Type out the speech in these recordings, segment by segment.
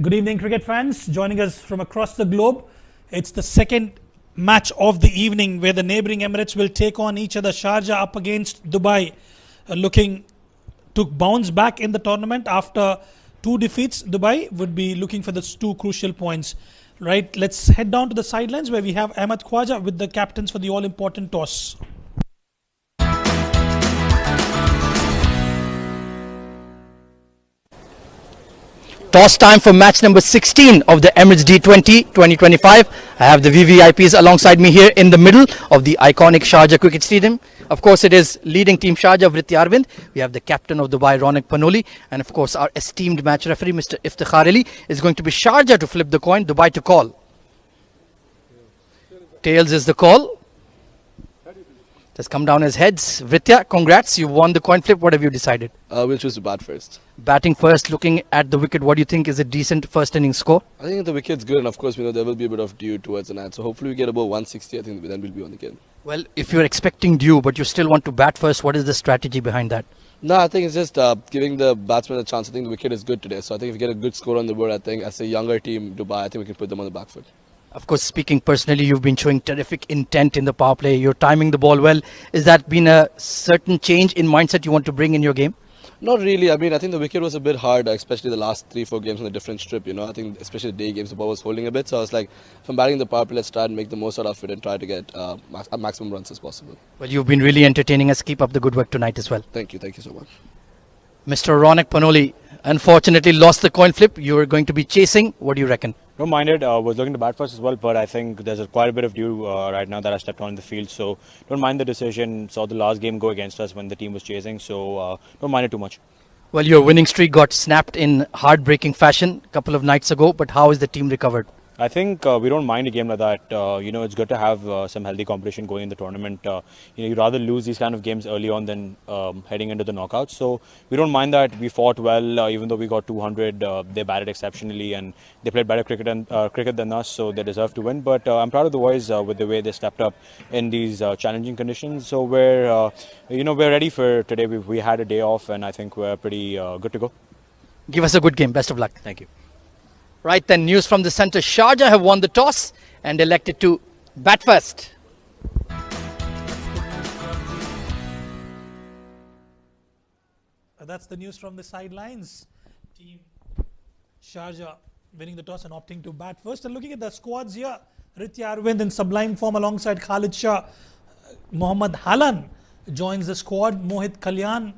Good evening, cricket fans. Joining us from across the globe, it's the second match of the evening where the neighbouring Emirates will take on each other. Sharjah up against Dubai, looking to bounce back in the tournament after two defeats. Dubai would be looking for those two crucial points. Right, let's head down to the sidelines where we have Ahmed Khwaja with the captains for the all-important toss. Toss time for match number 16 of the Emirates D20 2025. I have the VVIPs alongside me here in the middle of the iconic Sharjah Cricket Stadium. Of course, it is leading team Sharjah, Vriitya Arvind. We have the captain of Dubai, Ronak Panoli. And of course, our esteemed match referee, Mr. Iftikhar Ali, is going to be Sharjah to flip the coin, Dubai to call. Tails is the call. Just come down as heads. Vriitya, congrats. You won the coin flip. What have you decided? We'll choose to bat first. Batting first, looking at the wicket, what do you think is a decent first inning score? I think the wicket's good, and of course, we know there will be a bit of dew towards the night. So hopefully we get above 160. I think then we'll be on the game. Well, if you're expecting dew, but you still want to bat first, what is the strategy behind that? No, I think it's just giving the batsman a chance. I think the wicket is good today. So I think if we get a good score on the board, I think as a younger team, Dubai, I think we can put them on the back foot. Of course, speaking personally, you've been showing terrific intent in the power play. You're timing the ball well. Has that been a certain change in mindset you want to bring in your game? Not really. I mean, I think the wicket was a bit hard, especially the last 3-4 games on a different strip. I think especially the day games, the ball was holding a bit. So I was like, if I'm batting the power play, let's try and make the most out of it and try to get maximum runs as possible. Well, you've been really entertaining us. Keep up the good work tonight as well. Thank you so much. Mr. Ronak Panoli, unfortunately lost the coin flip. You're going to be chasing. What do you reckon? Don't mind it. Was looking to bat first as well, but I think there's quite a bit of dew right now that I stepped on the field. So don't mind the decision. Saw the last game go against us when the team was chasing. So don't mind it too much. Well, your winning streak got snapped in heartbreaking fashion a couple of nights ago. But how is the team recovered? I think we don't mind a game like that. It's good to have some healthy competition going in the tournament. You'd rather lose these kind of games early on than heading into the knockouts. So we don't mind that. We fought well, even though we got 200. They batted exceptionally and they played better cricket than us, so they deserve to win. But I'm proud of the boys with the way they stepped up in these challenging conditions. So we're ready for today. We had a day off, and I think we're pretty good to go. Give us a good game. Best of luck. Thank you. Right then, news from the centre. Sharjah have won the toss and elected to bat first. That's the news from the sidelines. Team Sharjah winning the toss and opting to bat first. And looking at the squads here, Vriitya Arvind in sublime form alongside Khalid Shah. Mohammad Halan joins the squad. Mohit Kalyan,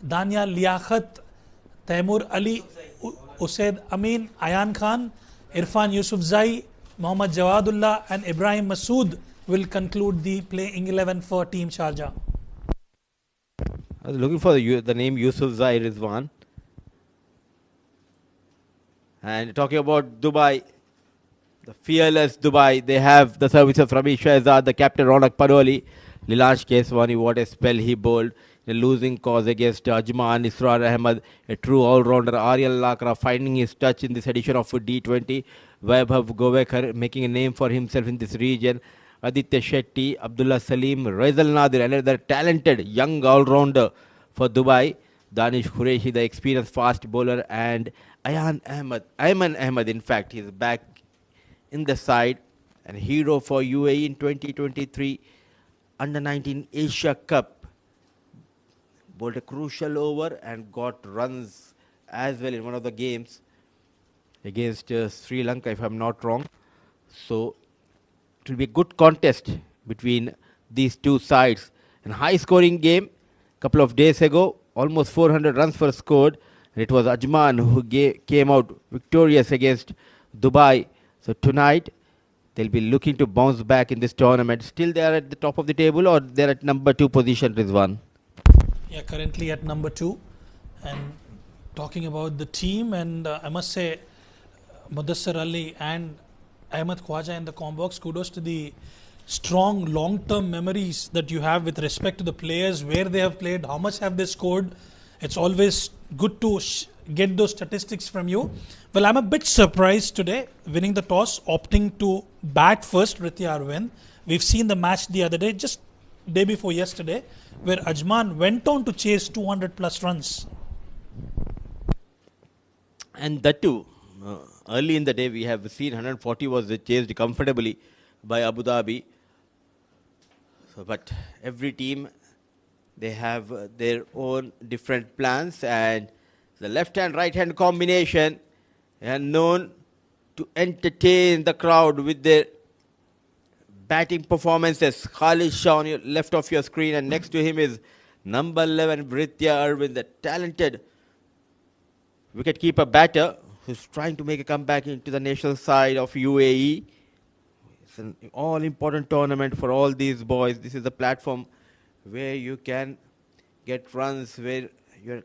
Danya Liakhat, Taimur Ali, Usaid Amin, Ayan Khan, Irfan Yusufzai, Mohammad Jawadullah and Ibrahim Masood will conclude the playing 11 for Team Sharjah. I was looking for the name Yusufzai Rizwan. And talking about Dubai, the fearless Dubai, they have the services from Shahzad, the captain Ronak Panoli, Lilansh Keswani, what a spell he bowled. A losing cause against Ajman, Israr Ahmed, a true all-rounder. Ariel Lakra finding his touch in this edition of D20. Vaibhav Govekar making a name for himself in this region. Aditya Shetty, Abdullah Salim, Raizal Nadir, another talented young all-rounder for Dubai. Danish Qureshi, the experienced fast bowler, and Ayman Ahmed, in fact, he's back in the side. And hero for UAE in 2023 Under-19 Asia Cup. Bowled a crucial over and got runs as well in one of the games against Sri Lanka, if I'm not wrong. So it will be a good contest between these two sides. And high-scoring game a couple of days ago, almost 400 runs were scored. And it was Ajman who came out victorious against Dubai. So tonight, they'll be looking to bounce back in this tournament. Still they are at the top of the table, or they're at number 2 position, Rizwan? Yeah, currently at number 2. And talking about the team, and I must say, Mudassir Ali and Ahmed Khwaja in the combox, kudos to the strong long-term memories that you have with respect to the players, where they have played, how much have they scored. It's always good to get those statistics from you. Well, I'm a bit surprised today, winning the toss, opting to bat first, Vriitya Arvind. We've seen the match the other day, just day before yesterday, where Ajman went on to chase 200 plus runs. And that too, early in the day, we have seen 140 was chased comfortably by Abu Dhabi. So, but every team, they have their own different plans, and the left hand right hand combination are known to entertain the crowd with their batting performances. Khalid Shah on your left of your screen, and next to him is number 11 Vriitya Arvind, the talented wicketkeeper batter who's trying to make a comeback into the national side of UAE. It's an all-important tournament for all these boys. This is the platform where you can get runs, where your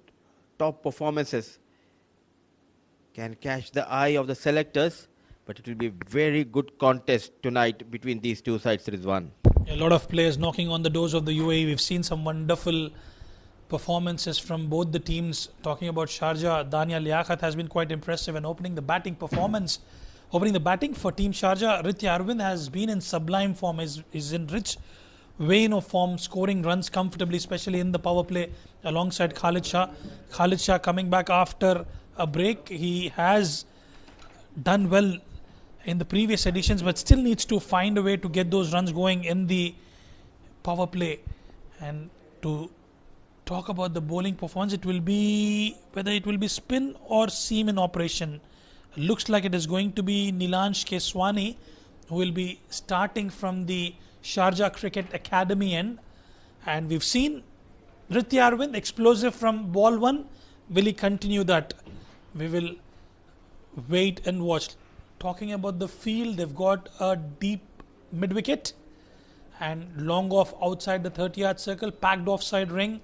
top performances can catch the eye of the selectors. But it will be a very good contest tonight between these two sides, Rizwan. A lot of players knocking on the doors of the UAE. We've seen some wonderful performances from both the teams. Talking about Sharjah, Dania Liaquat has been quite impressive, and opening the batting performance. Opening the batting for Team Sharjah, Vriitya Arvind has been in sublime form, is in rich vein of form, scoring runs comfortably, especially in the power play alongside Khalid Shah. Khalid Shah coming back after a break. He has done well in the previous editions, but still needs to find a way to get those runs going in the power play. And to talk about the bowling performance, it will be whether it will be spin or seam in operation. Looks like it is going to be Nilansh Keswani, who will be starting from the Sharjah Cricket Academy end. And we've seen Vriitya Arvind explosive from ball 1. Will he continue that? We will wait and watch. Talking about the field, they've got a deep mid-wicket and long off outside the 30-yard circle, packed offside ring,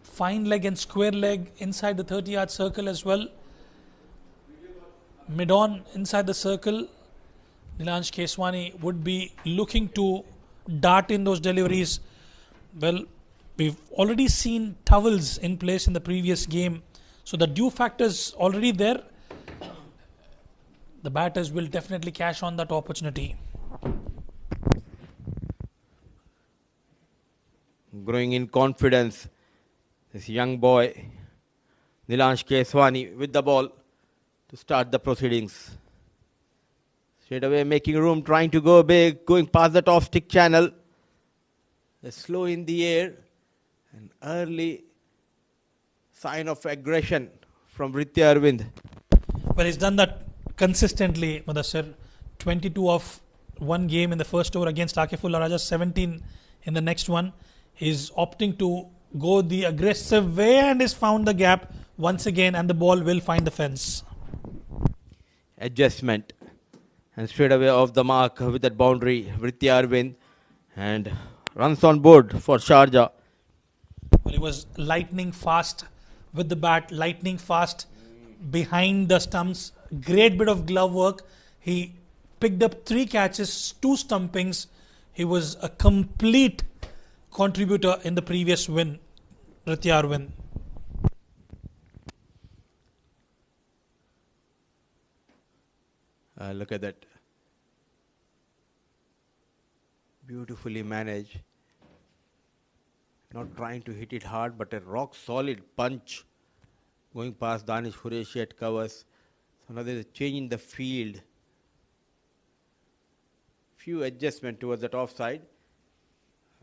fine leg and square leg inside the 30-yard circle as well. Mid-on inside the circle, Nilansh Keswani would be looking to dart in those deliveries. Well, we've already seen towels in place in the previous game, so the due factor is already there. The batters will definitely cash on that opportunity. Growing in confidence, this young boy, Nilansh Keswani, with the ball to start the proceedings. Straight away making room, trying to go big, going past the top stick channel. A slow in the air, an early sign of aggression from Vriitya Arvind. Well, he's done that consistently, Mudassir. 22 of one game in the first over against Akifullah Raja, 17 in the next one. He's opting to go the aggressive way and has found the gap once again, and the ball will find the fence. Adjustment, and straight away off the mark with that boundary, Vriitya Arvind, and runs on board for Sharjah. Well, he was lightning fast with the bat, lightning fast behind the stumps. Great bit of glove work. He picked up 3 catches, 2 stumpings. He was a complete contributor in the previous win, Vriitya Arvind. Look at that. Beautifully managed. Not trying to hit it hard, but a rock solid punch going past Danish Qureshi at covers. So now there's a change in the field. Few adjustment towards that offside.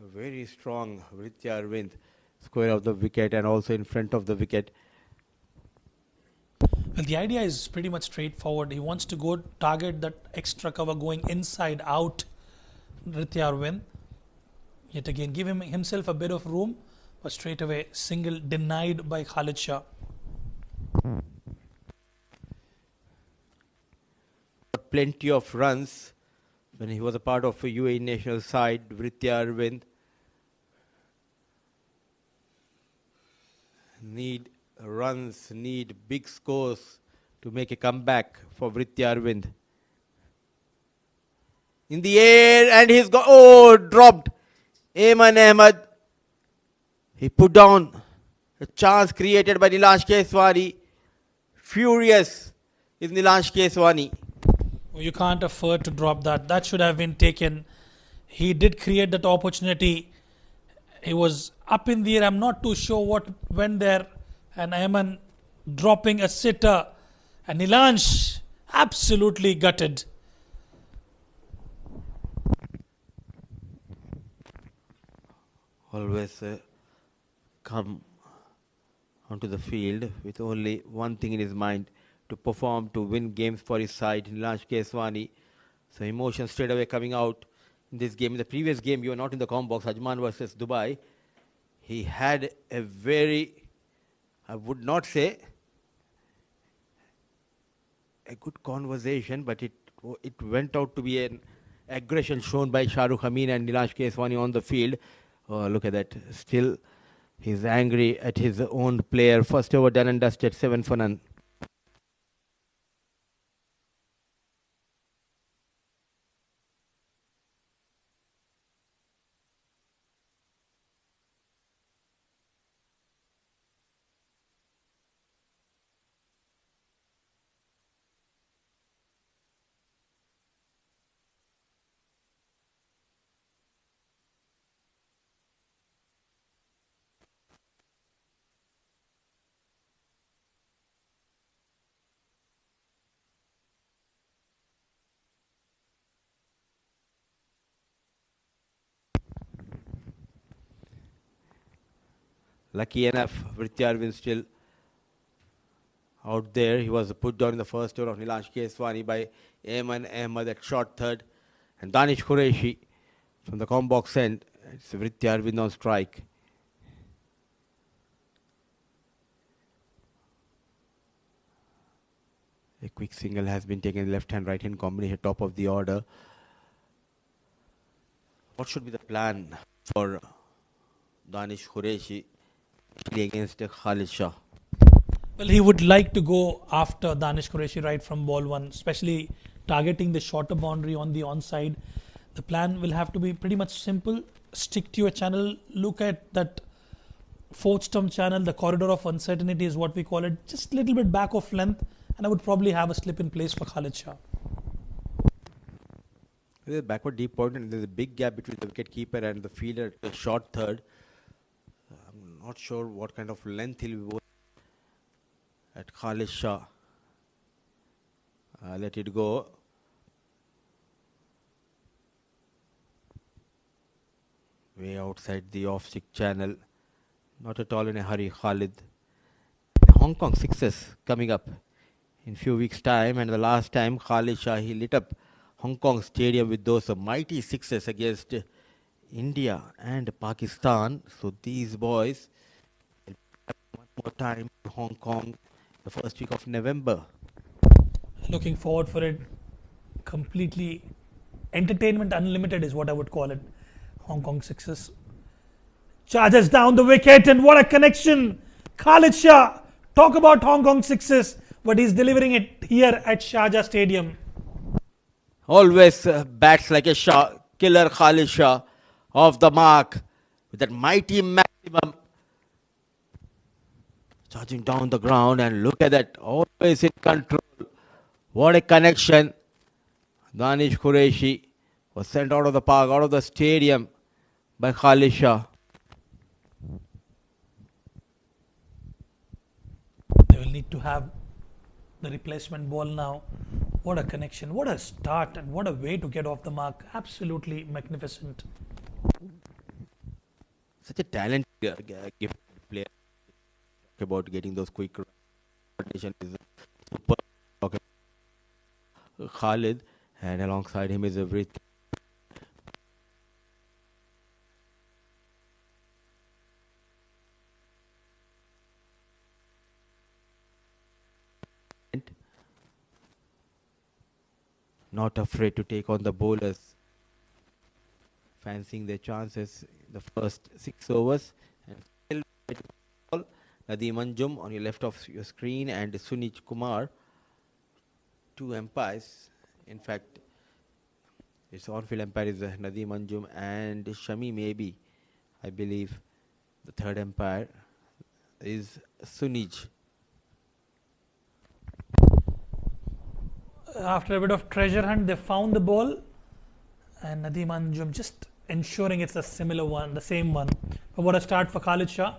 Very strong Vriitya Arvind, square of the wicket and also in front of the wicket. Well, the idea is pretty much straightforward. He wants to go target that extra cover going inside out, Vriitya Arvind. Yet again, give himself a bit of room, but straight away single denied by Khalid Shah. Plenty of runs when he was a part of a UAE national side, Vriitya Arvind. Need runs, need big scores to make a comeback for Vriitya Arvind. In the air, and he's got, dropped. Ayman Ahmed. He put down a chance created by Nilansh Keswani. Furious is Nilansh Keswani. You can't afford to drop that. That should have been taken. He did create that opportunity. He was up in the air. I'm not too sure what went there. And Ayman dropping a sitter. And Nilansh absolutely gutted. Always come onto the field with only one thing in his mind, to perform, to win games for his side. Nilansh Keswani. So emotions straight away coming out in this game. In the previous game, you were not in the com box, Ajman versus Dubai. He had a very, I would not say a good conversation, but it went out to be an aggression shown by Shahrukh Amin and Nilansh Keswani on the field. Oh, look at that. Still, he's angry at his own player. First over done and dusted, 7 for none. Lucky enough, Vriitya Arvind still out there. He was put down in the first over of Nilansh Keswani by Ayman Ahmed at short third. And Danish Qureshi from the com box end. It's Vriitya Arvind on strike. A quick single has been taken, left-hand, right-hand combination, top of the order. What should be the plan for Danish Qureshi against Khalid Shah? Well, he would like to go after Danish Qureshi right from ball one, especially targeting the shorter boundary on the onside. The plan will have to be pretty much simple. Stick to your channel. Look at that fourth stump channel. The corridor of uncertainty is what we call it. Just a little bit back of length, and I would probably have a slip in place for Khalid Shah. There's a backward deep point, and there's a big gap between the wicket keeper and the fielder at the short third. I'm not sure what kind of length he'll be bowling at Khalid Shah. Let it go. Way outside the off-stick channel. Not at all in a hurry, Khalid. Hong Kong sixes coming up in few weeks' time, and the last time Khalid Shah, he lit up Hong Kong Stadium with those mighty sixes against India and Pakistan. So these boys will have one more time to Hong Kong the first week of November. Looking forward for it. Completely entertainment unlimited is what I would call it. Hong Kong sixes. Charges down the wicket, and what a connection. Khalid Shah, talk about Hong Kong sixes, but he's delivering it here at Sharjah Stadium. Always bats like a Shah, killer Khalid Shah, off the mark with that mighty maximum. Charging down the ground, and look at that, always in control. What a connection. Danish Qureshi was sent out of the park, out of the stadium by Khalid Shah. They will need to have the replacement ball now. What a connection, what a start, and what a way to get off the mark. Absolutely magnificent. Such a talented gifted player. Talk about getting those quick runs. Super. Khalid, and alongside him is a Vriitya. Not afraid to take on the bowlers, fancying their chances in the first 6 overs. And still, Nadeem Anjum on your left of your screen, and Sunij Kumar, 2 umpires. In fact, its on-field umpire is Nadeem Anjum, and Shami maybe, I believe, the third umpire is Sunij. After a bit of treasure hunt, they found the ball, and Nadeem Anjum just ensuring it's a similar one, the same one. But what a start for Khalid Shah.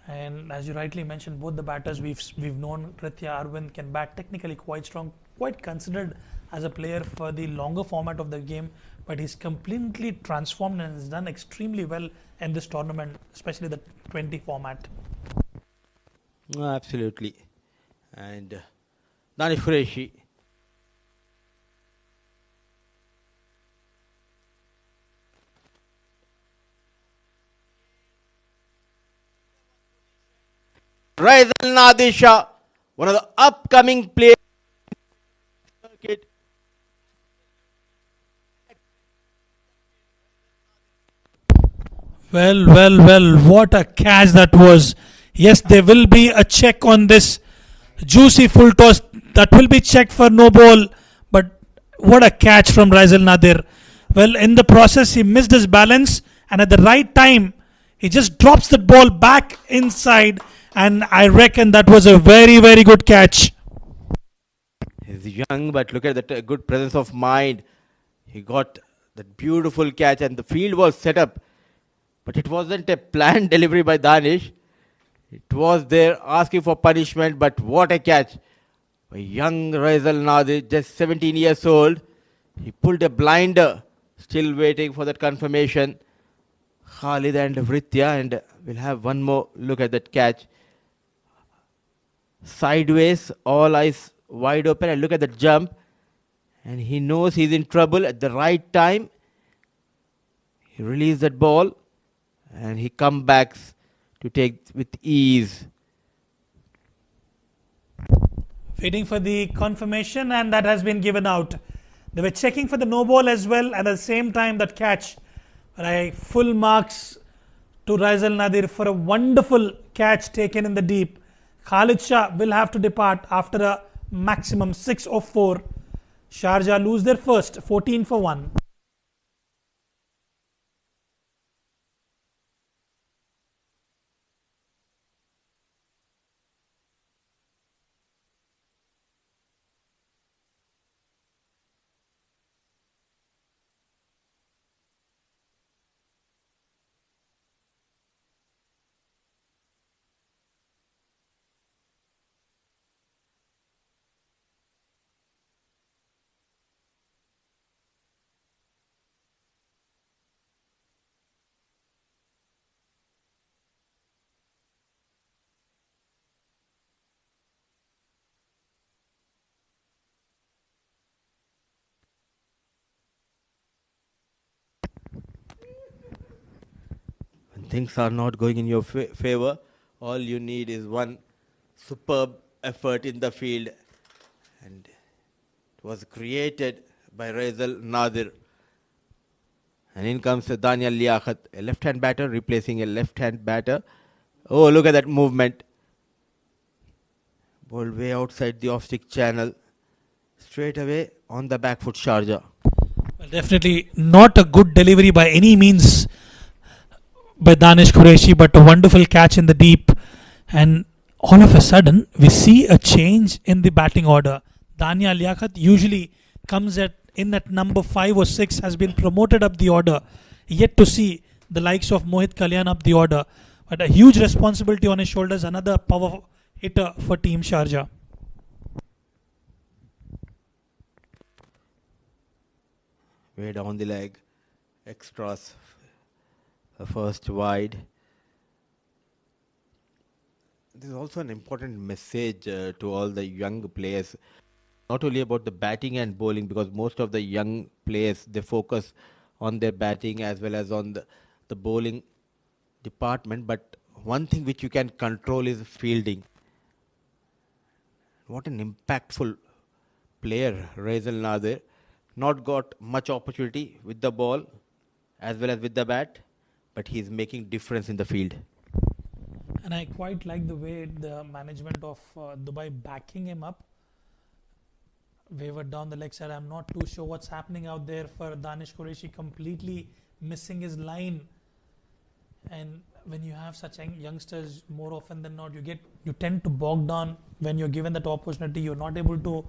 And as you rightly mentioned, both the batters we've known, Vriitya Arvind can bat technically quite strong. quite considered as a player for the longer format of the game, but he's completely transformed and has done extremely well in this tournament, especially the 20 format. Absolutely. And Danish Qureshi. Raizal Nadisha, one of the upcoming players. Well, what a catch that was. Yes, there will be a check on this juicy full toss. That will be checked for no ball. But what a catch from Raizal Nadir. Well, in the process, he missed his balance, and at the right time, he just drops the ball back inside. And I reckon that was a very, very good catch. He's young, but look at that good presence of mind. He got that beautiful catch, and the field was set up. But it wasn't a planned delivery by Danish. It was there asking for punishment, but what a catch. A young Raizal Nadir, just 17 years old. He pulled a blinder, still waiting for that confirmation. Khalid and Vriitya, and we'll have one more look at that catch. Sideways, all eyes wide open, and look at that jump. And he knows he's in trouble at the right time. He released that ball, and he comes back to take with ease. Waiting for the confirmation, and that has been given out. They were checking for the no ball as well, and at the same time that catch. But full marks to Raizal Nadir for a wonderful catch taken in the deep. Khalid Shah will have to depart after a maximum 6 of 4. Sharjah lose their first 14 for 1. When things are not going in your favor, all you need is one superb effort in the field. And it was created by Raizal Nadir. And in comes Daniel Liaquat, a left-hand batter replacing a left-hand batter. Oh, look at that movement. Ball way outside the off-stick channel. Straight away on the back foot, Sharjah. Well, definitely not a good delivery by any means by Danish Qureshi, but a wonderful catch in the deep. And all of a sudden, we see a change in the batting order. Daniel Liaquat usually comes in at number 5 or 6, has been promoted up the order. Yet to see the likes of Mohit Kalyan up the order. But a huge responsibility on his shoulders, another power hitter for Team Sharjah. Way down the leg. Extras. The first wide. This is also an important message to all the young players. Not only about the batting and bowling, because most of the young players, they focus on their batting as well as on the bowling department. But one thing which you can control is fielding. What an impactful player Raizal Nadir. Not got much opportunity with the ball as well as with the bat, but he's making difference in the field. And I quite like the way the management of Dubai backing him up. Wavered down the leg side. I'm not too sure what's happening out there for Danish Qureshi, completely missing his line. And when you have such youngsters, more often than not, you tend to bog down when you're given that opportunity. You're not able to,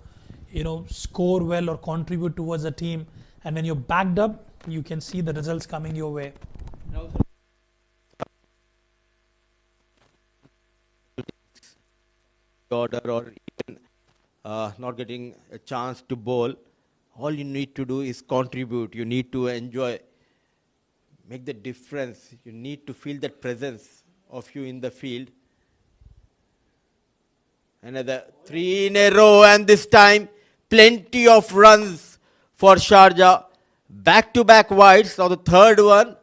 score well or contribute towards the team. And when you're backed up, you can see the results coming your way. Order or even not getting a chance to bowl. All you need to do is contribute. You need to enjoy, make the difference. You need to feel that presence of you in the field. Another 3 in a row, and this time plenty of runs for Sharjah. Back-to-back wides. Now the third one,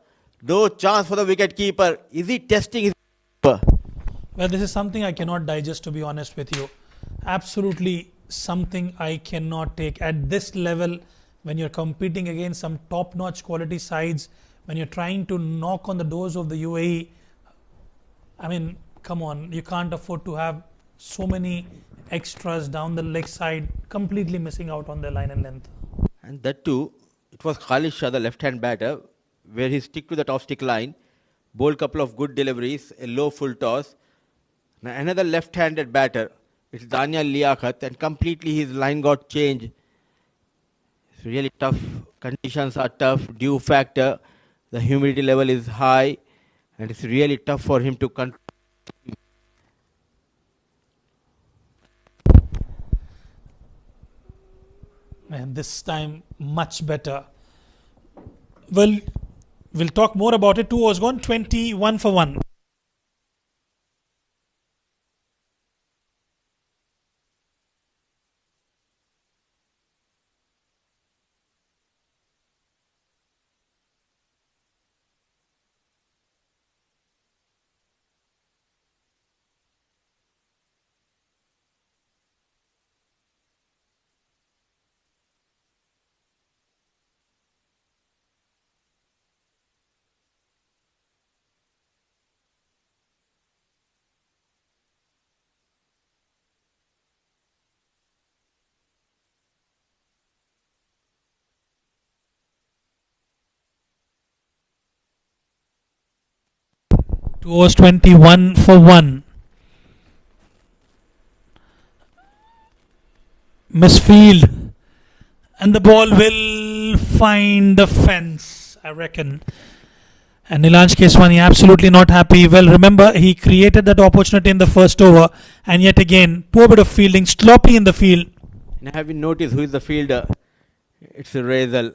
no chance for the wicket keeper. Is he testing his keeper? Well, this is something I cannot digest, to be honest with you. Absolutely something I cannot take at this level when you're competing against some top-notch quality sides, when you're trying to knock on the doors of the UAE. I mean, come on, you can't afford to have so many extras down the leg side, completely missing out on their line and length. And that too, it was Khalid Shah, the left-hand batter, where he stick to the top-stick line, bowled couple of good deliveries, a low full toss. Now another left-handed batter, it's Dania Liaquat, and completely his line got changed. It's really tough. Conditions are tough. Dew factor, the humidity level is high, and it's really tough for him to control. And this time much better. Well, we'll talk more about it. 2 overs gone, 21 for 1. Two overs, 21 for 1. Misfield, and the ball will find the fence, I reckon. And Nilansh Keswani absolutely not happy. Well, remember, he created that opportunity in the first over, and yet again, poor bit of fielding, sloppy in the field. And have you noticed who is the fielder? It's a Razel.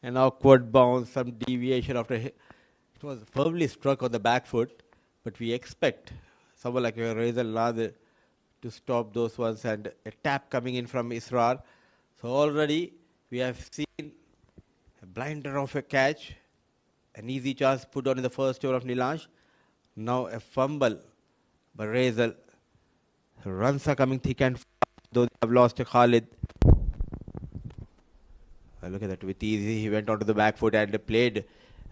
An awkward bounce, some deviation after it was firmly struck on the back foot, but we expect someone like a Razel Nadir to stop those ones, and a tap coming in from Israr. So already we have seen a blinder of a catch, an easy chance put on in the first over of Nilansh. Now a fumble by Razel. Runs are coming thick and fast, though they have lost to Khalid. Look at that, with easy he went onto the back foot and played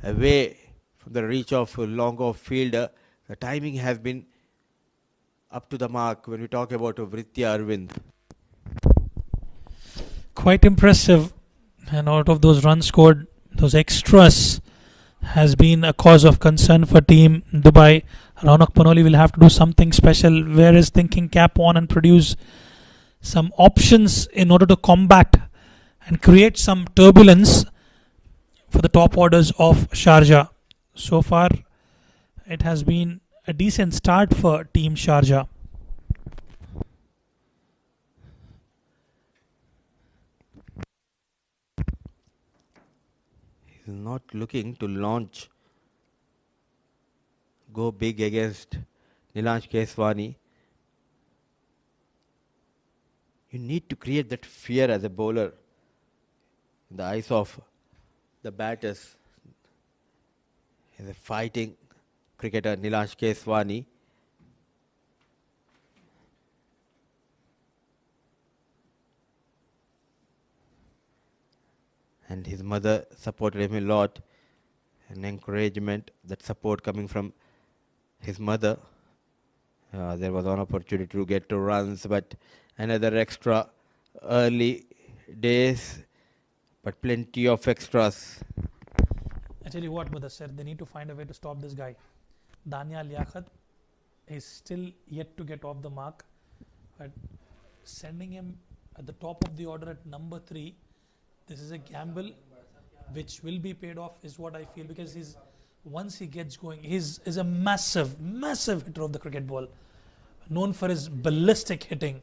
away from the reach of long off fielder. The timing has been up to the mark when we talk about Vriitya Arvind. Quite impressive, and out of those runs scored, those extras has been a cause of concern for Team Dubai. Raunak Panoli will have to do something special, wear his thinking cap on and produce some options in order to combat and create some turbulence for the top orders of Sharjah. So far, it has been a decent start for Team Sharjah. He's not looking to launch, go big against Nilansh Keswani. You need to create that fear as a bowler in the eyes of the batters. He's a fighting cricketer, Nilansh Keswani. And his mother supported him a lot. An encouragement, that support coming from his mother. There was an opportunity to get 2 runs, but another extra early days, but plenty of extras. I tell you what, Mudassir, they need to find a way to stop this guy. Dania Liaquat is still yet to get off the mark, but sending him at the top of the order at number 3, this is a gamble which will be paid off, is what I feel, because once he gets going, he's a massive hitter of the cricket ball, known for his ballistic hitting.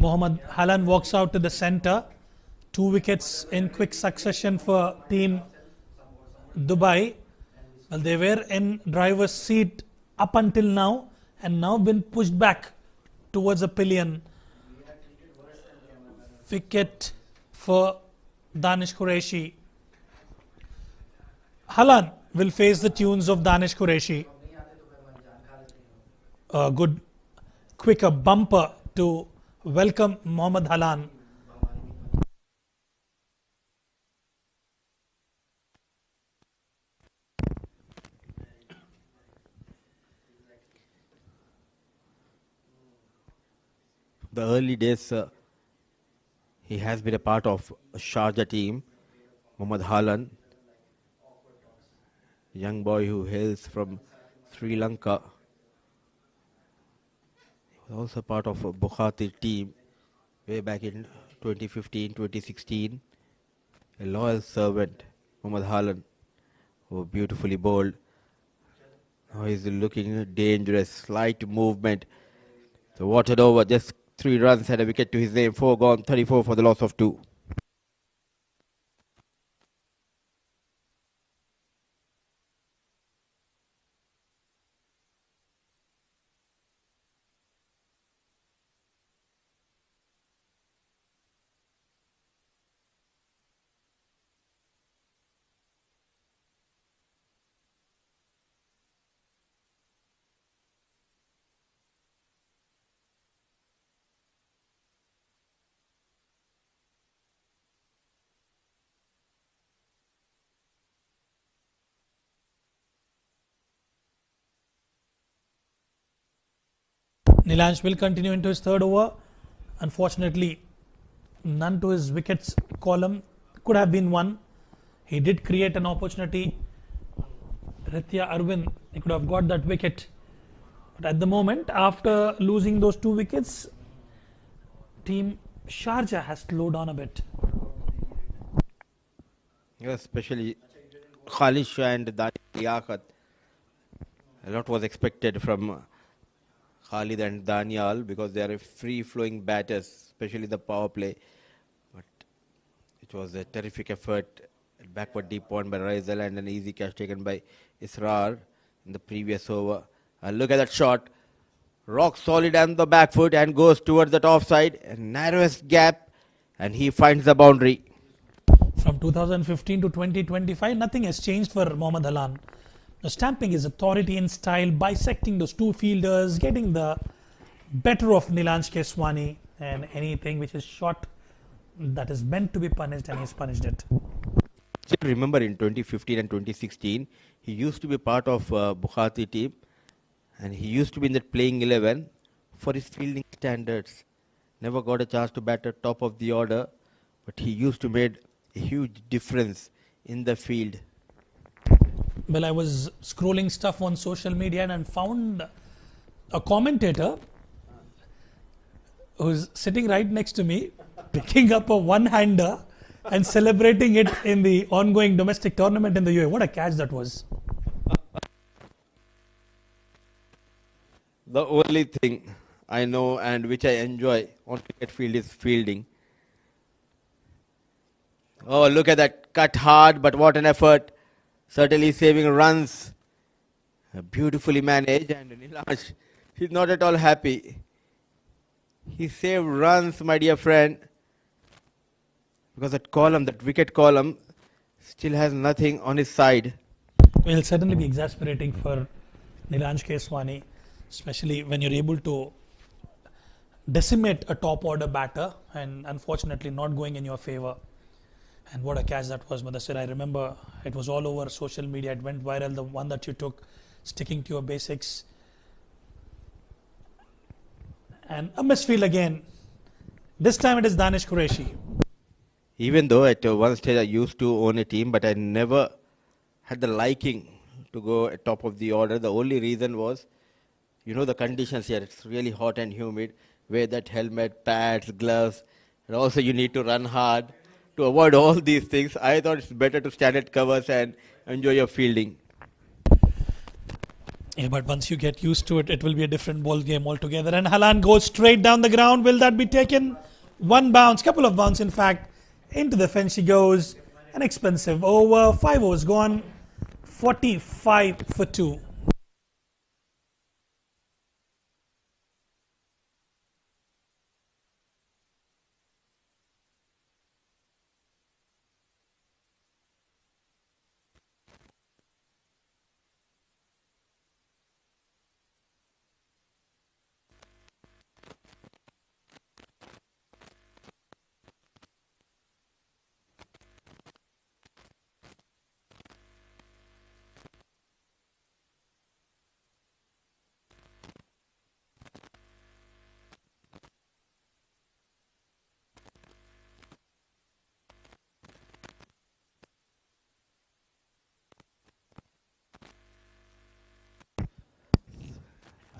Mohammad Halan walks out to the center. 2 wickets in quick succession for team Dubai. Well, they were in driver's seat up until now and now been pushed back towards a pillion. Wicket for Danish Qureshi. Halan will face the tunes of Danish Qureshi. A good quicker bumper to welcome Mohammad Halan. The early days, he has been a part of a Sharjah team. Mohammad Halan, young boy who hails from Sri Lanka. He was also part of a Bukhati team way back in 2015, 2016. A loyal servant, Mohammad Halan, who beautifully bowled. Now he's looking dangerous, slight movement. So watered over, just 3 runs and a wicket to his name. 4 gone, 34 for the loss of 2. Nilansh will continue into his third over. Unfortunately, none to his wickets column. Could have been one. He did create an opportunity. Vriitya Arvind, he could have got that wicket. But at the moment, after losing those 2 wickets, team Sharjah has slowed down a bit. Especially Khalid Shah and Daniel Liaquat. A lot was expected from Khalid and Daniel because they are free-flowing batters, especially the power play. But it was a terrific effort. Backward deep one by Raizal and an easy catch taken by Israr in the previous over. And look at that shot. Rock solid on the back foot and goes towards that offside. A narrowest gap and he finds the boundary. From 2015 to 2025, nothing has changed for Mohammad Halan. Stamping his authority and style, bisecting those 2 fielders, getting the better of Nilansh Keswani, and anything which is shot that is meant to be punished, and he's punished it. Still remember in 2015 and 2016, he used to be part of Bukhati team and he used to be in that playing 11 for his fielding standards. Never got a chance to bat at top of the order, but he used to make a huge difference in the field. Well, I was scrolling stuff on social media and found a commentator who's sitting right next to me, picking up a one-hander and celebrating it in the ongoing domestic tournament in the UAE. What a catch that was. The only thing I know and which I enjoy on cricket field is fielding. Oh, look at that. Cut hard, but what an effort. Certainly saving runs. Beautifully managed. And Nilansh, he's not at all happy. He saved runs, my dear friend. Because that column, that wicket column, still has nothing on his side. It will certainly be exasperating for Nilansh Keswani, especially when you're able to decimate a top order batter and unfortunately not going in your favor. And what a catch that was, Mudassir. I remember it was all over social media. It went viral, the one that you took, sticking to your basics. And a misfield again. This time it is Danish Qureshi. Even though at one stage I used to own a team, but I never had the liking to go at top of the order. The only reason was, you know the conditions here. It's really hot and humid. Wear that helmet, pads, gloves. And also you need to run hard. To avoid all these things, I thought it's better to stand at covers and enjoy your fielding. Yeah, but once you get used to it, it will be a different ball game altogether. And Halan goes straight down the ground. Will that be taken? One bounce, couple of bounce, in fact, into the fence she goes. An expensive over. 5 overs gone. 45 for 2.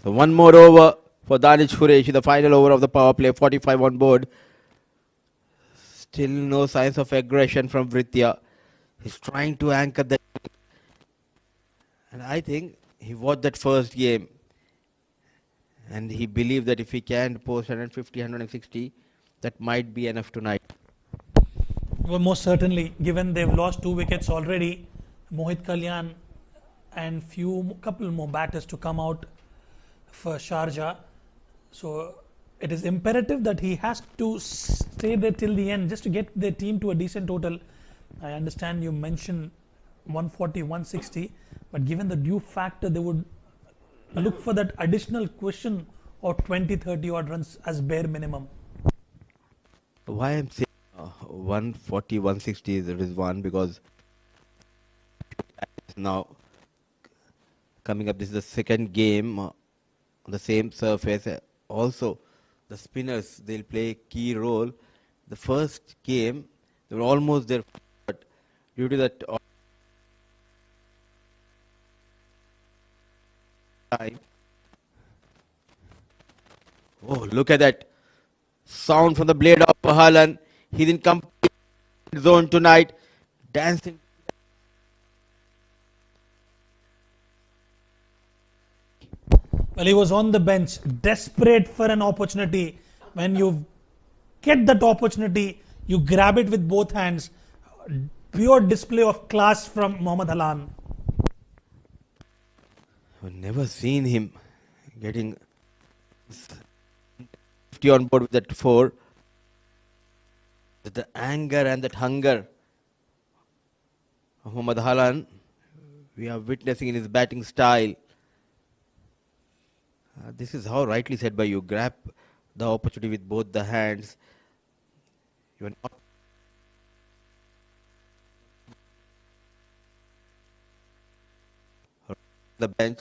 So one more over for Danish Qureshi, the final over of the power play, 45 on board. Still no signs of aggression from Vriitya. He's trying to anchor the... And I think he watched that first game and he believed that if he can post 150, 160, that might be enough tonight. Well, most certainly, given they've lost 2 wickets already, Mohit Kalyan and couple more batters to come out for Sharjah. So it is imperative that he has to stay there till the end just to get their team to a decent total. I understand you mentioned 140, 160, but given the due factor, they would look for that additional cushion of 20, 30 odd runs as bare minimum. Why I'm saying 140, 160 is one because now coming up, this is the second game on the same surface. Also, the spinners, they'll play a key role. The first game, they were almost there, but due to that time. Oh, look at that sound from the blade of Pahalan. He's in complete zone tonight, dancing. Well, he was on the bench, desperate for an opportunity. When you get that opportunity, you grab it with both hands. Pure display of class from Mohammad Halan. I've never seen him getting 50 on board with that 4. The anger and that hunger of Mohammad Halan, we are witnessing in his batting style. This is how rightly said by you, grab the opportunity with both the hands. You are not the bench.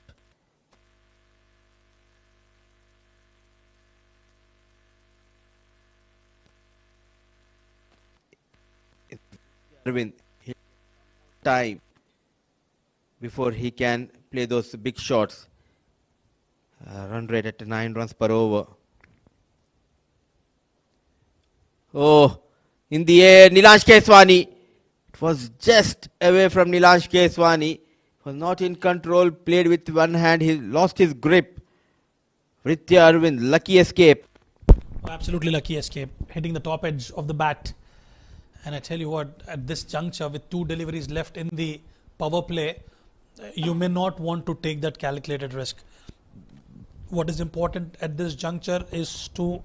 Arvind, time before he can play those big shots. Run rate at 9 runs per over. Oh, in the air, Nilansh Keswani. It was just away from Nilansh Keswani. Was not in control, played with one hand. He lost his grip. Vriitya Arvind, lucky escape. Absolutely lucky escape, hitting the top edge of the bat. And I tell you what, at this juncture, with 2 deliveries left in the power play, you may not want to take that calculated risk. What is important at this juncture is to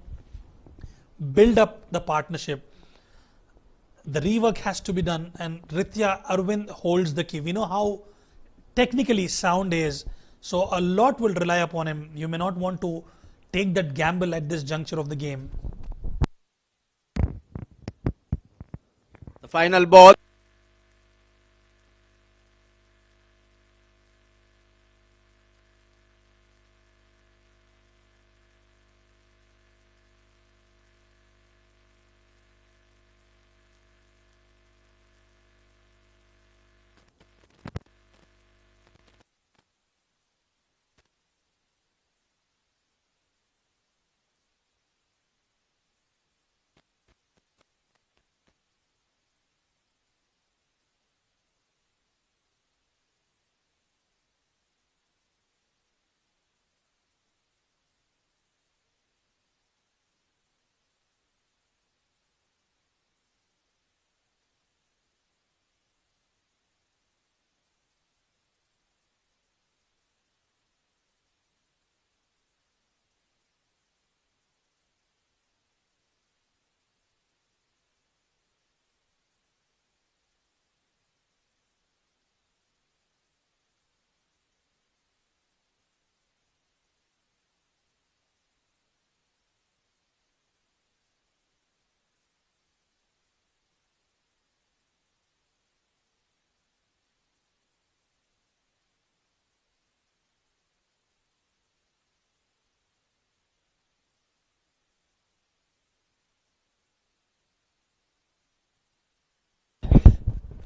build up the partnership. The rework has to be done, and Vriitya Arvind holds the key. We know how technically sound he is, so a lot will rely upon him. You may not want to take that gamble at this juncture of the game. The final ball.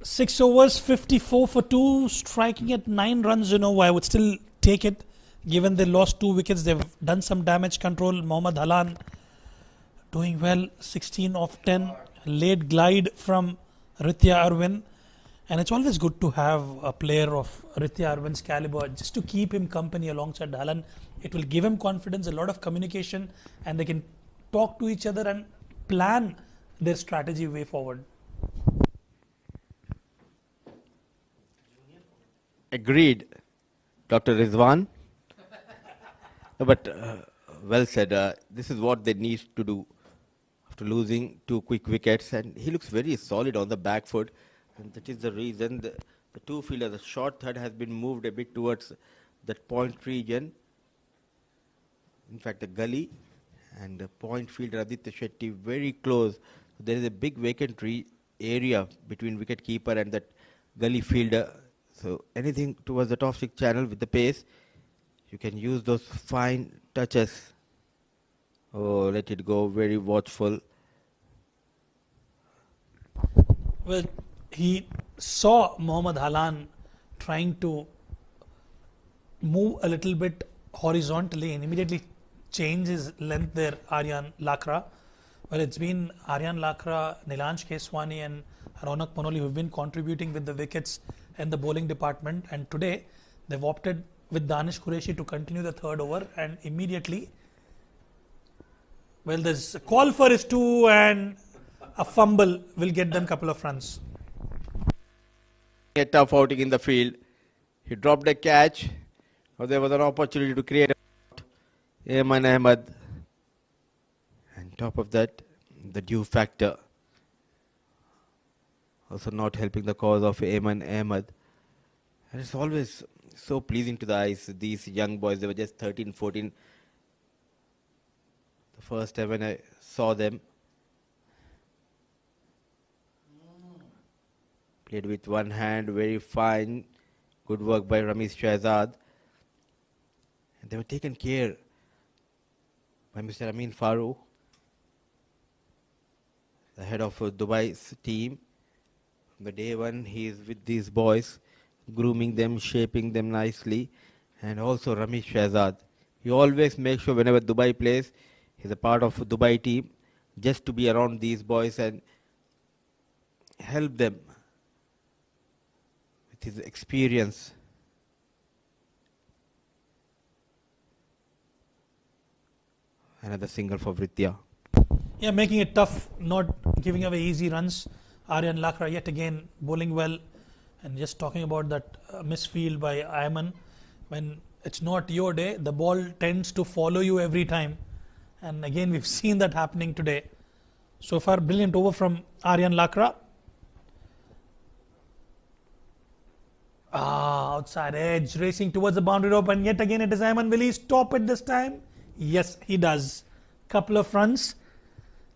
6 overs, 54 for 2, striking at 9 runs. I would still take it given they lost 2 wickets. They've done some damage control. Mohammad Halan doing well, 16 of 10. Late glide from Vriitya Arvind. And it's always good to have a player of Vriitya Arvind's caliber just to keep him company alongside Halan. It will give him confidence, a lot of communication, and they can talk to each other and plan their strategy way forward. Agreed, Dr. Rizwan. No, but well said. This is what they need to do after losing 2 quick wickets, and he looks very solid on the back foot, and that is the reason the 2 fielder, the short third has been moved a bit towards that point region. In fact, the gully and the point fielder Aditya Shetty very close. There is a big vacant area between wicket keeper and that gully fielder. So anything towards the top 6 channel with the pace, you can use those fine touches. Oh, let it go, very watchful. Well, he saw Mohammad Halan trying to move a little bit horizontally and immediately change his length there, Aryan Lakra. Well, it's been Aryan Lakra, Nilansh Keswani and Ronak Panoli who've been contributing with the wickets in the bowling department, and today they've opted with Danish Qureshi to continue the 3rd over, and immediately, well, there's a call for his 2 and a fumble will get them a couple of runs. A tough outing in the field. He dropped a catch. Or there was an opportunity to create a Ayman Ahmed. And top of that, the due factor. Also not helping the cause of Ayman Ahmed. And it's always so pleasing to the eyes, these young boys. They were just 13, 14. The first time when I saw them. Played with one hand, very fine. Good work by Ramesh Shahzad. And they were taken care by Mr. Amin Farooq, the head of Dubai's team. From the day one, he is with these boys, grooming them, shaping them nicely. And also Ramesh Shahzad. He always makes sure whenever Dubai plays, he's a part of Dubai team, just to be around these boys and help them with his experience. Another single for Vriitya. Yeah, making it tough, not giving away easy runs. Aryan Lakra yet again bowling well, and just talking about that misfield by Ayman. When it's not your day, the ball tends to follow you every time, and again we've seen that happening today. So far, brilliant over from Aryan Lakra. Outside edge, racing towards the boundary rope, and yet again it is Ayman. Will he stop it this time? Yes, he does. Couple of runs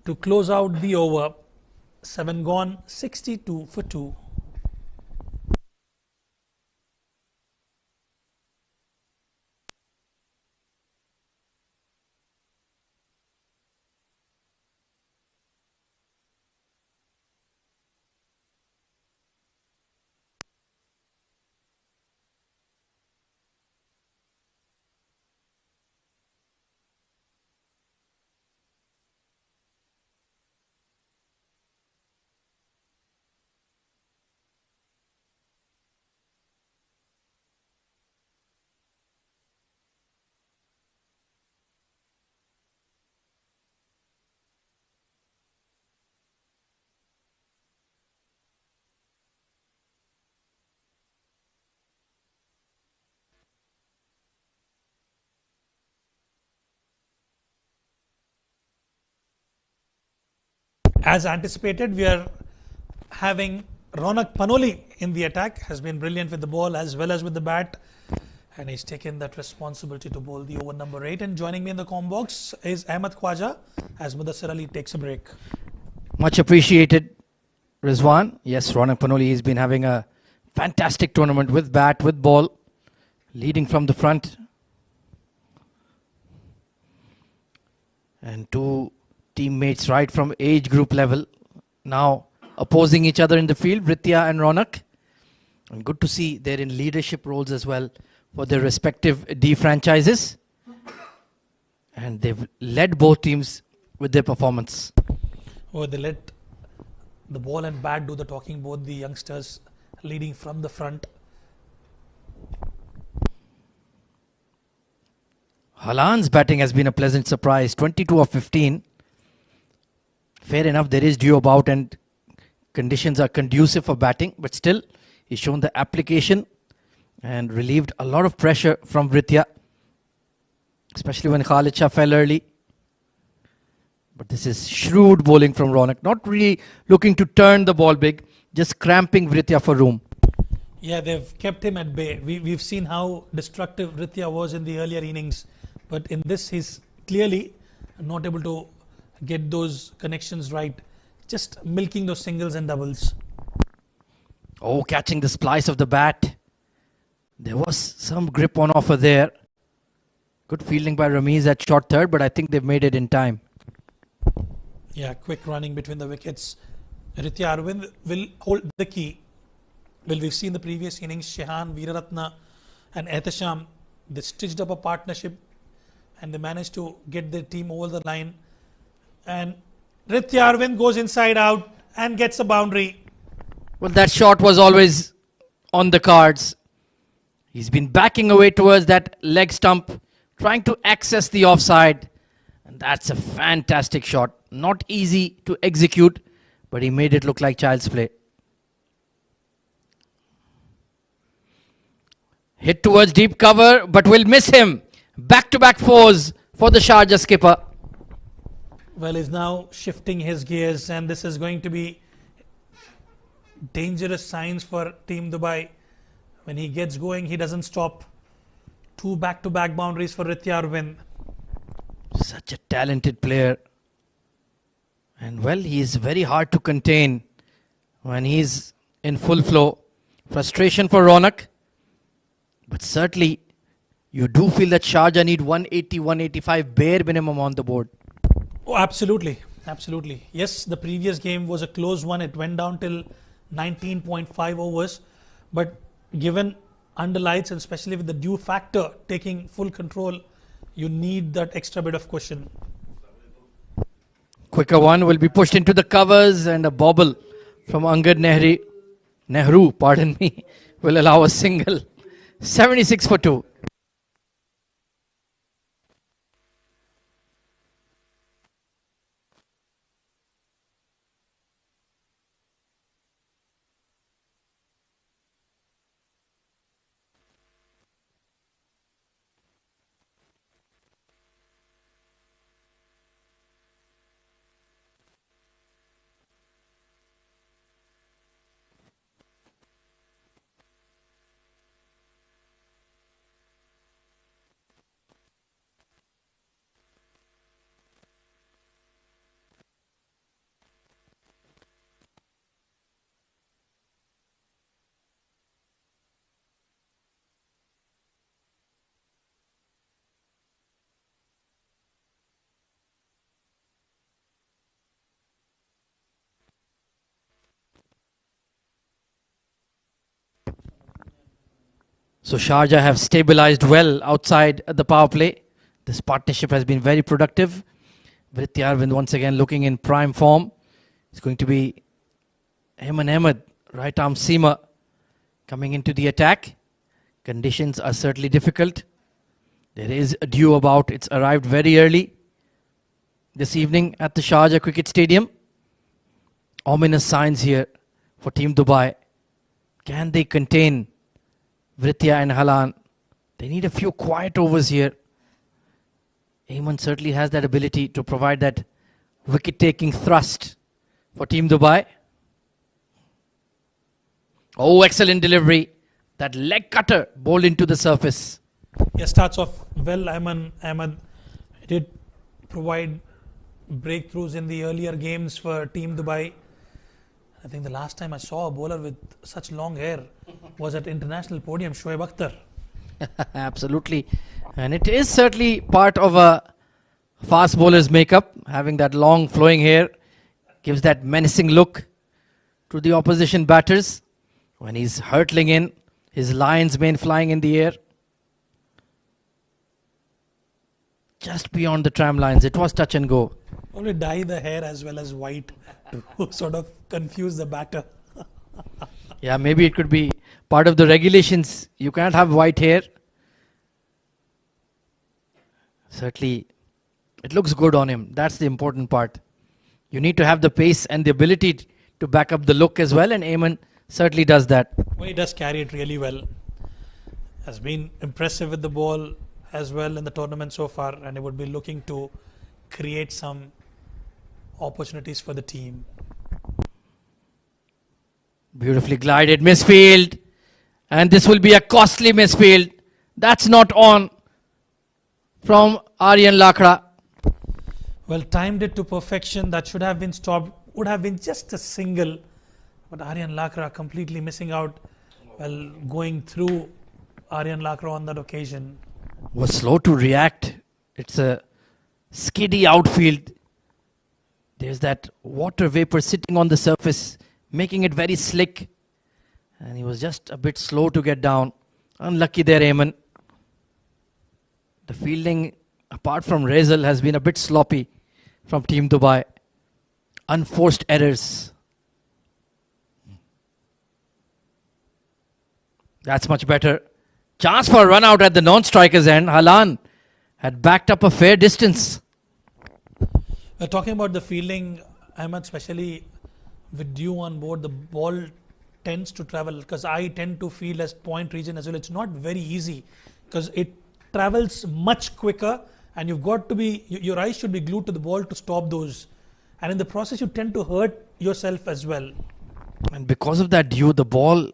to close out the over. 7 gone, 62 for 2. As anticipated, we are having Ronak Panoli in the attack. Has been brilliant with the ball as well as with the bat, and he's taken that responsibility to bowl the over number 8. And joining me in the com box is Ahmed Khwaja as Mudassir Ali takes a break. Much appreciated, Rizwan. Yes, Ronak Panoli has been having a fantastic tournament with bat, with ball, leading from the front. And 2 teammates right from age group level now opposing each other in the field, Vriitya and Ronak. And good to see they're in leadership roles as well for their respective D franchises. And they've led both teams with their performance. Oh, they let the ball and bat do the talking, both the youngsters leading from the front. Halan's batting has been a pleasant surprise, 22 of 15. Fair enough, there is due about and conditions are conducive for batting, but still he's shown the application and relieved a lot of pressure from Vriitya, especially when Khalid Shah fell early. But this is shrewd bowling from Ronak, not really looking to turn the ball big, just cramping Vriitya for room. Yeah, they've kept him at bay. We've seen how destructive Vriitya was in the earlier innings, but in this he's clearly not able to get those connections right, just milking those singles and doubles. Oh, catching the splice of the bat. There was some grip on offer there. Good fielding by Ramiz at short third, but I think they've made it in time. Yeah, quick running between the wickets. Vriitya Arvind will hold the key. Well, we've seen the previous innings, Shehan, Veeraratna and Ehtisham, they stitched up a partnership and they managed to get their team over the line. And Vriitya Arvind goes inside out and gets a boundary. Well, that shot was always on the cards. He's been backing away towards that leg stump, trying to access the offside. And that's a fantastic shot. Not easy to execute, but he made it look like child's play. Hit towards deep cover, but will miss him. Back-to-back fours for the Sharjah skipper. Well, he's now shifting his gears, and this is going to be dangerous signs for Team Dubai. When he gets going, he doesn't stop. 2 back-to-back boundaries for Vriitya Arvind. Such a talented player. And well, he is very hard to contain when he's in full flow. Frustration for Ronak. But certainly, you do feel that Sharjah need 180, 185 bare minimum on the board. Oh, absolutely. Absolutely. Yes, the previous game was a close one. It went down till 19.5 overs. But given under lights, and especially with the dew factor taking full control, you need that extra bit of cushion. Quicker one will be pushed into the covers, and a bobble from Angad Nehru, pardon me, will allow a single. 76 for 2. So Sharjah have stabilized well outside the power play. This partnership has been very productive. Vriitya Arvind once again looking in prime form. It's going to be Ayman Ahmed, right arm seamer, coming into the attack. Conditions are certainly difficult. There is a dew about. It's arrived very early this evening at the Sharjah Cricket Stadium. Ominous signs here for Team Dubai. Can they contain Vriitya and Halan? They need a few quiet overs here. Ayman certainly has that ability to provide that wicket-taking thrust for Team Dubai. Oh, excellent delivery. That leg cutter bowled into the surface. Yeah, starts off well. Ayman Ahmed did provide breakthroughs in the earlier games for Team Dubai. I think the last time I saw a bowler with such long hair was at international podium, Shoaib Akhtar. Absolutely. And it is certainly part of a fast bowler's makeup. Having that long flowing hair gives that menacing look. to the opposition batters when he's hurtling in, his lion's mane flying in the air. Just beyond the tram lines, it was touch and go. Only dye the hair as well as white to sort of confuse the batter. Yeah, maybe it could be part of the regulations. You can't have white hair. Certainly, it looks good on him. That's the important part. You need to have the pace and the ability to back up the look as well, and Eamon certainly does that. Well, he does carry it really well. Has been impressive with the ball as well in the tournament so far, and he would be looking to create some opportunities for the team. Beautifully glided misfield, and this will be a costly misfield. That's not on from Aryan Lakra. Well, timed it to perfection. That should have been stopped. Would have been just a single, but Aryan Lakra completely missing out while going through Aryan Lakra on that occasion. Was slow to react. It's a skiddy outfield. There's that water vapor sitting on the surface, making it very slick. And he was just a bit slow to get down. Unlucky there, Eamon. The fielding, apart from Rezal, has been a bit sloppy from Team Dubai. Unforced errors. That's much better. Chance for a run out at the non-striker's end. Halan had backed up a fair distance. We're talking about the fielding, Ahmed, especially with you on board, the ball tends to travel, because I tend to field as point region as well. It's not very easy because it travels much quicker, and you've got to be, your eyes should be glued to the ball to stop those. And in the process, you tend to hurt yourself as well. And because of that dew, the ball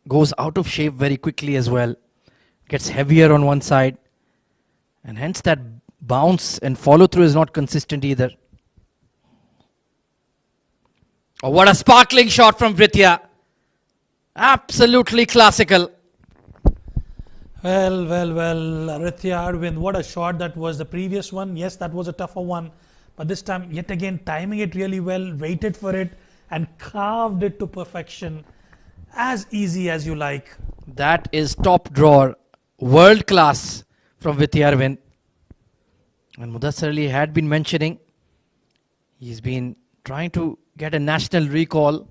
goes out of shape very quickly as well. Gets heavier on one side. And hence that bounce and follow through is not consistent either. Oh, what a sparkling shot from Vriitya. Absolutely classical. Well, Vriitya Arvind, what a shot that was. The previous one, yes, that was a tougher one. But this time, yet again, timing it really well, waited for it and carved it to perfection. As easy as you like. That is top drawer. World class from Vriitya Arvind. And Mudassar Ali had been mentioning, he's been trying to get a national recall.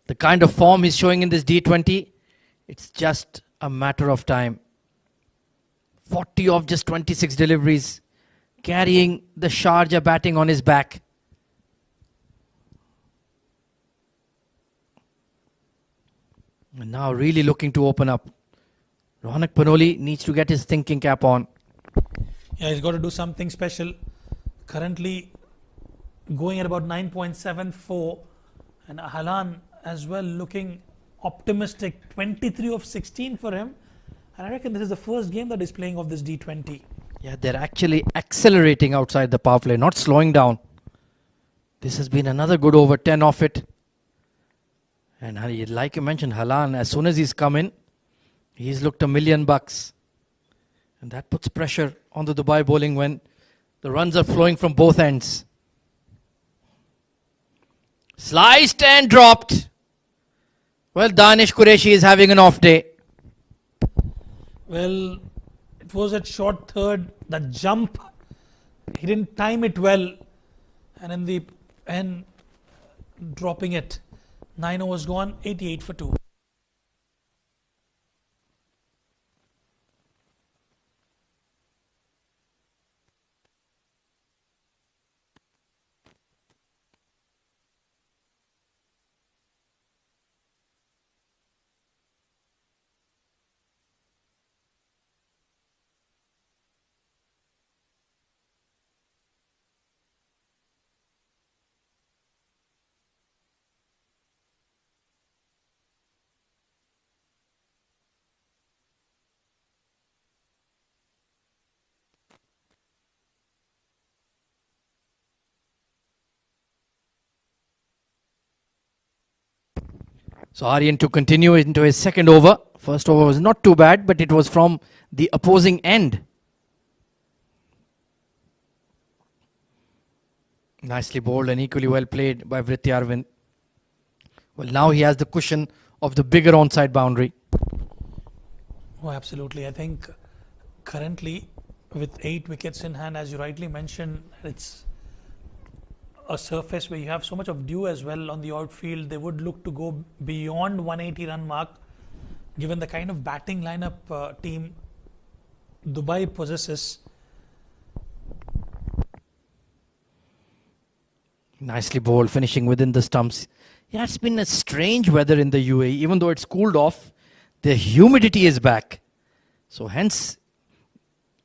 The kind of form he's showing in this D20, it's just a matter of time. 40 of just 26 deliveries, carrying the Sharjah batting on his back. And now really looking to open up. Ronak Panoli needs to get his thinking cap on. Yeah, he's got to do something special. Currently going at about 9.74, and Halan as well looking optimistic. 23 of 16 for him, and I reckon this is the first game that he's playing of this D20. Yeah, they're actually accelerating outside the power play, not slowing down. This has been another good over, 10 off it. And like you mentioned, Halan, as soon as he's come in, he's looked $1 million. And that puts pressure on the Dubai bowling when the runs are flowing from both ends. Sliced and dropped. Well, Danish Qureshi is having an off day. Well, it was at short third, that jump, he didn't time it well, and in the end, dropping it. 9 overs gone, 88 for 2. So Aryan to continue into his second over. First over was not too bad, but it was from the opposing end. Nicely bowled and equally well played by Vriitya Arvind. Well, now he has the cushion of the bigger onside boundary. Oh, absolutely. I think currently with 8 wickets in hand, as you rightly mentioned, it's a surface where you have so much of dew as well on the outfield. They would look to go beyond 180 run mark, given the kind of batting lineup team Dubai possesses. Nicely bowled, finishing within the stumps. Yeah, it's been a strange weather in the UAE. Even though it's cooled off, the humidity is back. So hence,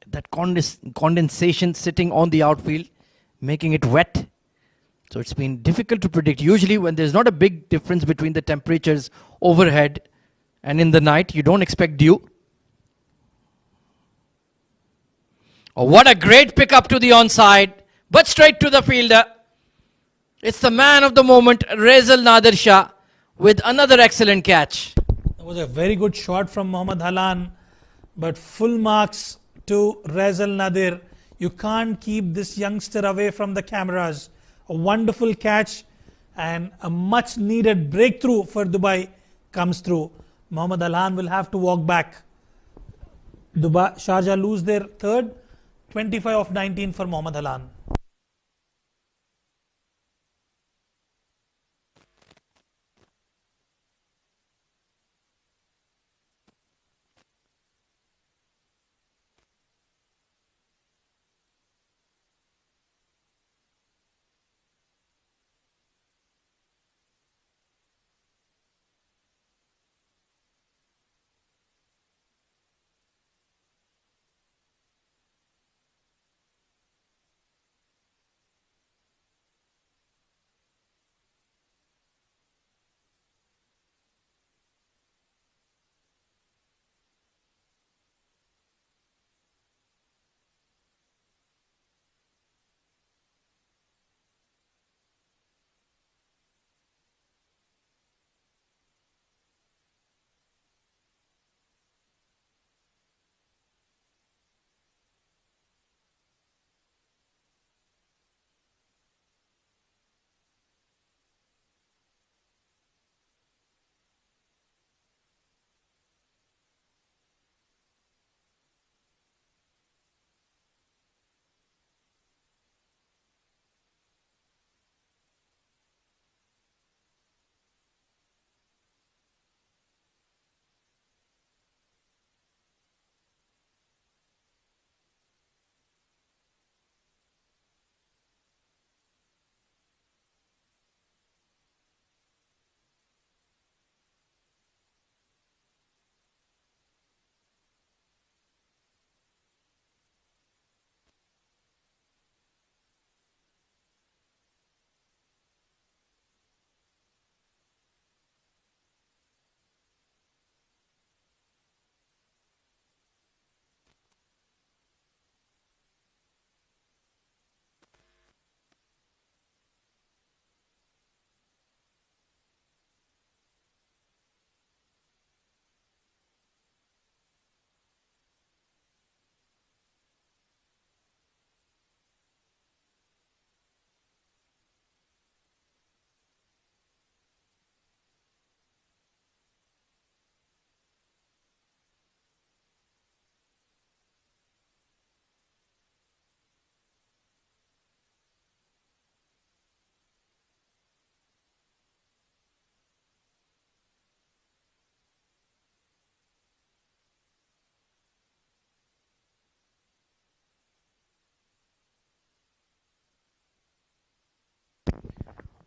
that condensation sitting on the outfield, making it wet. So it's been difficult to predict. Usually when there's not a big difference between the temperatures overhead and in the night, you don't expect dew. Oh, what a great pickup to the onside, but straight to the fielder. It's the man of the moment, Rezal Nadir Shah, with another excellent catch. That was a very good shot from Mohammad Halan, but full marks to Rezal Nadir. You can't keep this youngster away from the cameras. A wonderful catch and a much needed breakthrough for Dubai comes through. Mohammad Halan will have to walk back. Sharjah lose their third, 25 of 19 for Mohammad Halan.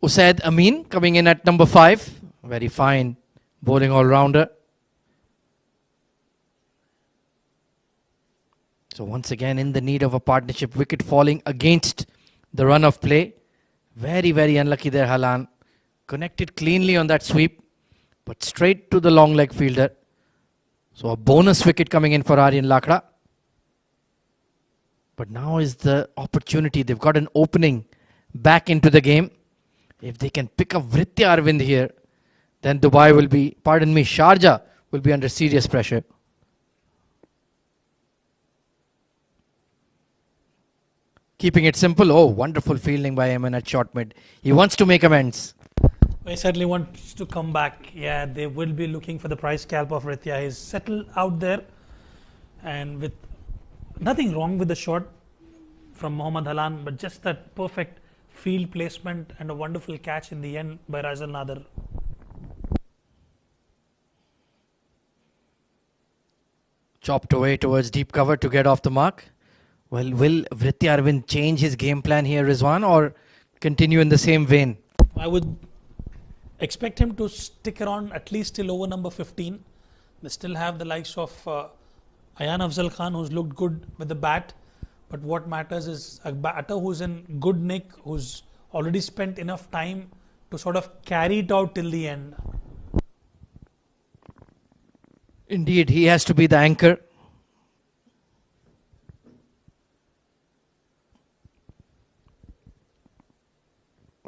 Usaid Amin coming in at number 5. Very fine bowling all-rounder. So once again in the need of a partnership. Wicket falling against the run of play. Very, very unlucky there, Halan. Connected cleanly on that sweep, but straight to the long leg fielder. So a bonus wicket coming in for Aryan Lakra. But now is the opportunity. They've got an opening back into the game. If they can pick up Vriitya Arvind here, then Dubai will be, Sharjah will be under serious pressure. Keeping it simple. Oh, wonderful fielding by Eman at short mid. He wants to make amends. I certainly wants to come back. Yeah, they will be looking for the price scalp of Vriitya. He's settled out there, and with nothing wrong with the shot from Mohammad Halan, but just that perfect field placement and a wonderful catch in the end by Razel Nader. Chopped away towards deep cover to get off the mark. Well, will Vriitya Arvind change his game plan here, Rizwan, or continue in the same vein? I would expect him to stick around at least till over number 15. They still have the likes of Ayan Afzal Khan, who's looked good with the bat. But what matters is a batter who's in good nick, who's already spent enough time to sort of carry it out till the end. Indeed, he has to be the anchor.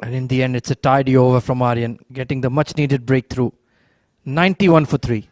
And in the end, it's a tidy over from Aryan, getting the much needed breakthrough. 91 for 3.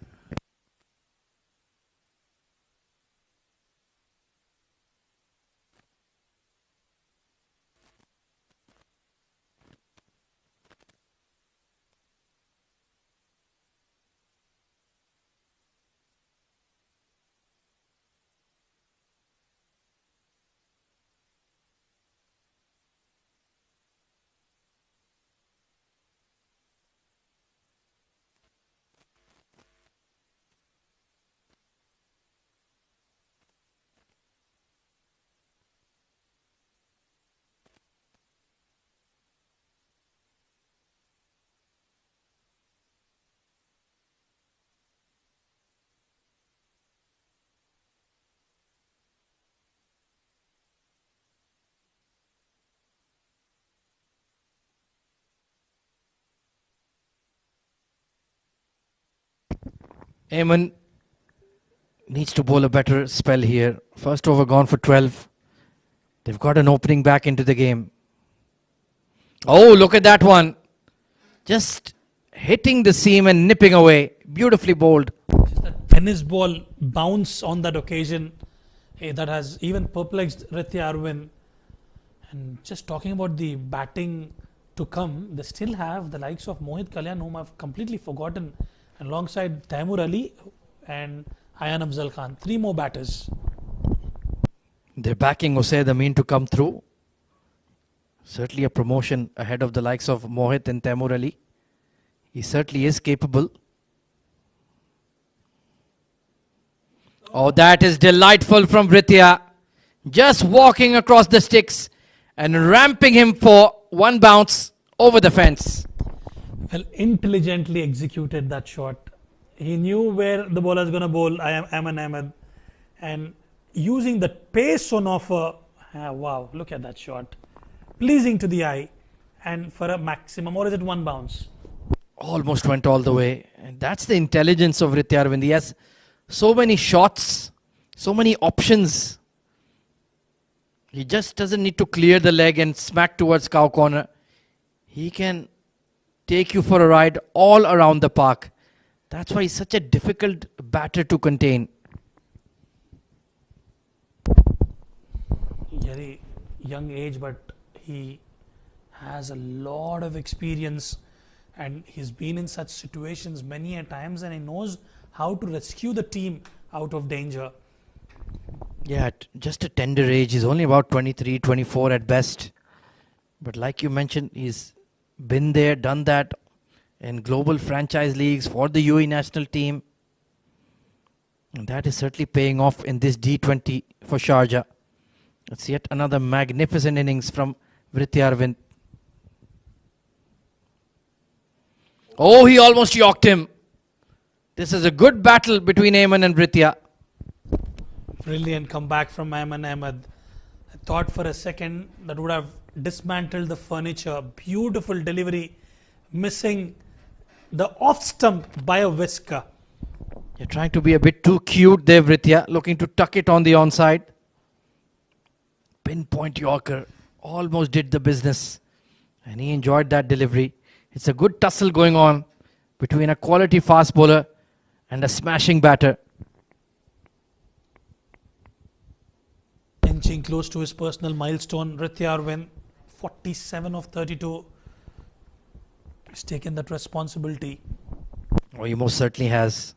Eamon needs to bowl a better spell here. First over gone for 12. They've got an opening back into the game. Oh, look at that one. Just hitting the seam and nipping away. Beautifully bowled. Just that tennis ball bounce on that occasion that has even perplexed Vriitya Arvind. And just talking about the batting to come, they still have the likes of Mohit Kalyan, whom I've completely forgotten, alongside Taimur Ali and Ayan Afzal Khan. 3 more batters. They're backing Usaid Amin to come through. Certainly a promotion ahead of the likes of Mohit and Taimur Ali. He certainly is capable. Oh, that is delightful from Vriitya. Just walking across the sticks and ramping him for one bounce over the fence. Well, intelligently executed that shot. He knew where the bowler is going to bowl, Aman Ahmed, and using the pace on offer. Wow, look at that shot. Pleasing to the eye, and for a maximum, or is it one bounce? Almost went all the way. And that's the intelligence of Vriitya Arvind. He has so many shots, so many options. He just doesn't need to clear the leg and smack towards cow corner. He can take you for a ride all around the park. That's why he's such a difficult batter to contain. Very young age, but he has a lot of experience, and he's been in such situations many a times, and he knows how to rescue the team out of danger. Yeah, at just a tender age. He's only about 23, 24 at best. But like you mentioned, he's been there, done that in global franchise leagues for the UAE national team. And that is certainly paying off in this D20 for Sharjah. That's yet another magnificent innings from Vriitya Arvind. Oh, he almost yorked him. This is a good battle between Eamon and Vriitya. Brilliant comeback from Aman Ahmed. I thought for a second that would have dismantled the furniture. Beautiful delivery, missing the off stump by a whisker. You're trying to be a bit too cute there, Vriitya, looking to tuck it on the onside. Pinpoint Yorker almost did the business, and he enjoyed that delivery. It's a good tussle going on between a quality fast bowler and a smashing batter. Inching close to his personal milestone, Vriitya Arvind, 47 of 32. He's taken that responsibility. Oh, he most certainly has.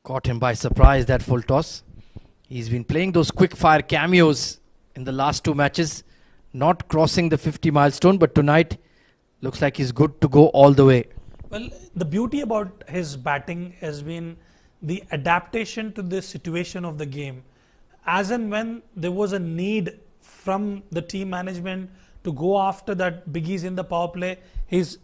Caught him by surprise, that full toss. He's been playing those quick fire cameos in the last 2 matches, not crossing the 50 milestone, but tonight looks like he's good to go all the way. Well, the beauty about his batting has been the adaptation to the situation of the game. As and when there was a need from the team management to go after that biggies in the power play, he's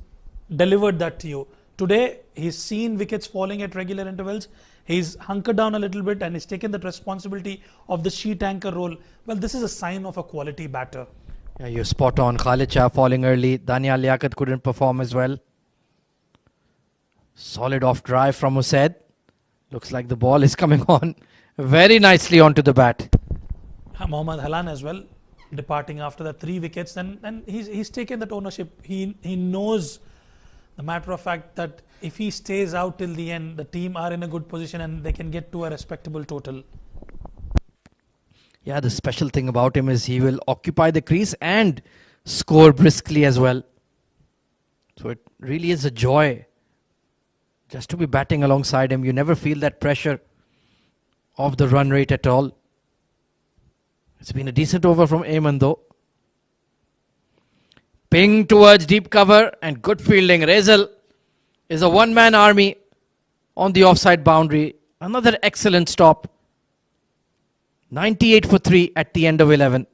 delivered that to you. Today, he's seen wickets falling at regular intervals. He's hunkered down a little bit and he's taken that responsibility of the sheet anchor role. Well, this is a sign of a quality batter. Yeah, you're spot on. Khalid Shah falling early. Daniel Liaquat couldn't perform as well. Solid off drive from Usaid. Looks like the ball is coming on very nicely onto the bat. Mohammad Halan as well, departing after the 3 wickets. And he's taken that ownership. He knows the matter of fact that if he stays out till the end, the team are in a good position and they can get to a respectable total. Yeah, the special thing about him is he will occupy the crease and score briskly as well. So it really is a joy just to be batting alongside him. You never feel that pressure of the run rate at all. It's been a decent over from Eamon though. Ping towards deep cover and good fielding. Rezal is a one-man army on the offside boundary. Another excellent stop. 98 for 3 at the end of 11.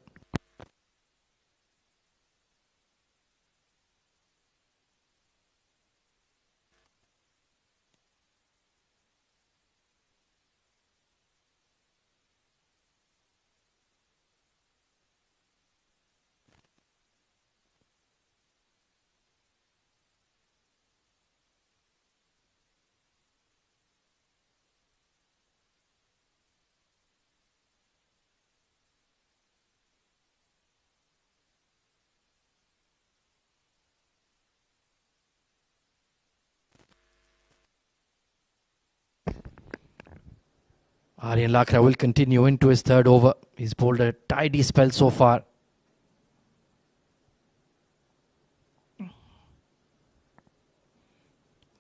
Aryan Lakra will continue into his 3rd over. He's bowled a tidy spell so far.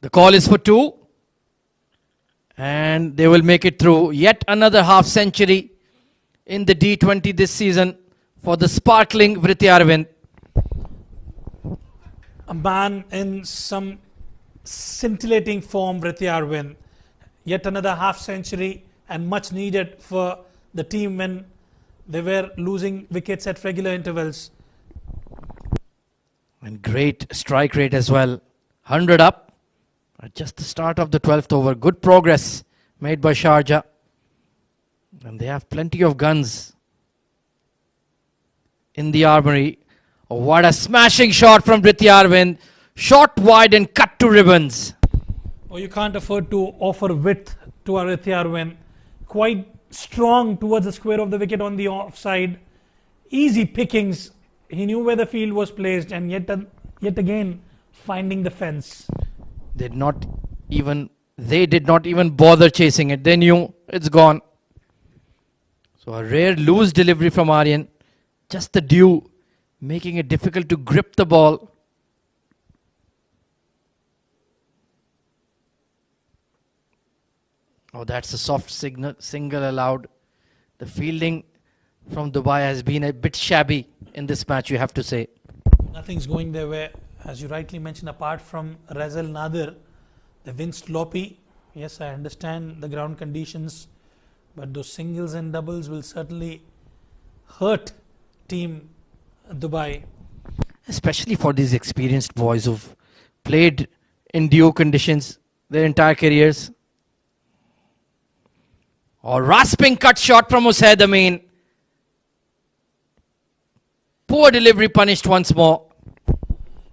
The call is for 2. And they will make it through. Yet another half century in the D20 this season for the sparkling Vriitya Arvind. A man in some scintillating form, Vriitya Arvind. Yet another half century and much needed for the team when they were losing wickets at regular intervals. And great strike rate as well. 100 up at just the start of the 12th over. Good progress made by Sharjah. And they have plenty of guns in the armory. Oh, what a smashing shot from Vriitya Arvind. Shot wide and cut to ribbons. Oh, you can't afford to offer width to Vriitya Arvind. Quite strong towards the square of the wicket on the offside. Easy pickings. He knew where the field was placed and yet again finding the fence. They did not even bother chasing it. They knew it's gone. So a rare loose delivery from Aryan. Just the dew making it difficult to grip the ball. Oh, that's a soft single allowed. The fielding from Dubai has been a bit shabby in this match, you have to say. Nothing's going their way. As you rightly mentioned, apart from Rezal Nadir, the wind sloppy. Yes, I understand the ground conditions, but those singles and doubles will certainly hurt team Dubai. Especially for these experienced boys who've played in dew conditions their entire careers. Or rasping cut shot from Usaid Amin. Poor delivery punished once more.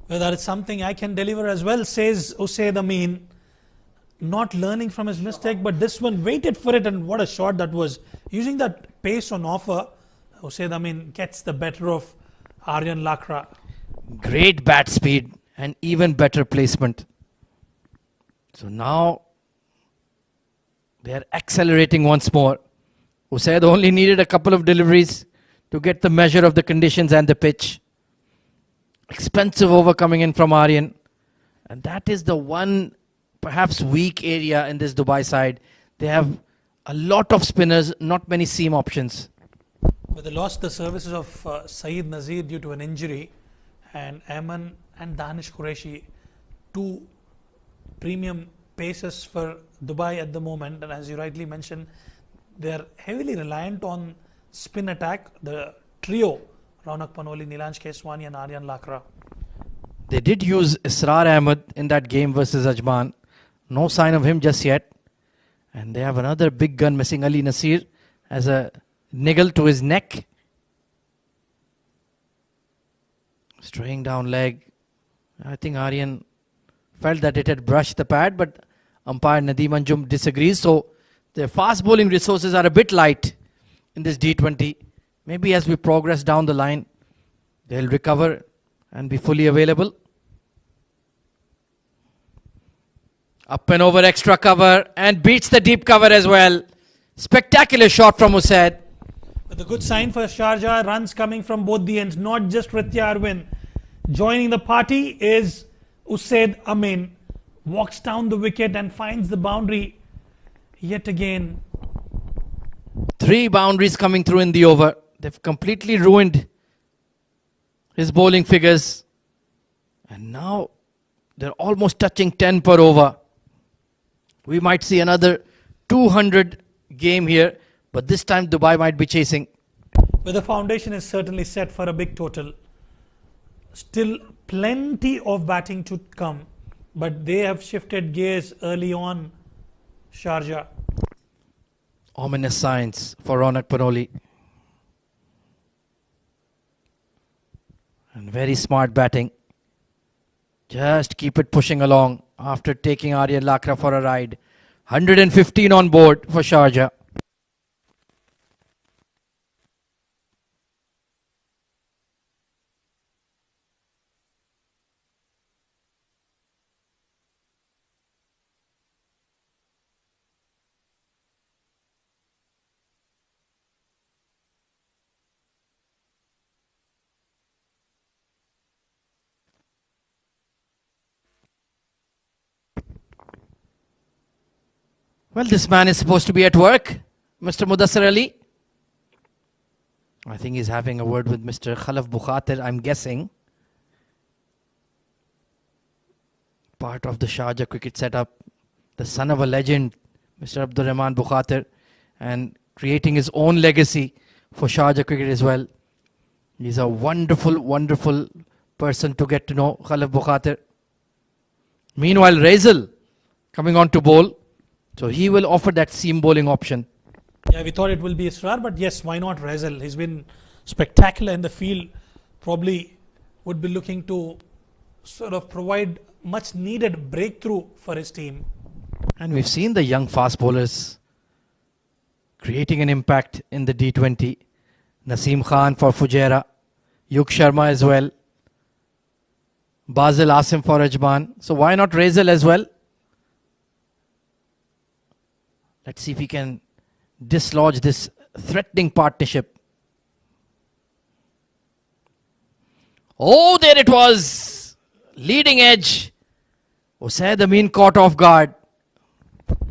Well, that is something I can deliver as well, says Usaid Amin. Not learning from his mistake, but this one waited for it, and what a shot that was. Using that pace on offer, Usaid Amin gets the better of Aryan Lakra. Great bat speed and even better placement. So now they are accelerating once more. Usaid only needed a couple of deliveries to get the measure of the conditions and the pitch. Expensive over coming in from Aryan. And that is the one perhaps weak area in this Dubai side. They have a lot of spinners, not many seam options. But they lost the services of Saeed Nazir due to an injury, and Ayman and Danish Qureshi, two premium paces for Dubai at the moment. And as you rightly mentioned, they're heavily reliant on spin attack. The trio, Raunak Panoli, Nilansh Keswani and Aryan Lakra. They did use Israr Ahmed in that game versus Ajman. No sign of him just yet. And they have another big gun missing. Ali Nasir as a niggle to his neck. Straying down leg. I think Aryan felt that it had brushed the pad, but umpire Nadeem Anjum disagrees. So their fast bowling resources are a bit light in this D20. Maybe as we progress down the line, they'll recover and be fully available. Up and over extra cover and beats the deep cover as well. Spectacular shot from Usaid. But the good sign for Sharjah, runs coming from both the ends, not just Vriitya Arvind. Joining the party is Usaid Amin. Walks down the wicket and finds the boundary yet again. 3 boundaries coming through in the over. They've completely ruined his bowling figures. And now they're almost touching 10 per over. We might see another 200 game here, but this time Dubai might be chasing. But the foundation is certainly set for a big total. Still plenty of batting to come, but they have shifted gears early on, Sharjah. Ominous signs for Raunak Panoli. And very smart batting. Just keep it pushing along after taking Aryan Lakra for a ride. 115 on board for Sharjah. Well, this man is supposed to be at work, Mr. Mudassir Ali. I think he's having a word with Mr. Khalaf Bukhatir, I'm guessing. Part of the Sharjah cricket setup. The son of a legend, Mr. Abdul Rahman Bukhatir, and creating his own legacy for Sharjah cricket as well. He's a wonderful, wonderful person to get to know, Khalaf Bukhatir. Meanwhile, Razel coming on to bowl. So he will offer that seam bowling option. Yeah, we thought it will be Israr, but yes, why not Razel? He's been spectacular in the field. Probably would be looking to sort of provide much needed breakthrough for his team. And we've seen the young fast bowlers creating an impact in the D20. Naseem Khan for Fujairah, Yug Sharma as well, Basil Asim for Ajman. So why not Razel as well? Let's see if we can dislodge this threatening partnership. Oh, there it was. Leading edge. Usaid Amin caught off guard.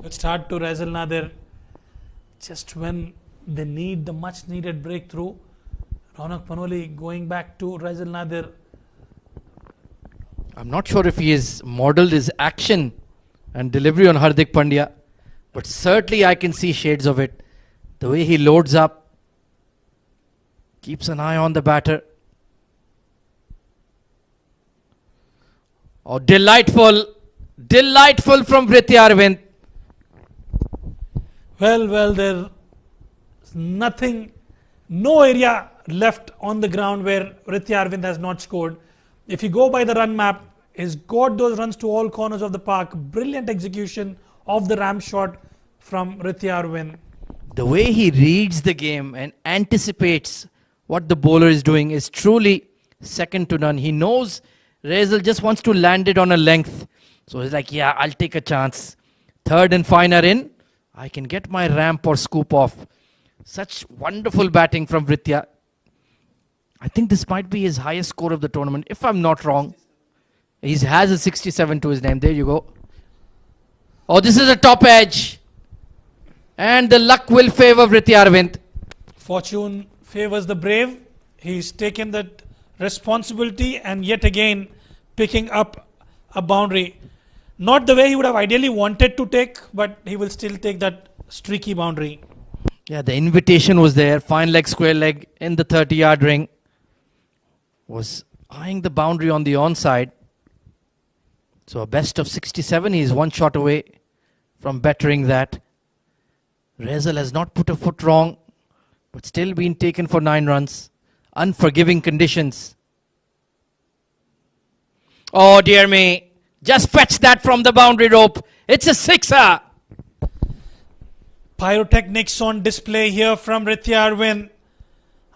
Good start to Razel Nadir. Just when they need the much needed breakthrough. Raunak Panoli going back to Razel Nadir. I'm not sure if he has modeled his action and delivery on Hardik Pandya. But certainly I can see shades of it. The way he loads up. Keeps an eye on the batter. Oh, delightful. Delightful from Vriitya Arvind. Well, there's nothing, no area left on the ground where Vriitya Arvind has not scored. If you go by the run map, he's got those runs to all corners of the park. Brilliant execution of the ram shot from Vriitya Arvind. The way he reads the game and anticipates what the bowler is doing is truly second to none. He knows Razel just wants to land it on a length. So he's like, yeah, I'll take a chance. Third and fine are in. I can get my ramp or scoop off. Such wonderful batting from Vriitya. I think this might be his highest score of the tournament, if I'm not wrong. He has a 67 to his name. There you go. Oh, this is a top edge. And the luck will favor Vriitya Arvind. Fortune favors the brave. He's taken that responsibility and yet again picking up a boundary. Not the way he would have ideally wanted to take, but he will still take that streaky boundary. Yeah, the invitation was there. Fine leg, square leg in the 30-yard ring. Was eyeing the boundary on the onside. So a best of 67. He is one shot away from bettering that. Rezel has not put a foot wrong, but still been taken for 9 runs. Unforgiving conditions. Oh dear me. Just fetch that from the boundary rope. It's a sixer. Pyrotechnics on display here from Vriitya Arvind.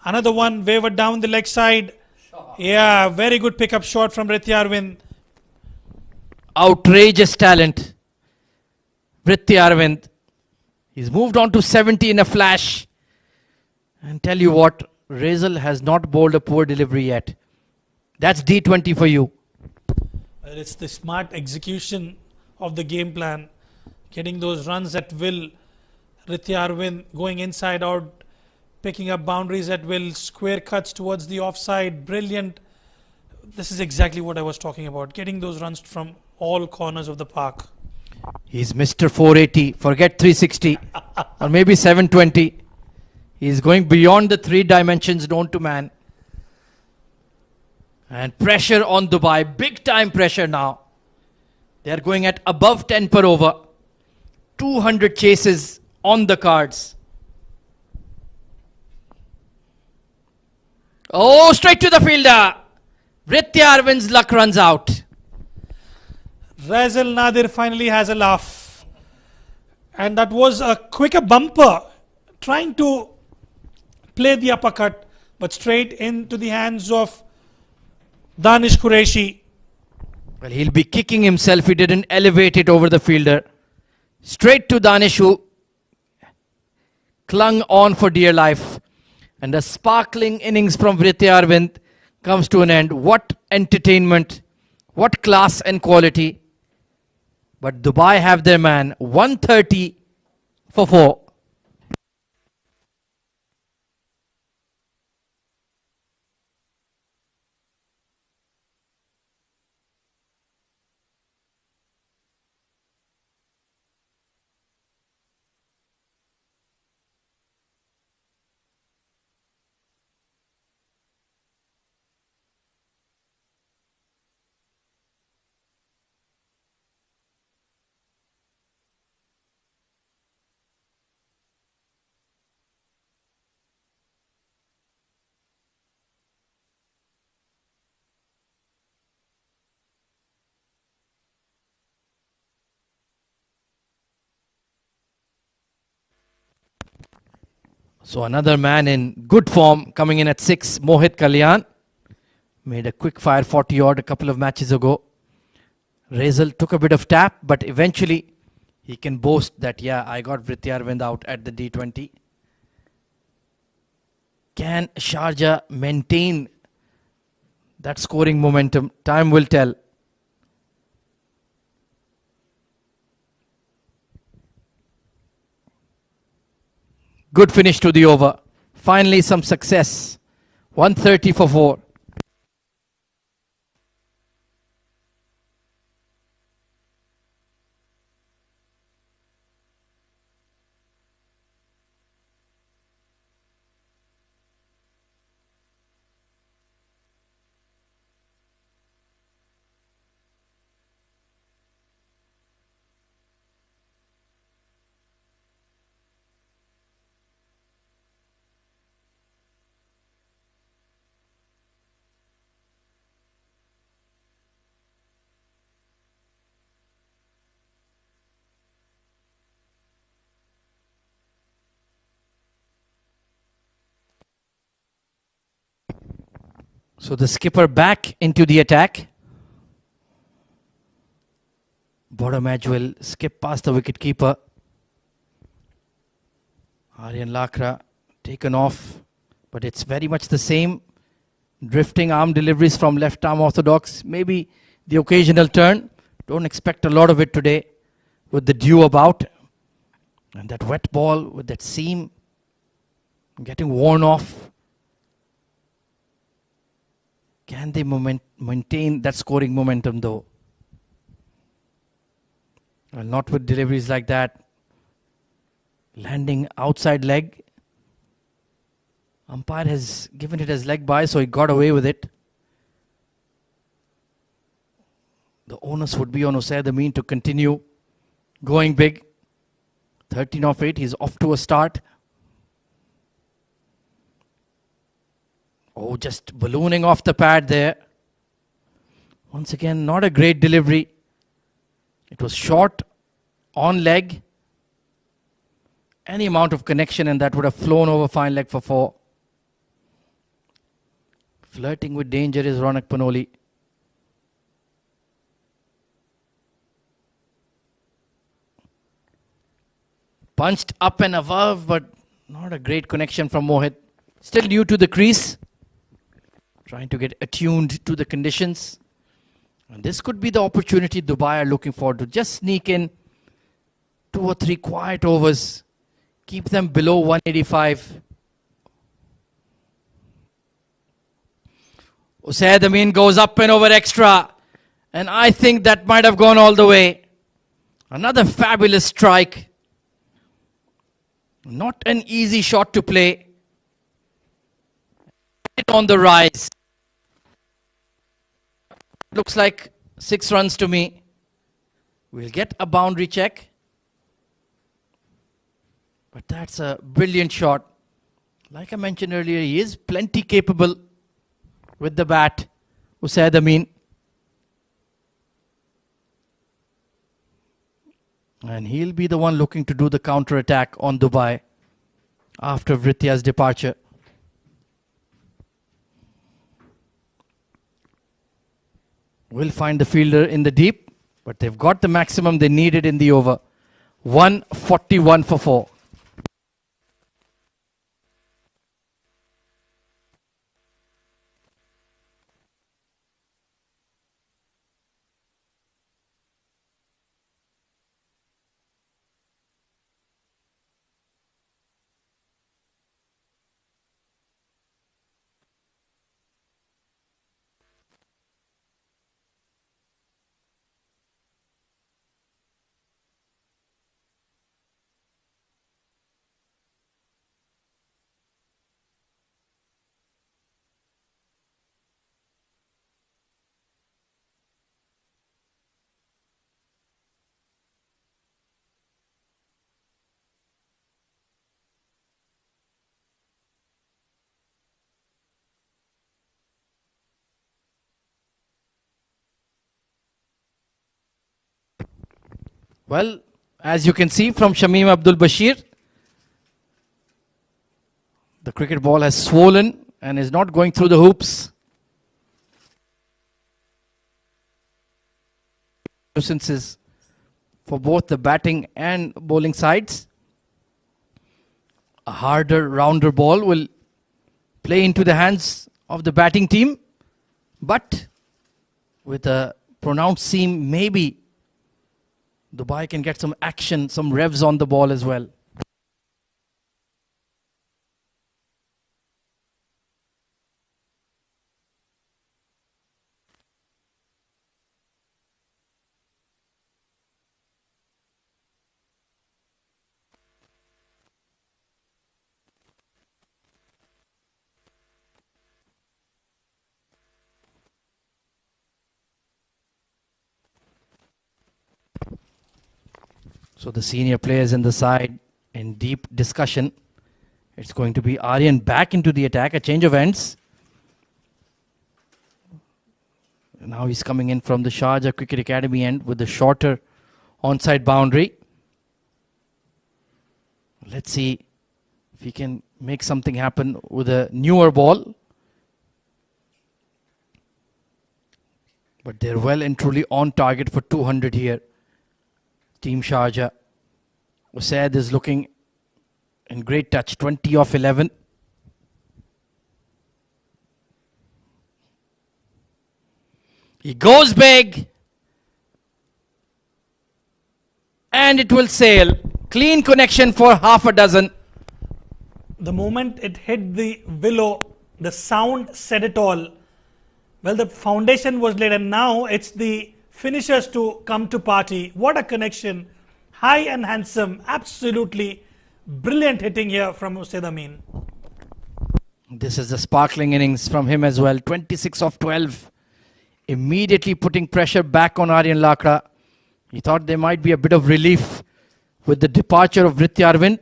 Another one wavered down the leg side. Yeah, very good pickup shot from Vriitya Arvind. Outrageous talent. Vriitya Arvind. He's moved on to 70 in a flash. And tell you what, Rezel has not bowled a poor delivery yet. That's D20 for you. Well, it's the smart execution of the game plan. Getting those runs at will. Vriitya Arvind going inside out, picking up boundaries at will, square cuts towards the offside. Brilliant. This is exactly what I was talking about. Getting those runs from all corners of the park. He's Mr. 480. Forget 360. Or maybe 720. He's going beyond the 3 dimensions known to man. And pressure on Dubai. Big time pressure now. They are going at above 10 per over. 200 chases on the cards. Oh, straight to the fielder. Vriitya Arvind's luck runs out. Rezel Nadir finally has a laugh. And that was a quicker bumper. Trying to play the uppercut, but straight into the hands of Danish Qureshi. Well, he'll be kicking himself. He didn't elevate it over the fielder. Straight to Danish, who clung on for dear life. And a sparkling innings from Vriitya Arvind comes to an end. What entertainment, what class and quality. But Dubai have their man. 130 for 4. So another man in good form coming in at 6, Mohit Kalyan. Made a quick fire 40 odd a couple of matches ago. Rezel took a bit of tap, but eventually he can boast that, yeah, I got Vriitya Arvind out at the D20. Can Sharjah maintain that scoring momentum? Time will tell. Good finish to the over. Finally some success. 130 for 4. So the skipper back into the attack. Bottom edge will skip past the wicketkeeper. Aryan Lakra taken off, but it's very much the same Drifting arm deliveries from left arm orthodox. Maybe the occasional turn. Don't expect a lot of it today with the dew about. And that wet ball with that seam getting worn off. Can they maintain that scoring momentum though? Well, not with deliveries like that. Landing outside leg. Umpire has given it as leg by, so he got away with it. The onus would be on Usaid Amin to continue going big. 13 of 8, he's off to a start. Oh, just ballooning off the pad there. Once again, not a great delivery. It was short, on leg. Any amount of connection and that would have flown over fine leg for 4. Flirting with danger is Ronak Panoli. Punched up and above, but not a great connection from Mohit. Still new to the crease. Trying to get attuned to the conditions. And this could be the opportunity Dubai are looking for to just sneak in 2 or 3 quiet overs. Keep them below 185. Usaid Amin goes up and over extra. And I think that might have gone all the way. Another fabulous strike. Not an easy shot to play. On the rise. Looks like 6 runs to me. We'll get a boundary check. But that's a brilliant shot. Like I mentioned earlier, he is plenty capable with the bat, Usaid Amin. And he'll be the one looking to do the counter attack on Dubai after Vriitya's departure. Will find the fielder in the deep, but they've got the maximum they needed in the over. 141 for 4. Well, as you can see from Shamim Abdul Bashir, the cricket ball has swollen and is not going through the hoops. Nuisances for both the batting and bowling sides. A harder, rounder ball will play into the hands of the batting team, but with a pronounced seam, maybe Dubai can get some action, some revs on the ball as well. So the senior players in the side in deep discussion. It's going to be Aryan back into the attack, a change of ends. Now he's coming in from the Sharjah Cricket Academy end with the shorter onside boundary. Let's see if he can make something happen with a newer ball. But they're well and truly on target for 200 here. Team Sharjah. Usaid is looking in great touch, 20 of 11. He goes big. And it will sail. Clean connection for half a dozen. The moment it hit the willow, the sound said it all. Well, the foundation was laid, and now it's the finishers to come to party. What a connection. High and handsome. Absolutely brilliant hitting here from Usaid Amin. This is a sparkling innings from him as well. 26 of 12. Immediately putting pressure back on Aryan Lakra. He thought there might be a bit of relief with the departure of Vriitya Arvind.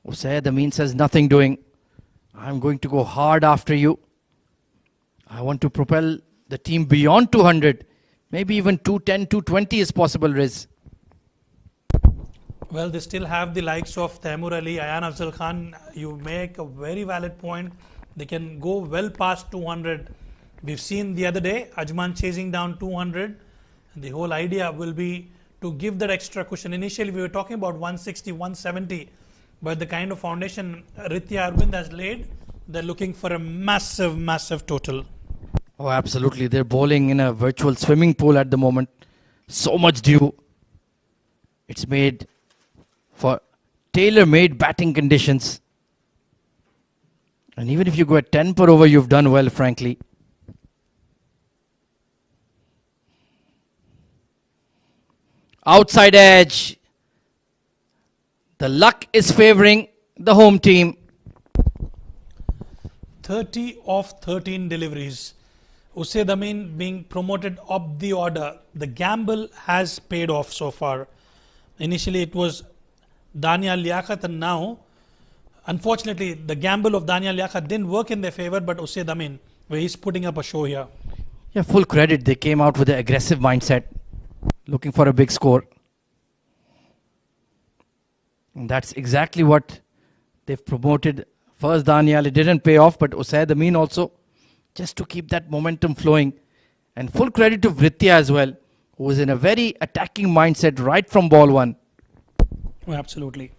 Usaid Amin says nothing doing. I'm going to go hard after you. I want to propel the team beyond 200. Maybe even 210, 220 is possible, Riz. Well, they still have the likes of Taimur Ali, Ayan Afzal Khan. You make a very valid point. They can go well past 200. We've seen the other day, Ajman chasing down 200. And the whole idea will be to give that extra cushion. Initially, we were talking about 160, 170. But the kind of foundation Vriitya Arvind has laid, they're looking for a massive, massive total. Oh, absolutely. They're bowling in a virtual swimming pool at the moment. So much dew. It's made for tailor-made batting conditions. And even if you go at 10 per over, you've done well, frankly. Outside edge. The luck is favoring the home team. 30 of 13 deliveries. Usaid Amin being promoted up the order. The gamble has paid off so far. Initially it was Danial Liaquat, and now unfortunately the gamble of Danial Liaquat didn't work in their favor, but Usaid Amin, where he's putting up a show here. Yeah, full credit. They came out with an aggressive mindset, looking for a big score. And that's exactly what they've promoted. First Danial, it didn't pay off, but Usaid Amin also, just to keep that momentum flowing. And full credit to Vriitya as well, who was in a very attacking mindset right from ball one. Oh, absolutely.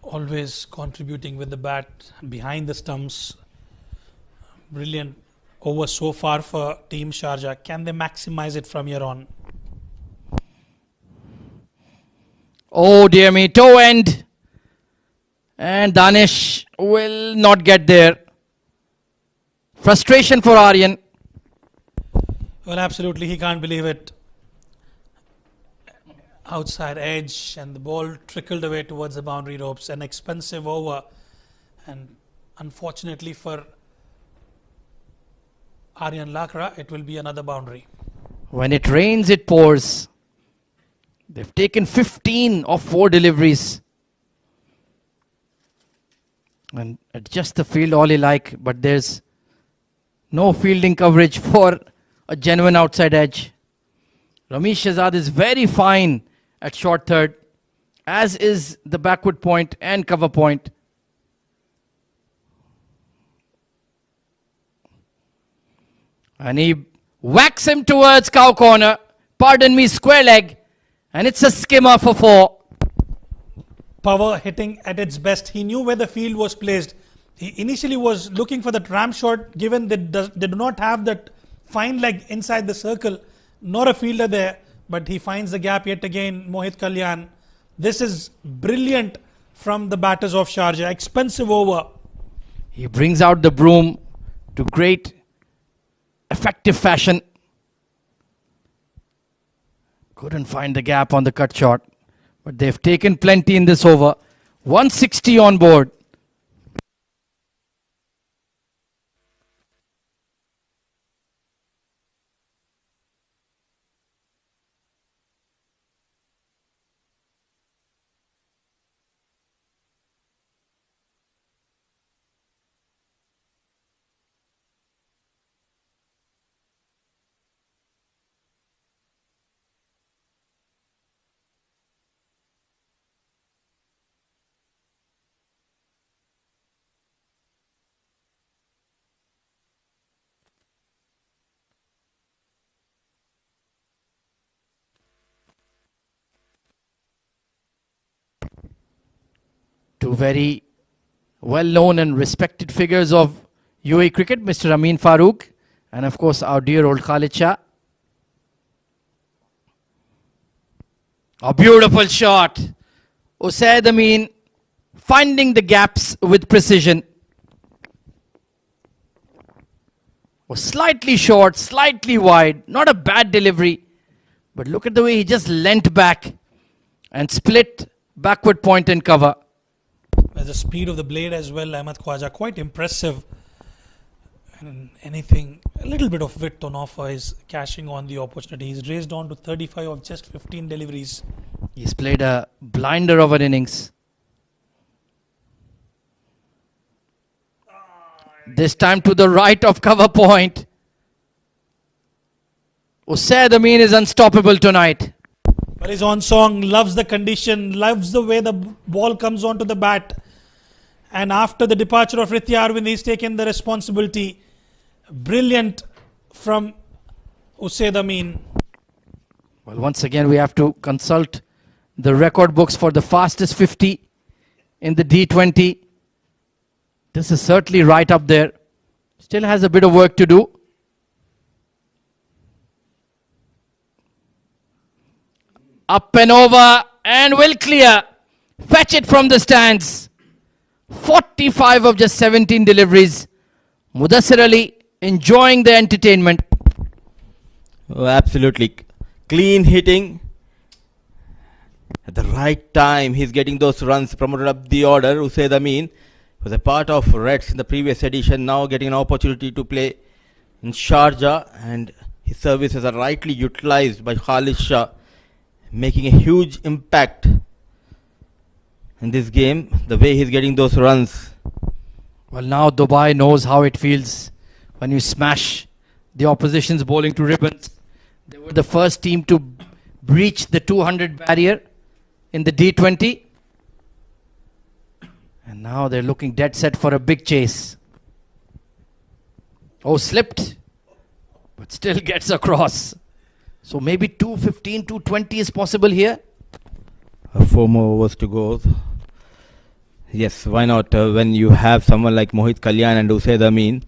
Always contributing with the bat behind the stumps. Brilliant over so far for Team Sharjah. Can they maximize it from here on? Oh dear me, toe end. And Danish will not get there. Frustration for Aryan. Well, absolutely, he can't believe it. Outside edge, and the ball trickled away towards the boundary ropes. An expensive over, and unfortunately for Aryan Lakra, it will be another boundary. When it rains, it pours. They've taken 15 of 4 deliveries. And adjust the field all you like, but there's no fielding coverage for a genuine outside edge. Ramesh Shehzad is very fine at short third, as is the backward point and cover point. And he whacks him towards cow corner. Pardon me, square leg. And it's a skimmer for 4. Power hitting at its best. He knew where the field was placed. He initially was looking for that ram shot, given that they do not have that fine leg inside the circle, nor a fielder there. But he finds the gap yet again, Mohit Kalyan. This is brilliant from the batters of Sharjah. Expensive over. He brings out the broom to great effective fashion. Couldn't find the gap on the cut shot. But they've taken plenty in this over. 160 on board. Two very well-known and respected figures of UAE cricket, Mr. Amin Farooq And of course, our dear old Khalid Shah. A beautiful shot. Usaid Amin finding the gaps with precision. Was slightly short, slightly wide. Not a bad delivery. But look at the way he just leant back and split backward point and cover. There's the speed of the blade as well, Ahmed Khwaja, quite impressive. And anything, a little bit of width on offer is cashing on the opportunity. He's raised on to 35 of just 15 deliveries. He's played a blinder of an innings. This time to the right of cover point. Usaid Amin is unstoppable tonight. But he's on song, loves the condition, loves the way the ball comes onto the bat. And after the departure of Vriitya Arvind, he's taken the responsibility. Brilliant from Usaid Amin. Well, once again, we have to consult the record books for the fastest 50 in the D20. This is certainly right up there. Still has a bit of work to do. Up and over and will clear. Fetch it from the stands. 45 of just 17 deliveries. Mudassir Ali enjoying the entertainment. Oh, absolutely. Clean hitting. At the right time, he's getting those runs promoted up the order. Usaid Amin was a part of Reds in the previous edition, now getting an opportunity to play in Sharjah, and his services are rightly utilized by Khalid Shah, making a huge impact in this game, the way he's getting those runs. Well, now Dubai knows how it feels when you smash the opposition's bowling to ribbons. They were the first team to breach the 200 barrier in the D20. And now they're looking dead set for a big chase. Oh, slipped. But still gets across. So maybe 215, 220 is possible here. 4 more overs to go. Yes, why not? When you have someone like Mohit Kalyan and Usaid Amin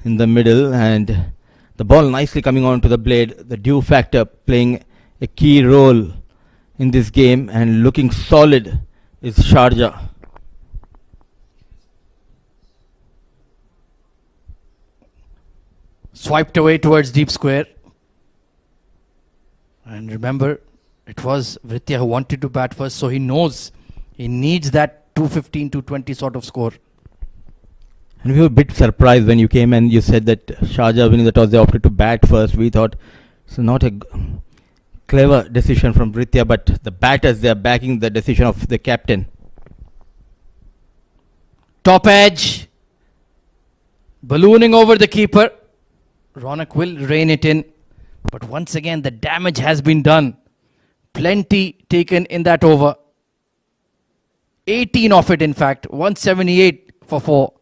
in the middle, and the ball nicely coming onto the blade, the dew factor playing a key role in this game, and looking solid is Sharjah. Swiped away towards deep square. And remember, it was Vriitya who wanted to bat first, so he knows he needs that 215, 220 sort of score. And we were a bit surprised when you came and you said that Sharjah winning the toss, they opted to bat first. We thought it's not a clever decision from Vriitya, but the batters, they are backing the decision of the captain. Top edge. Ballooning over the keeper. Ronak will rein it in. But once again, the damage has been done. Plenty taken in that over. 18 of it, in fact. 178 for 4.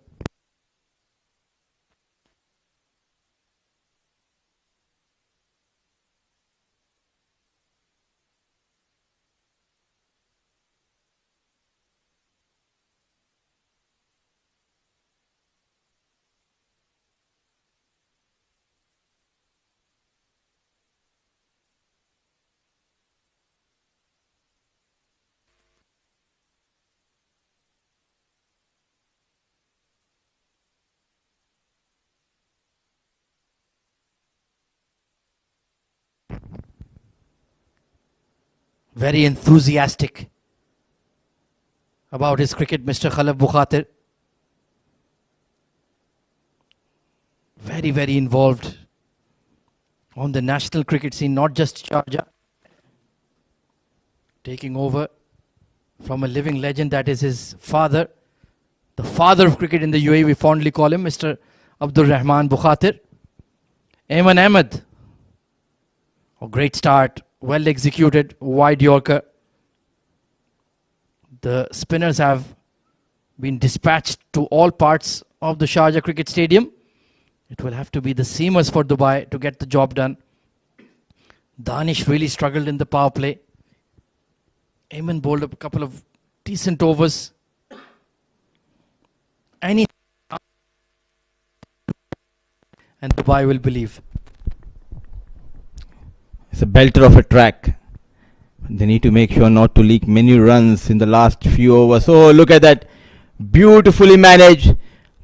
Very enthusiastic about his cricket, Mr. Khalaf Bukhatir. Very, very involved on the national cricket scene, not just Sharjah. Taking over from a living legend that is his father, the father of cricket in the UAE, we fondly call him, Mr. Abdul Rahman Bukhatir. Ayman Ahmed. A great start. Well executed, wide Yorker. The spinners have been dispatched to all parts of the Sharjah Cricket Stadium. It will have to be the seamers for Dubai to get the job done. Danish really struggled in the power play. Ayman bowled up a couple of decent overs. and Dubai will believe. It's a belter of a track. They need to make sure not to leak many runs in the last few overs. Oh, look at that. Beautifully managed.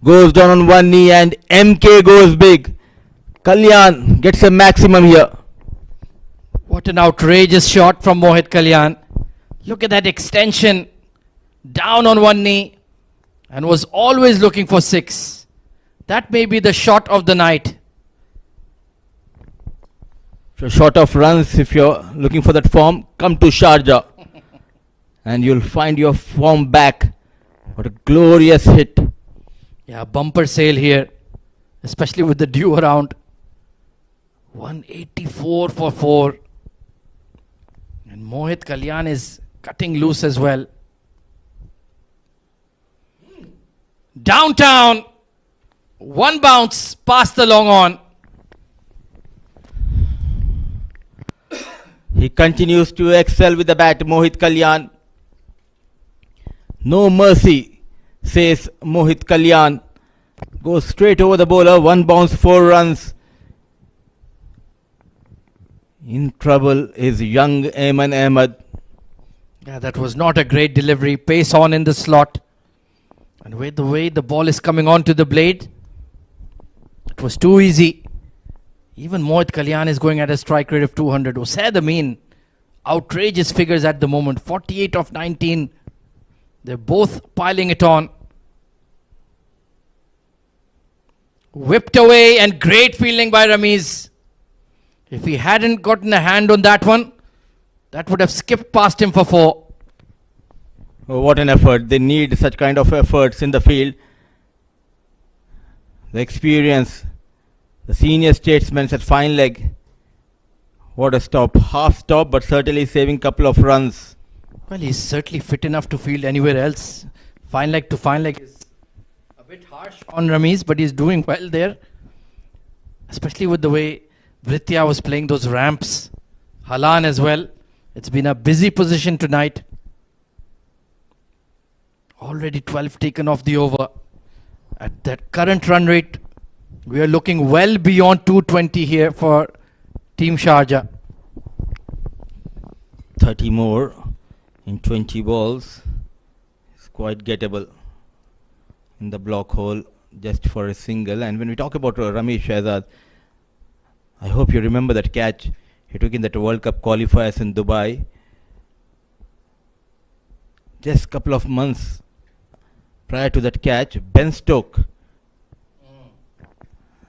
Goes down on one knee and MK goes big. Kalyan gets a maximum here. What an outrageous shot from Mohit Kalyan. Look at that extension. Down on one knee. And was always looking for 6. That may be the shot of the night. So short of runs, if you're looking for that form, come to Sharjah. And you'll find your form back. What a glorious hit. Yeah, bumper sale here. Especially with the dew around. 184 for 4. And Mohit Kalyan is cutting loose as well. Downtown. One bounce past the long on. He continues to excel with the bat, Mohit Kalyan. No mercy, says Mohit Kalyan. Goes straight over the bowler, 1 bounce, 4 runs. In trouble is young Ayman Ahmed. Yeah, that was not a great delivery. Pace on in the slot. And with the way the ball is coming onto the blade, it was too easy. Even Mohit Kalyan is going at a strike rate of 200. Usaid Amin, outrageous figures at the moment. 48 of 19. They're both piling it on. Whipped away and great fielding by Ramiz. If he hadn't gotten a hand on that one, that would have skipped past him for 4. Oh, what an effort. They need such kind of efforts in the field. The experience. The senior statesman at fine leg. What a stop. Half stop, but certainly saving couple of runs. Well, he's certainly fit enough to field anywhere else. Fine leg to fine leg is a bit harsh on Ramiz, but he's doing well there. Especially with the way Vriitya was playing those ramps. Halan as well. It's been a busy position tonight. Already 12 taken off the over. At that current run rate, we are looking well beyond 220 here for Team Sharjah. 30 more in 20 balls. It's quite gettable in the block hole just for a single. And when we talk about Ramesh Shehzad, I hope you remember that catch he took in that World Cup qualifiers in Dubai. Just a couple of months prior to that catch, Ben Stokes.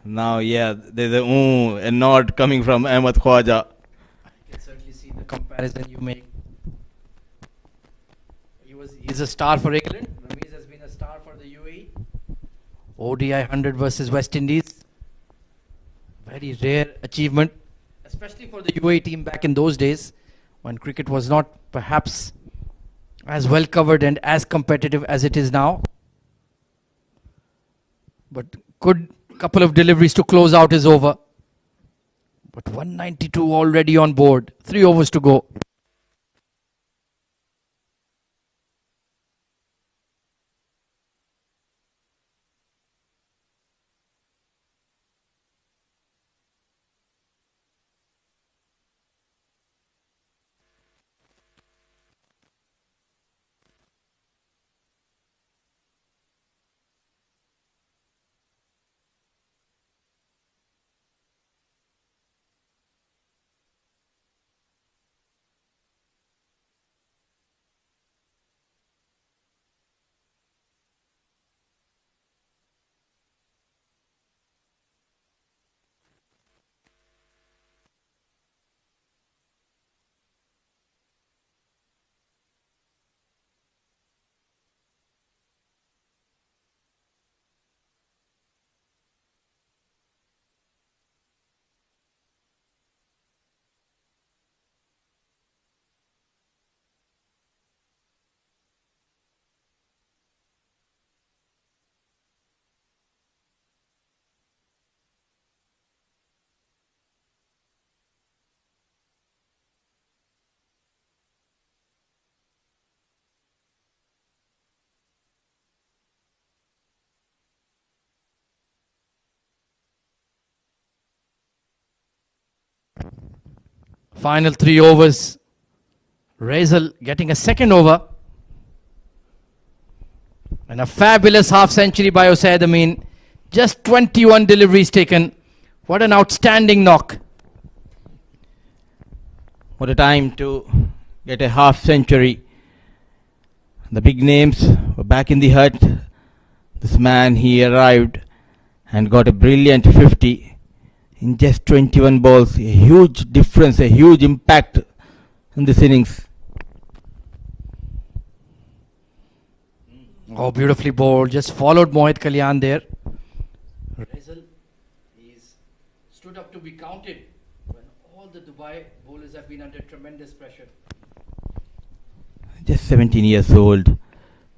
Now, yeah, there's a nod coming from Ahmed Khwaja. I can certainly see the comparison you make. He's a star for England. Ramiz has been a star for the UAE. ODI 100 versus West Indies. Very rare achievement, especially for the UAE team back in those days when cricket was not perhaps as well covered and as competitive as it is now. But good couple of deliveries to close out his over. But 192 already on board. 3 overs to go. Final 3 overs. Razel getting a second over. And a fabulous half century by Usaid Amin. Just 21 deliveries taken. What an outstanding knock. What a time to get a half century. The big names were back in the hut. This man, he arrived and got a brilliant 50 in just 21 balls. A huge difference, a huge impact in this innings. Oh, beautifully bowled. Just followed Mohit Kalyan there. Razel, he's stood up to be counted when all the Dubai bowlers have been under tremendous pressure. Just 17 years old.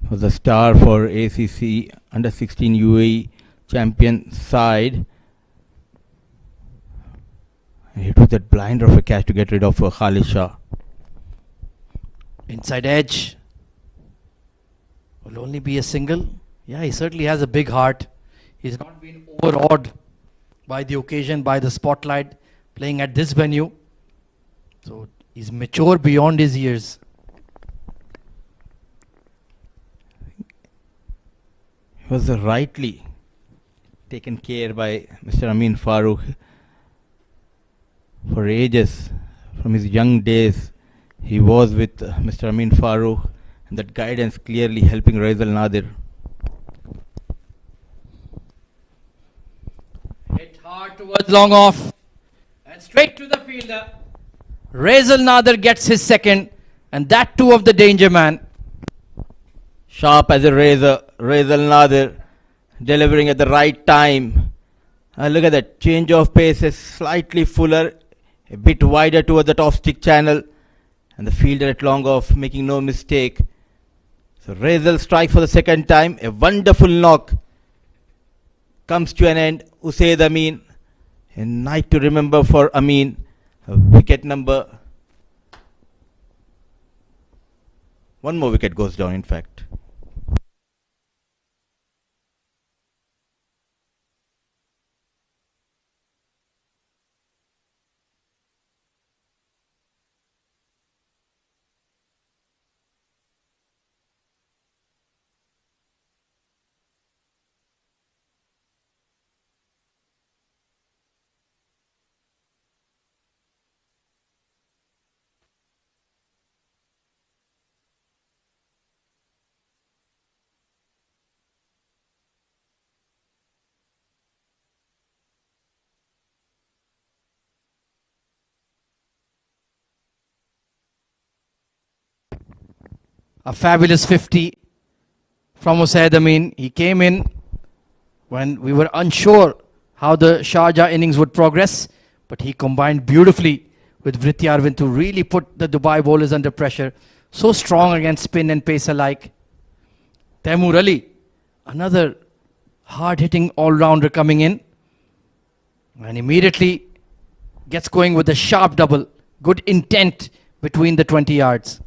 Was a star for ACC under 16 UAE champion side. He took that blinder of a catch to get rid of Khalid Shah. Inside edge. Will only be a single. Yeah, he certainly has a big heart. He's not been overawed by the occasion, by the spotlight, playing at this venue. So he's mature beyond his years. He was rightly taken care by Mr. Amin Farooq for ages. From his young days, he was with Mr. Amin Farooq, and that guidance clearly helping Razel Nadir. Hit hard towards long off and straight to the fielder. Razel Nadir gets his second, and that too of the danger man. Sharp as a razor, Razel Nadir delivering at the right time. Look at that change of pace is slightly fuller, a bit wider towards the top stick channel, and the fielder at long off making no mistake. So Razel strikes for the second time. A wonderful knock comes to an end. Usaid Amin, a night to remember for Amin. Wicket number. One more wicket goes down, in fact. A fabulous 50 from Usaid Amin. He came in when we were unsure how the Sharjah innings would progress, but he combined beautifully with Vriitya Arvind to really put the Dubai bowlers under pressure. So strong against spin and pace alike. Taimur Ali, another hard-hitting all-rounder coming in, and immediately gets going with a sharp double. Good intent between the 20 yards.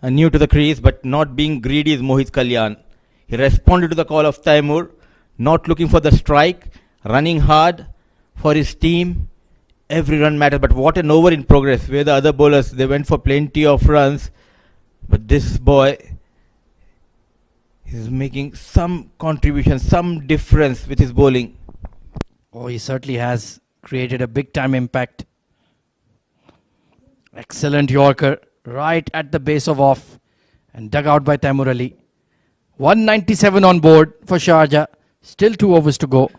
New to the crease, but not being greedy is Mohit Kalyan. He responded to the call of Taimur, not looking for the strike, running hard for his team. Every run mattered, but what an over in progress, where the other bowlers, they went for plenty of runs. But this boy is making some contribution, some difference with his bowling. Oh, he certainly has created a big-time impact. Excellent Yorker, right at the base of off and dug out by Taimur Ali. 197 on board for Sharjah. Still 2 overs to go.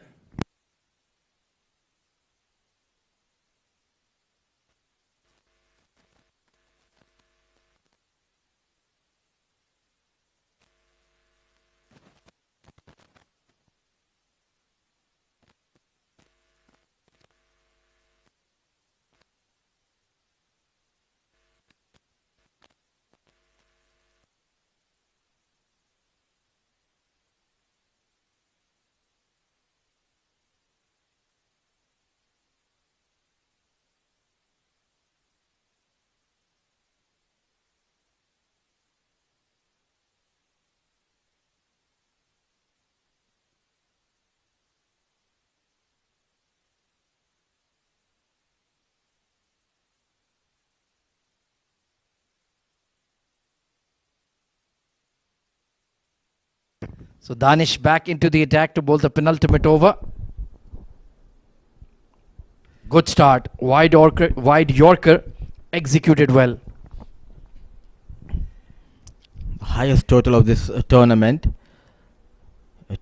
So Danish back into the attack to bowl the penultimate over. Good start. Wide Yorker executed well. Highest total of this tournament. A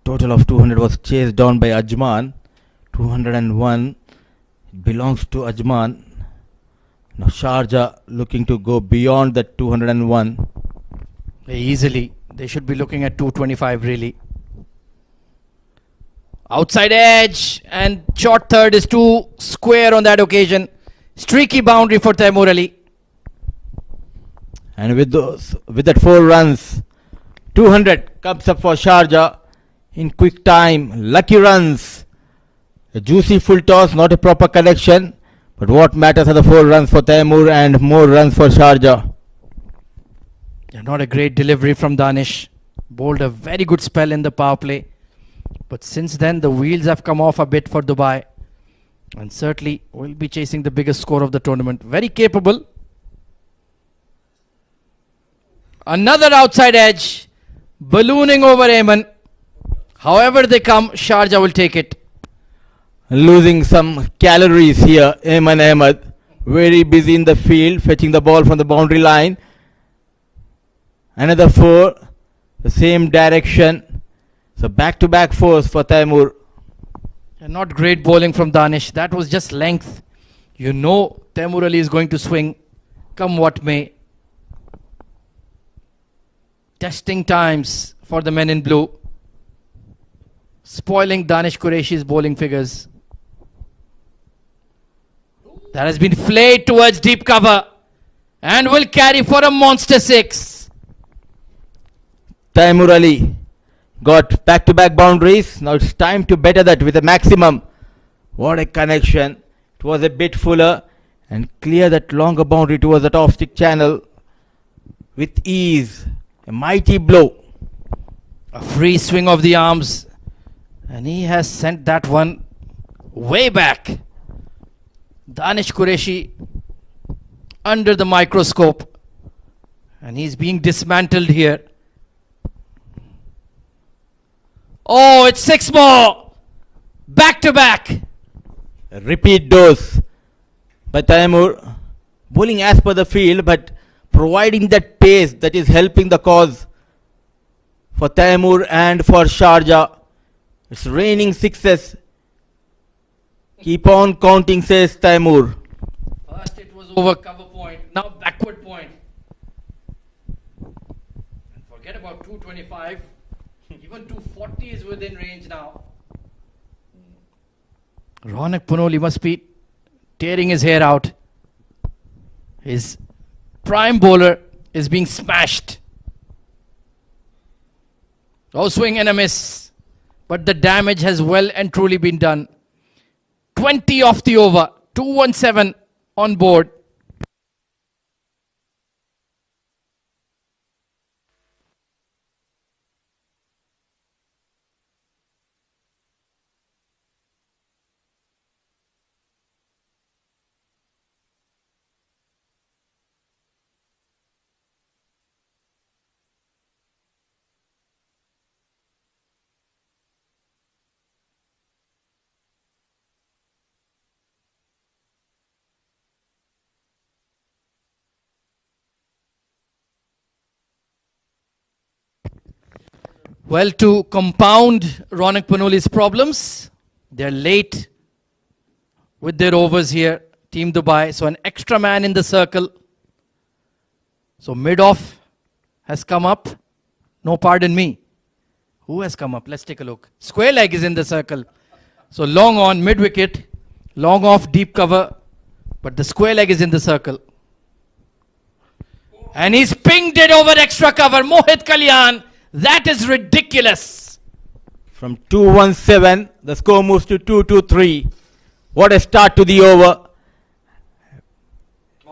total of 200 was chased down by Ajman. 201 belongs to Ajman. Now Sharjah looking to go beyond that 201. Easily. They should be looking at 225 really. Outside edge and short third is too square on that occasion. Streaky boundary for Taimur Ali. And with that 4 runs, 200 comes up for Sharjah in quick time. Lucky runs. A juicy full toss, not a proper connection. But what matters are the 4 runs for Taimur and more runs for Sharjah. Yeah, not a great delivery from Danish. Bowled a very good spell in the power play. But since then, the wheels have come off a bit for Dubai. And certainly will be chasing the biggest score of the tournament. Very capable. Another outside edge. Ballooning over Ayman. However they come, Sharjah will take it. Losing some calories here, Ayman Ahmed. Very busy in the field, fetching the ball from the boundary line. Another 4. The same direction. So back-to-back 4s for Taimur. And not great bowling from Danish. That was just length. You know Taimur Ali is going to swing, come what may. Testing times for the men in blue. Spoiling Danish Qureshi's bowling figures. That has been flayed towards deep cover. And will carry for a monster 6. Taimur Ali got back-to-back boundaries. Now it's time to better that with a maximum. What a connection. It was a bit fuller and clear that longer boundary towards that off-stick channel with ease. A mighty blow. A free swing of the arms. And he has sent that one way back. Danish Qureshi under the microscope. And he's being dismantled here. Oh, it's 6 more. Back to back. A repeat dose by Taimur. Bowling as per the field, but providing that pace that is helping the cause for Taimur and for Sharjah. It's raining 6s. Keep on counting, says Taimur. First it was over cover point. Now backward point. And forget about 225. Even 240 is within range now. Ronak Punoli must be tearing his hair out. His prime bowler is being smashed. Oh, swing and a miss. But the damage has well and truly been done. 20 off the over. 217 on board. Well, to compound Ronak Panoli's problems, they're late with their overs here, Team Dubai. So an extra man in the circle. So mid-off has come up. No, pardon me. Who has come up? Let's take a look. Square leg is in the circle. So long on, mid-wicket. Long off, deep cover. But the square leg is in the circle. And he's pinged it over extra cover. Mohit Kalyan. That is ridiculous. From 217, the score moves to 223. What a start to the over.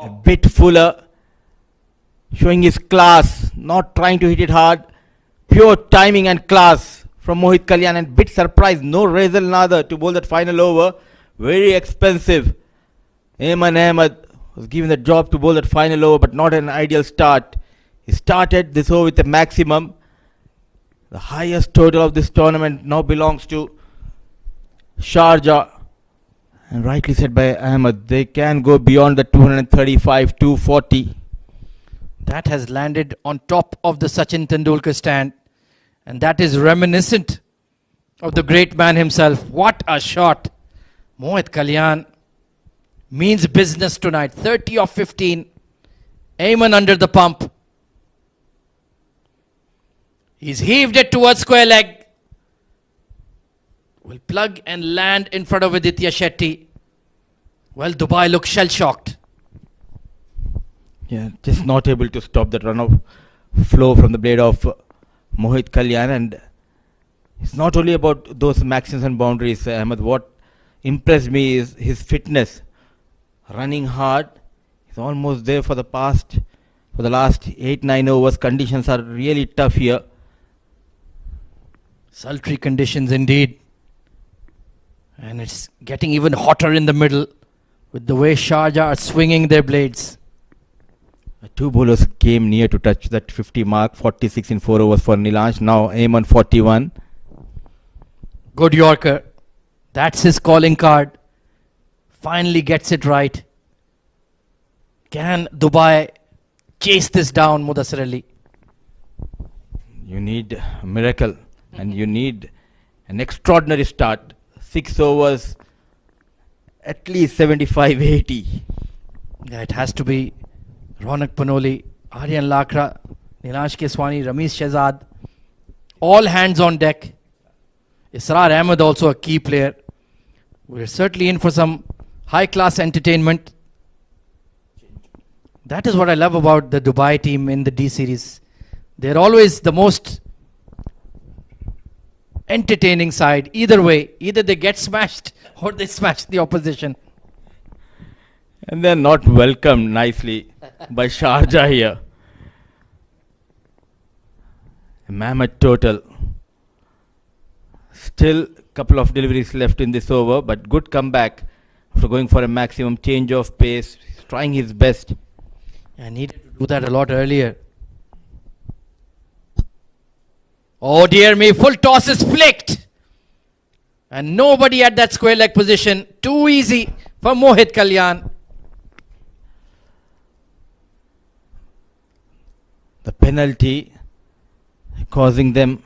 A bit fuller. Showing his class. Not trying to hit it hard. Pure timing and class from Mohit Kalyan. And bit surprise. No Razel Nadar to bowl that final over. Very expensive. Ayman Ahmed was given the job to bowl that final over, but not an ideal start. He started this over with a maximum. The highest total of this tournament now belongs to Sharjah. And rightly said by Ahmed, they can go beyond the 235, 240. That has landed on top of the Sachin Tendulkar stand. And that is reminiscent of the great man himself. What a shot. Mohit Kalyan means business tonight. 30 of 15. Ayman under the pump. He's heaved it towards square leg. Will plug and land in front of Vriitya Shetty. Well, Dubai looks shell-shocked. Yeah, just not able to stop that run of flow from the blade of Mohit Kalyan. And it's not only about those maxims and boundaries, Ahmed. What impressed me is his fitness. Running hard. He's almost there for the last 8-9 overs. Conditions are really tough here. Sultry conditions indeed. And it's getting even hotter in the middle with the way Sharjah are swinging their blades. Two bowlers came near to touch that 50 mark. 46 in 4 overs for Nilansh. Now Ayman 41. Good Yorker. That's his calling card. Finally gets it right. Can Dubai chase this down, Mudassir Ali? You need a miracle and you need an extraordinary start. 6 overs, at least 75-80. Yeah, it has to be Ronak Panoli, Aryan Lakra, Nilansh Keswani, Ramesh Shehzad. All hands on deck. Israr Ahmed also a key player. We're certainly in for some high-class entertainment. That is what I love about the Dubai team in the D series. They're always the most entertaining side. Either way, either they get smashed or they smash the opposition. And they're not welcomed nicely by Sharjah here. A mammoth total. Still a couple of deliveries left in this over, but good comeback after going for a maximum change of pace. He's trying his best. I needed to do that a lot earlier. Oh dear me, full toss is flicked. And nobody at that square leg position. Too easy for Mohit Kalyan. The penalty causing them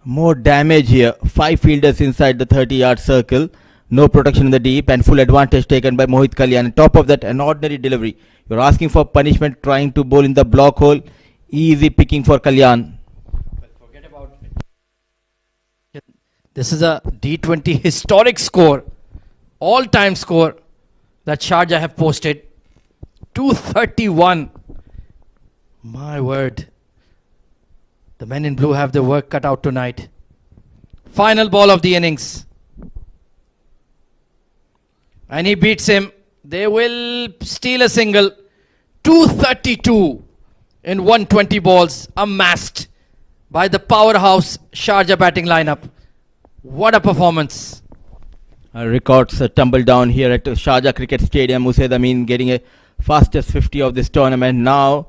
more damage here. 5 fielders inside the 30-yard circle. No protection in the deep and full advantage taken by Mohit Kalyan. On top of that, an ordinary delivery. You're asking for punishment, trying to bowl in the block hole. Easy picking for Kalyan. Forget about it. This is a D20 historic score. All-time score that Sharjah have posted. 231. My word. The men in blue have their work cut out tonight. Final ball of the innings. And he beats him. They will steal a single. 232 in 120 balls amassed by the powerhouse Sharjah batting lineup. What a performance. Records tumble down here at Sharjah Cricket Stadium. Usaid Amin getting a fastest 50 of this tournament. Now,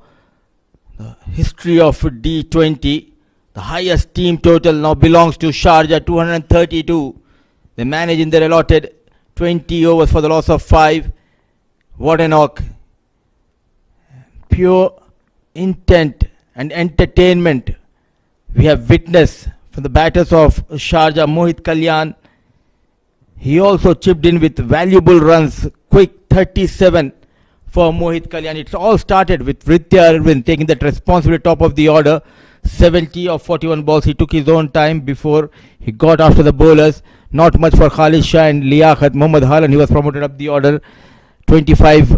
the history of D20, the highest team total now belongs to Sharjah, 232. They manage in their allotted 20 overs for the loss of 5. What a knock. Pure intent and entertainment we have witnessed from the batters of Sharjah. Mohit Kalyan, he also chipped in with valuable runs. Quick 37 for Mohit Kalyan. It all started with Vriitya Arvind taking that responsibility top of the order. 70 of 41 balls. He took his own time before he got after the bowlers. Not much for Khalid Shah and Liaquat. Mohammad Haaland, he was promoted up the order. 25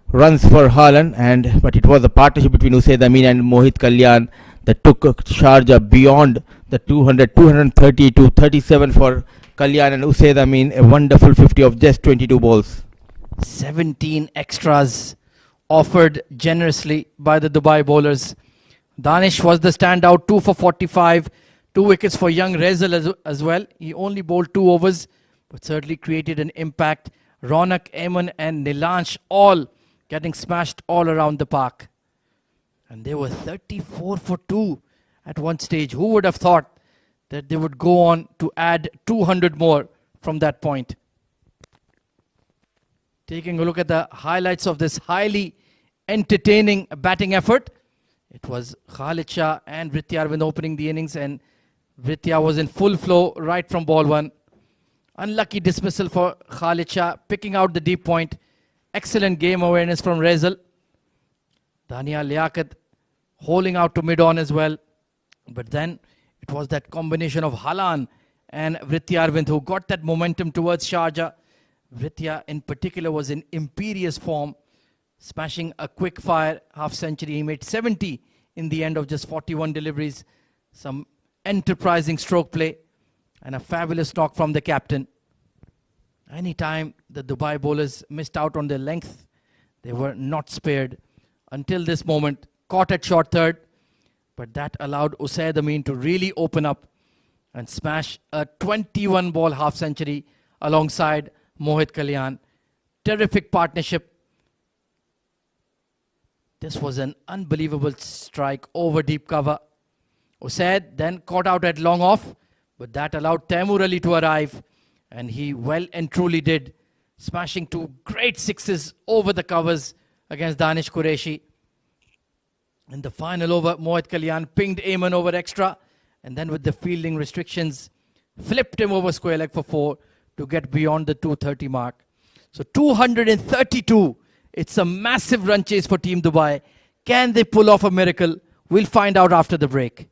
runs for Haaland, but it was a partnership between Usaid Amin and Mohit Kalyan that took Sharjah beyond the 200, 232, 37 for Kalyan and Usaid Amin. A wonderful 50 of just 22 balls. 17 extras offered generously by the Dubai bowlers. Danish was the standout, 2 for 45, 2 wickets for young Rezal as well. He only bowled 2 overs, but certainly created an impact. Ronak, Ayman and Nilansh all getting smashed all around the park. And they were 34 for 2 at one stage. Who would have thought that they would go on to add 200 more from that point. Taking a look at the highlights of this highly entertaining batting effort, it was Khalid Shah and Vriitya Arvind opening the innings, and Vriitya was in full flow right from ball one. Unlucky dismissal for Khalid Shah, picking out the deep point. Excellent game awareness from Rezal. Dania Liaquat holding out to mid-on as well. But then it was that combination of Halan and Vriitya Arvind who got that momentum towards Sharjah. Vriitya in particular was in imperious form, smashing a quick fire half century. He made 70 in the end of just 41 deliveries. Some enterprising stroke play and a fabulous knock from the captain. Anytime the Dubai bowlers missed out on their length, they were not spared until this moment. Caught at short third, but that allowed Usaid Amin to really open up and smash a 21 ball half century alongside Mohit Kalyan. Terrific partnership. This was an unbelievable strike over deep cover. Usaid then caught out at long off, but that allowed Taimur Ali to arrive, and he well and truly did, smashing two great sixes over the covers against Danish Qureshi. In the final over, Mohit Kalyan pinged Ayman over extra, and then with the fielding restrictions, flipped him over square leg for 4 to get beyond the 230 mark. So 232. It's a massive run chase for Team Dubai. Can they pull off a miracle? We'll find out after the break.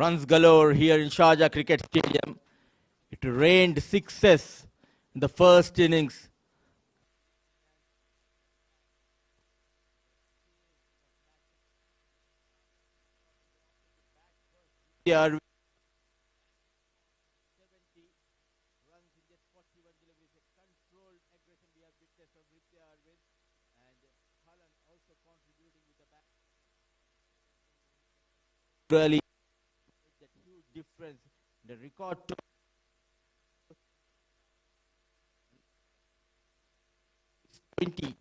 Runs galore here in Sharjah Cricket Stadium. It rained sixes in the first innings. Vriitya Arvind runs in just 41 deliveries. A controlled aggression we have witnessed from Vriitya Arvind, and Halan also contributing with the bat. Really made that huge difference. The record 20.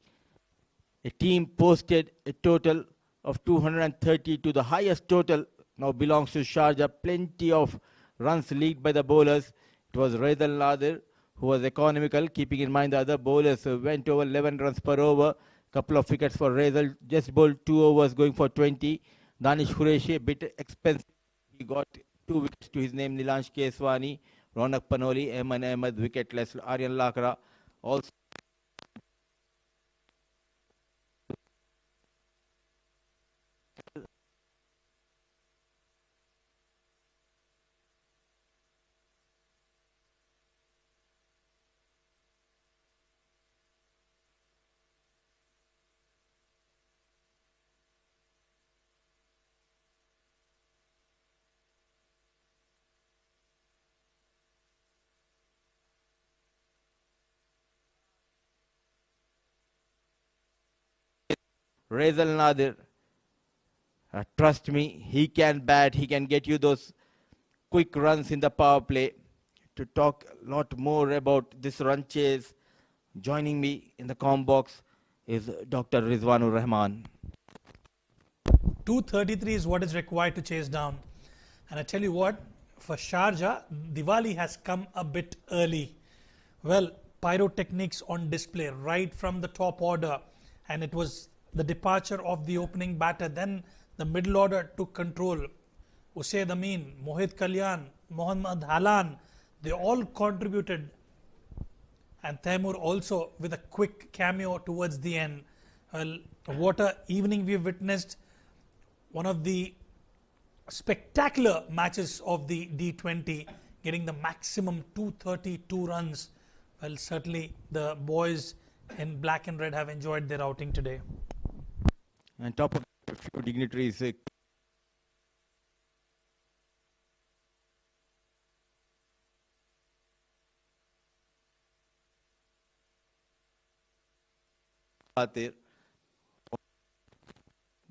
A team posted a total of 230 to the highest total now belongs to Sharjah. Plenty of runs leaked by the bowlers. It was Raidal Nadir who was economical, keeping in mind the other bowlers went over 11 runs per over. Couple of wickets for Raidal, just bowled 2 overs going for 20. Danish Qureshi, a bit expensive. He got 2 wickets to his name. Nilansh Keswani, Ronak Panoli, Eman Ahmed, wicketless. Aryan Lakra also. Raidal Nadir, trust me, he can bat, he can get you those quick runs in the power play. To talk a lot more about this run chase, joining me in the comm box is Dr. Rizwanur Rahman. 233 is what is required to chase down. And I tell you what, for Sharjah, Diwali has come a bit early. Well, pyrotechnics on display right from the top order, and it was the departure of the opening batter. Then the middle order took control. Usaid Amin, Mohit Kalyan, Mohammad Halan, they all contributed. And Taimur also with a quick cameo towards the end. Well, what a evening we've witnessed. One of the spectacular matches of the D20, getting the maximum 232 runs. Well, certainly the boys in black and red have enjoyed their outing today. And top of a few dignitaries.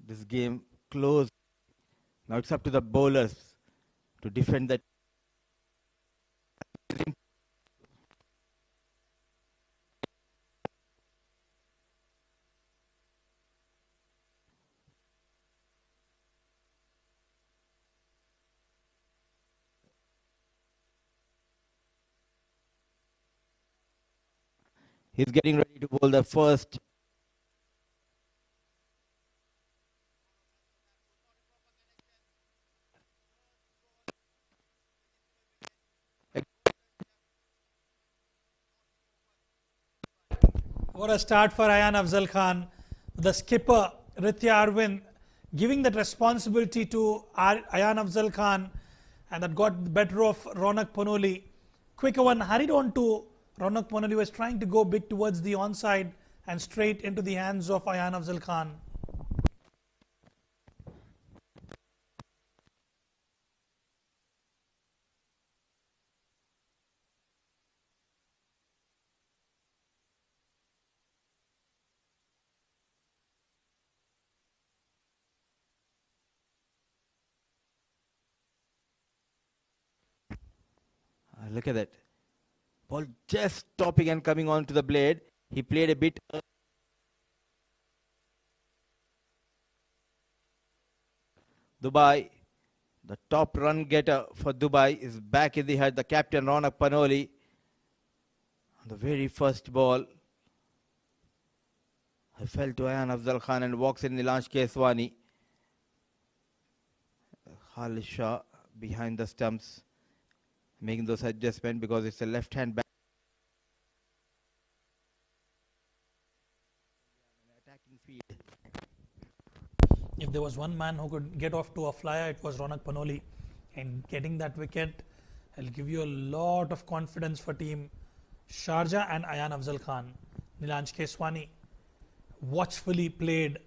This game close. Now it's up to the bowlers to defend that. He's getting ready to bowl the first. What a start for Ayan Afzal Khan. The skipper, Vriitya Arvind, giving that responsibility to Ayan Afzal Khan, and that got the better of Ronak Panoli. Quicker one hurried on to Ronak Panoli, was trying to go big towards the onside and straight into the hands of Ayan Afzal Khan. Look at that. Ball just stopping and coming on to the blade. He played a bit. Dubai, the top run getter for Dubai, is back in the head. The captain Ronak Panoli on the very first ball. I fell to Ayan Afzal Khan and walks in Nilansh Keswani. Khalid Shah behind the stumps, making those adjustments because it's a left-hand back. Attacking field. If there was one man who could get off to a flyer, it was Ronak Panoli. and getting that wicket will give you a lot of confidence for team Sharjah and Ayan Afzal Khan. Nilanj Keswani watchfully played.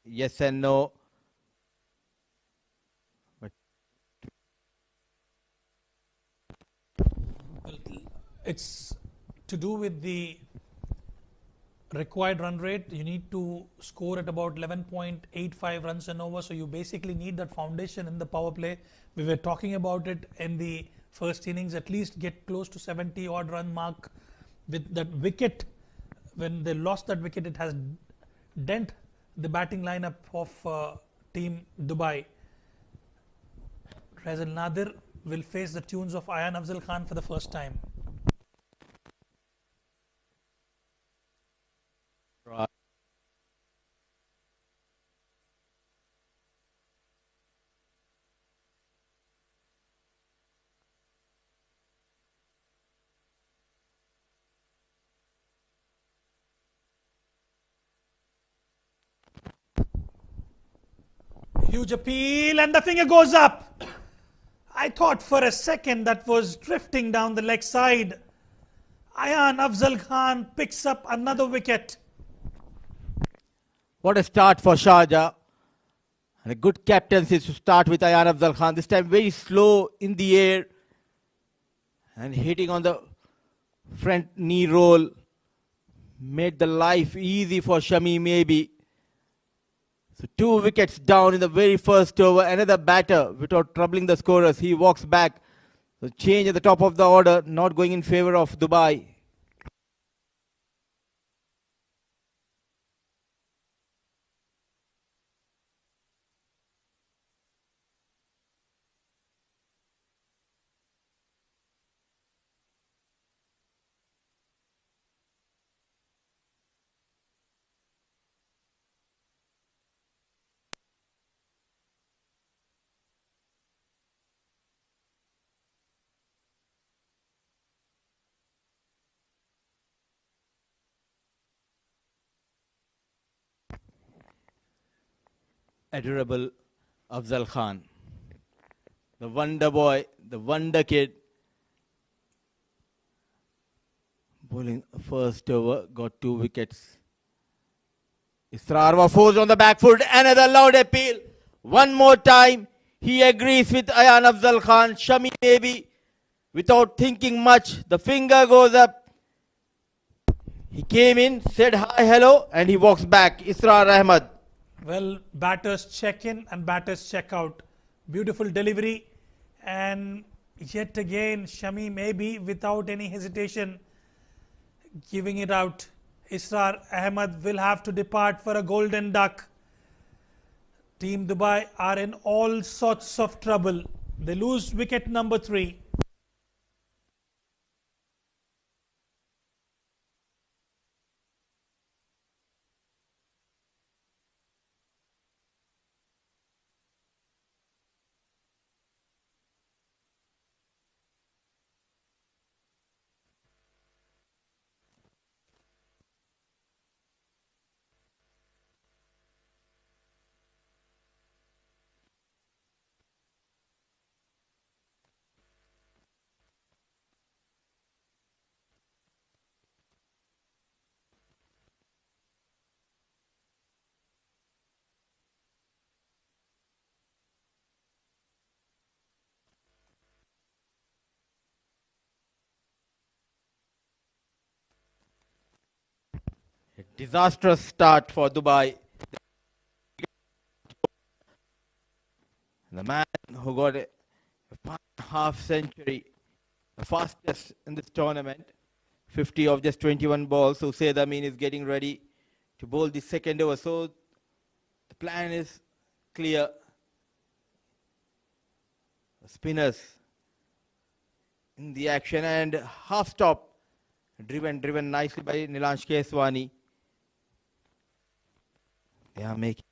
Yes and no. But Well, it's to do with the required run rate. You need to score at about 11.85 runs an over, so you basically need that foundation in the power play. We were talking about it in the first innings, at least get close to 70 odd run mark. With that wicket, when they lost that wicket, it has dent the batting lineup of team Dubai. Razel Nadir will face the tunes of Ayan Afzal Khan for the first time. right. Huge appeal and the finger goes up. I thought for a second that was drifting down the leg side. Ayan Afzal Khan picks up another wicket. What a start for Sharjah. And a good captaincy to start with Ayan Afzal Khan. This time very slow in the air. And hitting on the front knee roll. Made the life easy for Shami maybe. So 2 wickets down in the very first over. Another batter without troubling the scorers. He walks back. So change at the top of the order. Not going in favor of Dubai. Adorable Afzal Khan. The wonder boy, the wonder kid. Bowling first over, got 2 wickets. Israr forced on the back foot, another loud appeal. One more time, he agrees with Ayan Afzal Khan. Shami maybe, without thinking much, the finger goes up. He came in, said hi, hello, and he walks back. Israr Ahmad. Well, batters check in and batters check out. Beautiful delivery. And yet again, Shami maybe without any hesitation giving it out. Israr Ahmad will have to depart for a golden duck. Team Dubai are in all sorts of trouble. They lose wicket number 3. A disastrous start for Dubai. The man who got a half century, the fastest in this tournament, 50 of just 21 balls. So Said Amin is getting ready to bowl the second over. So the plan is clear. The spinners in the action and half stop, driven nicely by Nilanj Keswani. They are making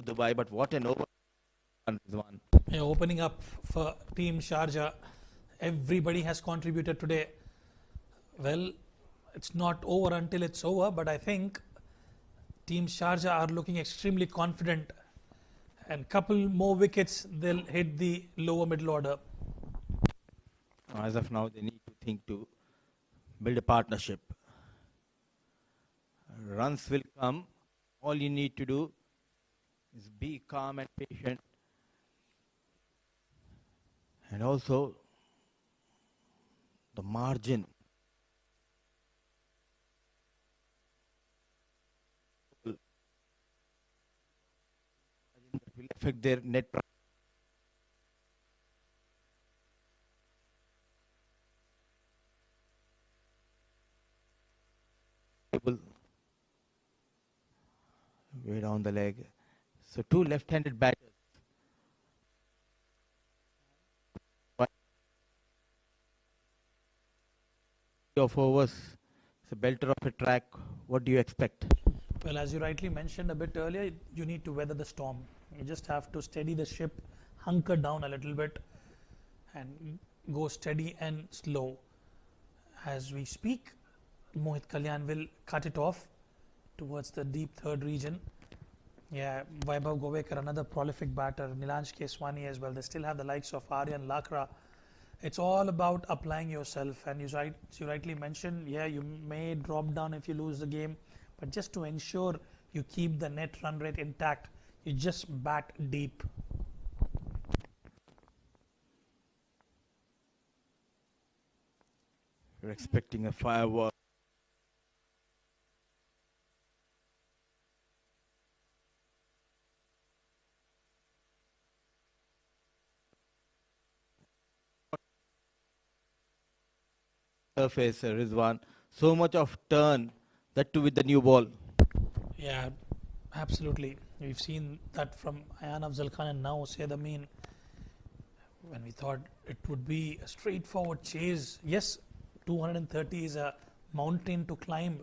Dubai, but what an over one. Yeah, opening up for Team Sharjah. Everybody has contributed today. Well, it's not over until it's over, but I think Team Sharjah are looking extremely confident, and couple more wickets they'll hit the lower middle order. As of now, they need to think to build a partnership. Runs will come. All you need to do is be calm and patient. And also, the margin that will affect their net table way down the leg. So two left-handed batters. Of overs, it's a belter of a track. What do you expect? Well, as you rightly mentioned a bit earlier, you need to weather the storm. You just have to steady the ship, hunker down a little bit, and go steady and slow. As we speak, Mohit Kalyan will cut it off towards the deep third region. Yeah, Vaibhav Govekar, another prolific batter. Nilansh Keswani as well. They still have the likes of Aryan Lakra. It's all about applying yourself. And you rightly mentioned, yeah, you may drop down if you lose the game. But just to ensure you keep the net run rate intact, you just bat deep. You're expecting a firework. Surface, Rizwan. So much of turn, that too with the new ball. Yeah, absolutely. We've seen that from Ayan Afzal Khan and now Syed Amin. When we thought it would be a straightforward chase, yes, 230 is a mountain to climb,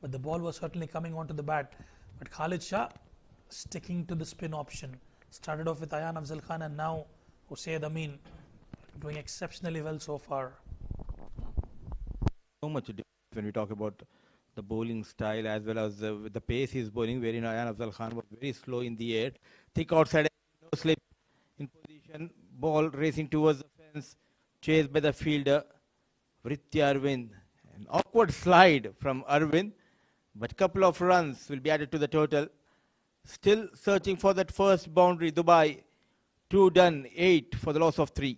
but the ball was certainly coming onto the bat. But Khalid Shah sticking to the spin option. Started off with Ayan Afzal Khan and now Syed Amin doing exceptionally well so far. So much difference when we talk about the bowling style as well as the pace he's bowling, wherein Ayan Afzal Khan was very slow in the air. Thick outside, no slip in position, ball racing towards the fence, chased by the fielder, Vriitya Arvind. An awkward slide from Arvind, but couple of runs will be added to the total. Still searching for that first boundary, Dubai. 2 done, 8 for the loss of 3.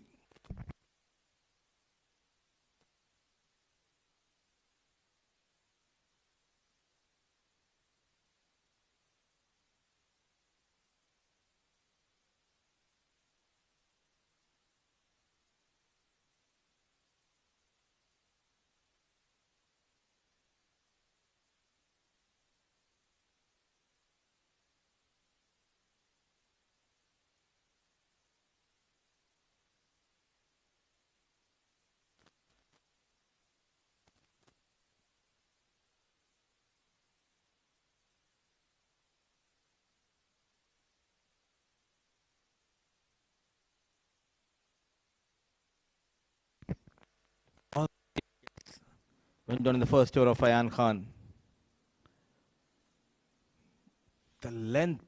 Went down in the first over of Ayan Khan. The length.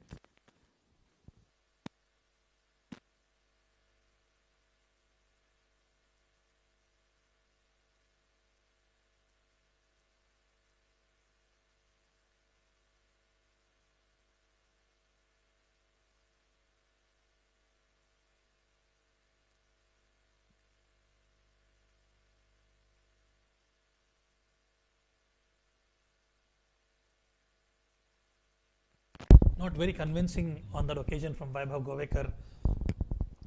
Not very convincing on that occasion from Vaibhav Govekar.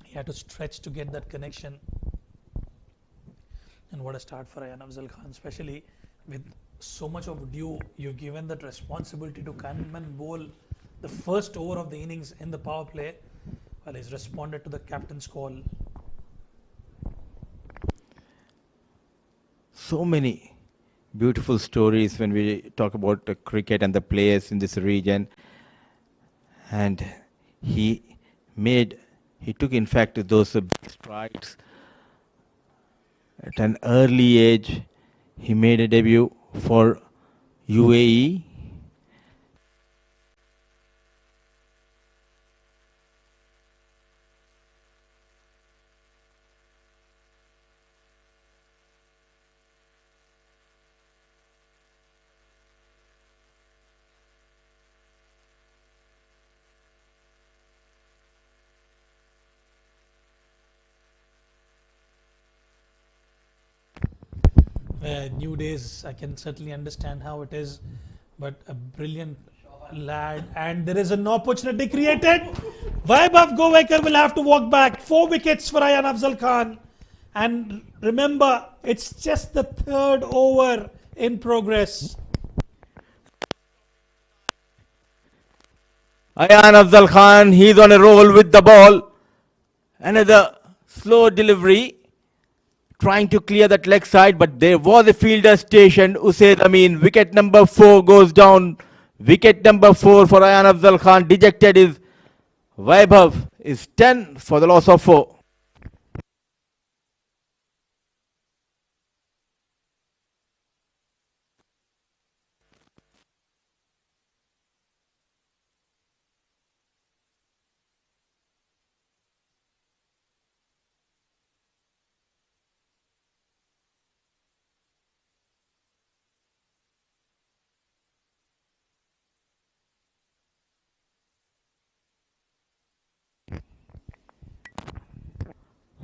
He had to stretch to get that connection. And what a start for Ayan Afzal Khan, especially with so much of due. You've given that responsibility to come and bowl the first over of the innings in the power play. Well, he's responded to the captain's call. So many beautiful stories when we talk about the cricket and the players in this region. And he took in fact those big strides at an early age. He made a debut for UAE. New days, I can certainly understand how it is, but a brilliant lad, and there is an opportunity created. Vaibhav Govekar will have to walk back. 4 wickets for Ayan Afzal Khan. And remember, it's just the third over in progress. Ayan Afzal Khan, he's on a roll with the ball. Another slow delivery, trying to clear that leg side, but there was a fielder stationed. Usaid Amin, wicket number 4 goes down. Wicket number 4 for Ayan Afzal Khan. Dejected is Vaibhav, is 10 for the loss of 4.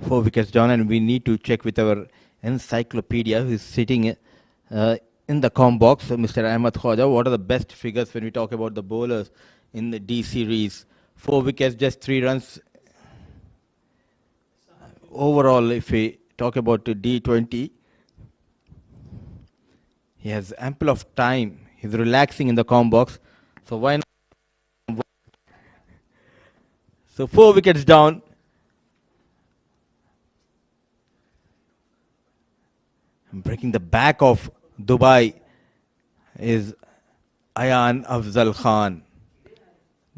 Four wickets down, and we need to check with our encyclopedia who is sitting in the com box, Mr. Ahmed Khwaja. What are the best figures when we talk about the bowlers in the D series? 4 wickets, just 3 runs. Overall, if we talk about the D20, he has ample of time. He's relaxing in the com box. So why not? So 4 wickets down. Breaking the back of Dubai is Ayan Afzal Khan.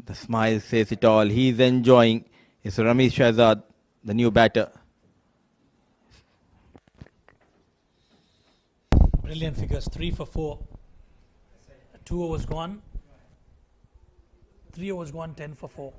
The smile says it all. He's enjoying. It's Ramesh Shahzad, the new batter. Brilliant figures. 3 for 4. 2 overs gone. 3 overs gone, 10 for 4.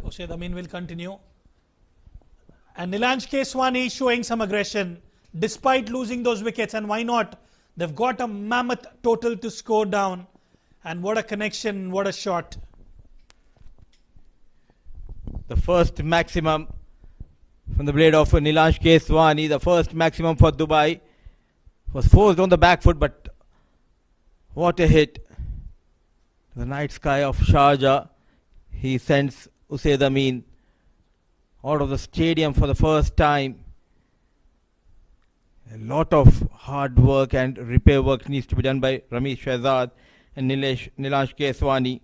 Usaid Amin will continue. And Nilanj Keswani showing some aggression despite losing those wickets. And why not? They've got a mammoth total to score down. And what a connection, what a shot. The first maximum from the blade of Nilanj Keswani, the first maximum for Dubai, was forced on the back foot, but what a hit. The night sky of Sharjah. He sends Usaid Amin out of the stadium for the first time. A lot of hard work and repair work needs to be done by Ramesh Shahzad and Nilanj Keswani.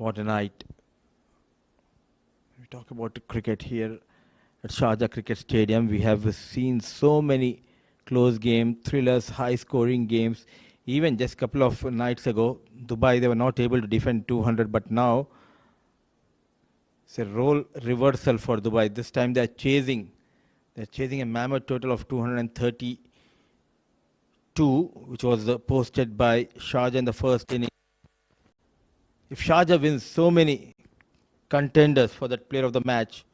What a night. We talk about cricket here at Sharjah Cricket Stadium. We have seen so many close games, thrillers, high-scoring games. Even just a couple of nights ago, Dubai, they were not able to defend 200, but now it's a role reversal for Dubai. This time they're chasing a mammoth total of 232, which was posted by Sharjah in the first inning. If Sharjah wins so many contenders for that player of the match,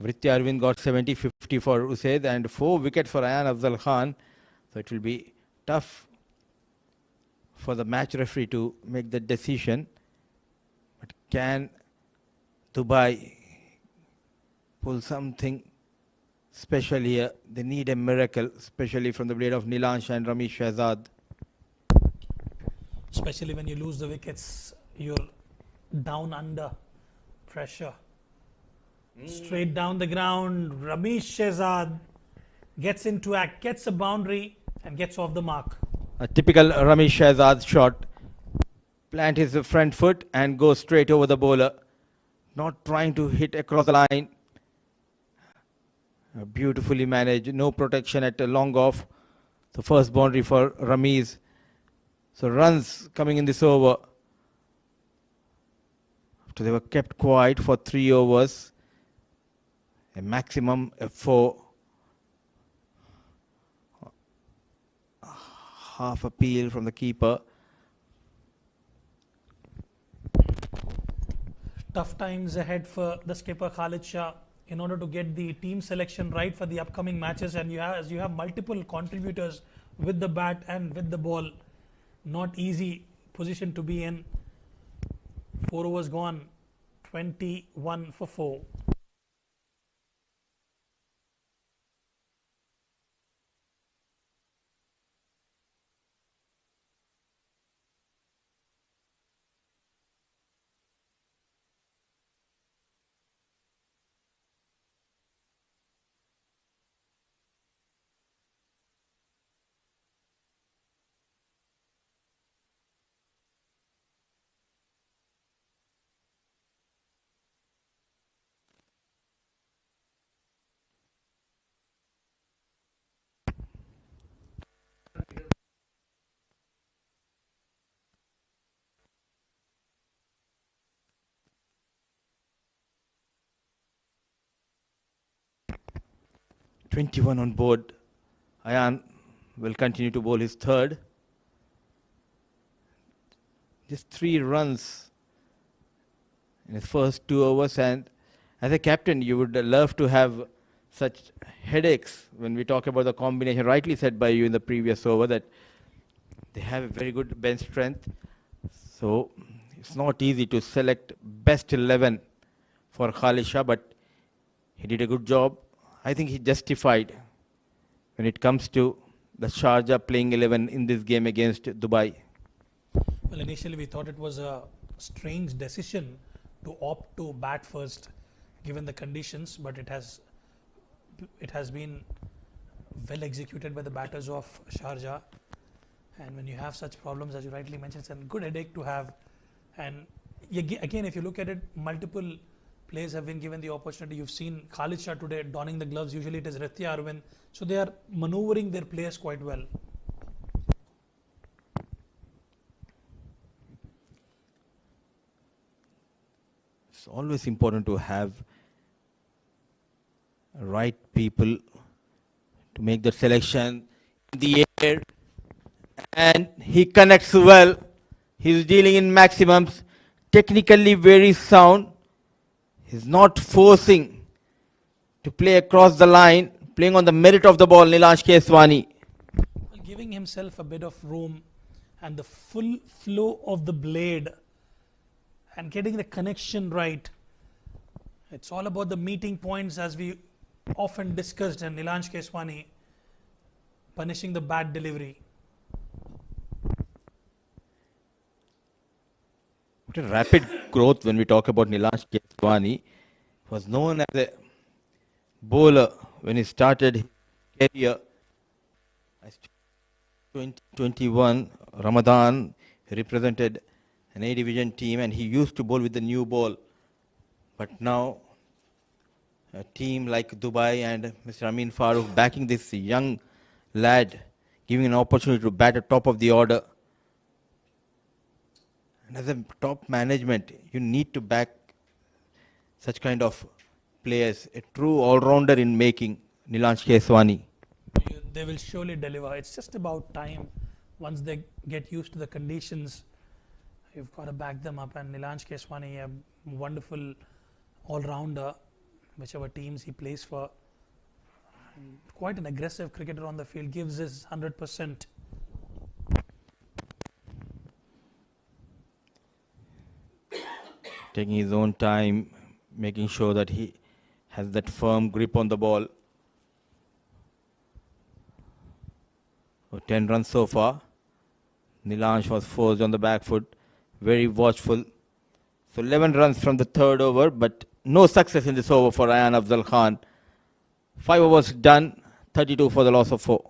Vriitya Arvind got 70-50 for Usaid and 4 wickets for Ayan Afzal Khan. So it will be tough for the match referee to make the decision. But can Dubai pull something special here? They need a miracle, especially from the blade of Nilansh and Ramesh Shehzad. Especially when you lose the wickets, you're down under pressure. Straight down the ground, Ramesh Shehzad gets into act, gets a boundary and gets off the mark. A typical Ramesh Shehzad shot. Plant his front foot and go straight over the bowler. Not trying to hit across the line. Beautifully managed. No protection at a long off. The first boundary for Ramesh. So runs coming in this over. After they were kept quiet for 3 overs. A maximum of 4. Half appeal from the keeper. Tough times ahead for the skipper Khalid Shah in order to get the team selection right for the upcoming matches, and as you have multiple contributors with the bat and with the ball. Not easy position to be in. 4 overs gone, 21 for 4. .21 on board. Ayan will continue to bowl his third. Just 3 runs in his first 2 overs, and as a captain you would love to have such headaches when we talk about the combination. Rightly said by you in the previous over that they have a very good bench strength. So it's not easy to select best 11 for Khalid Shah, but he did a good job. I think he justified when it comes to the Sharjah playing 11 in this game against Dubai. Well, initially we thought it was a strange decision to opt to bat first given the conditions, but it has been well executed by the batters of Sharjah. And when you have such problems, as you rightly mentioned, it's a good headache to have. And again, if you look at it, multiple players have been given the opportunity. You've seen Khalid Shah today donning the gloves. Usually it is Vriitya Arvind. So they are maneuvering their players quite well. It's always important to have right people to make the selection in the air. And he connects well. He's dealing in maximums. Technically very sound. He's not forcing to play across the line, playing on the merit of the ball, Nilansh Keswani. Giving himself a bit of room and the full flow of the blade and getting the connection right. It's all about the meeting points, as we often discussed, and Nilansh Keswani punishing the bad delivery. What a rapid growth when we talk about Nilansh Keswani. Was known as a bowler when he started his career. 2021 Ramadan, he represented an A division team, and he used to bowl with the new ball. But now, a team like Dubai and Mr. Amin Farooq backing this young lad, giving an opportunity to bat at top of the order. And as a top management, you need to back such kind of players, a true all-rounder in making, Nilansh Keswani. They will surely deliver. It's just about time. Once they get used to the conditions, you've got to back them up. And Nilansh Keswani, a wonderful all-rounder, whichever teams he plays for. And quite an aggressive cricketer on the field, gives his 100%. Taking his own time, making sure that he has that firm grip on the ball. 10 runs so far. Nilansh was forced on the back foot, very watchful. So 11 runs from the third over, but no success in this over for Ayan Afzal Khan. 5 overs done, 32 for the loss of 4.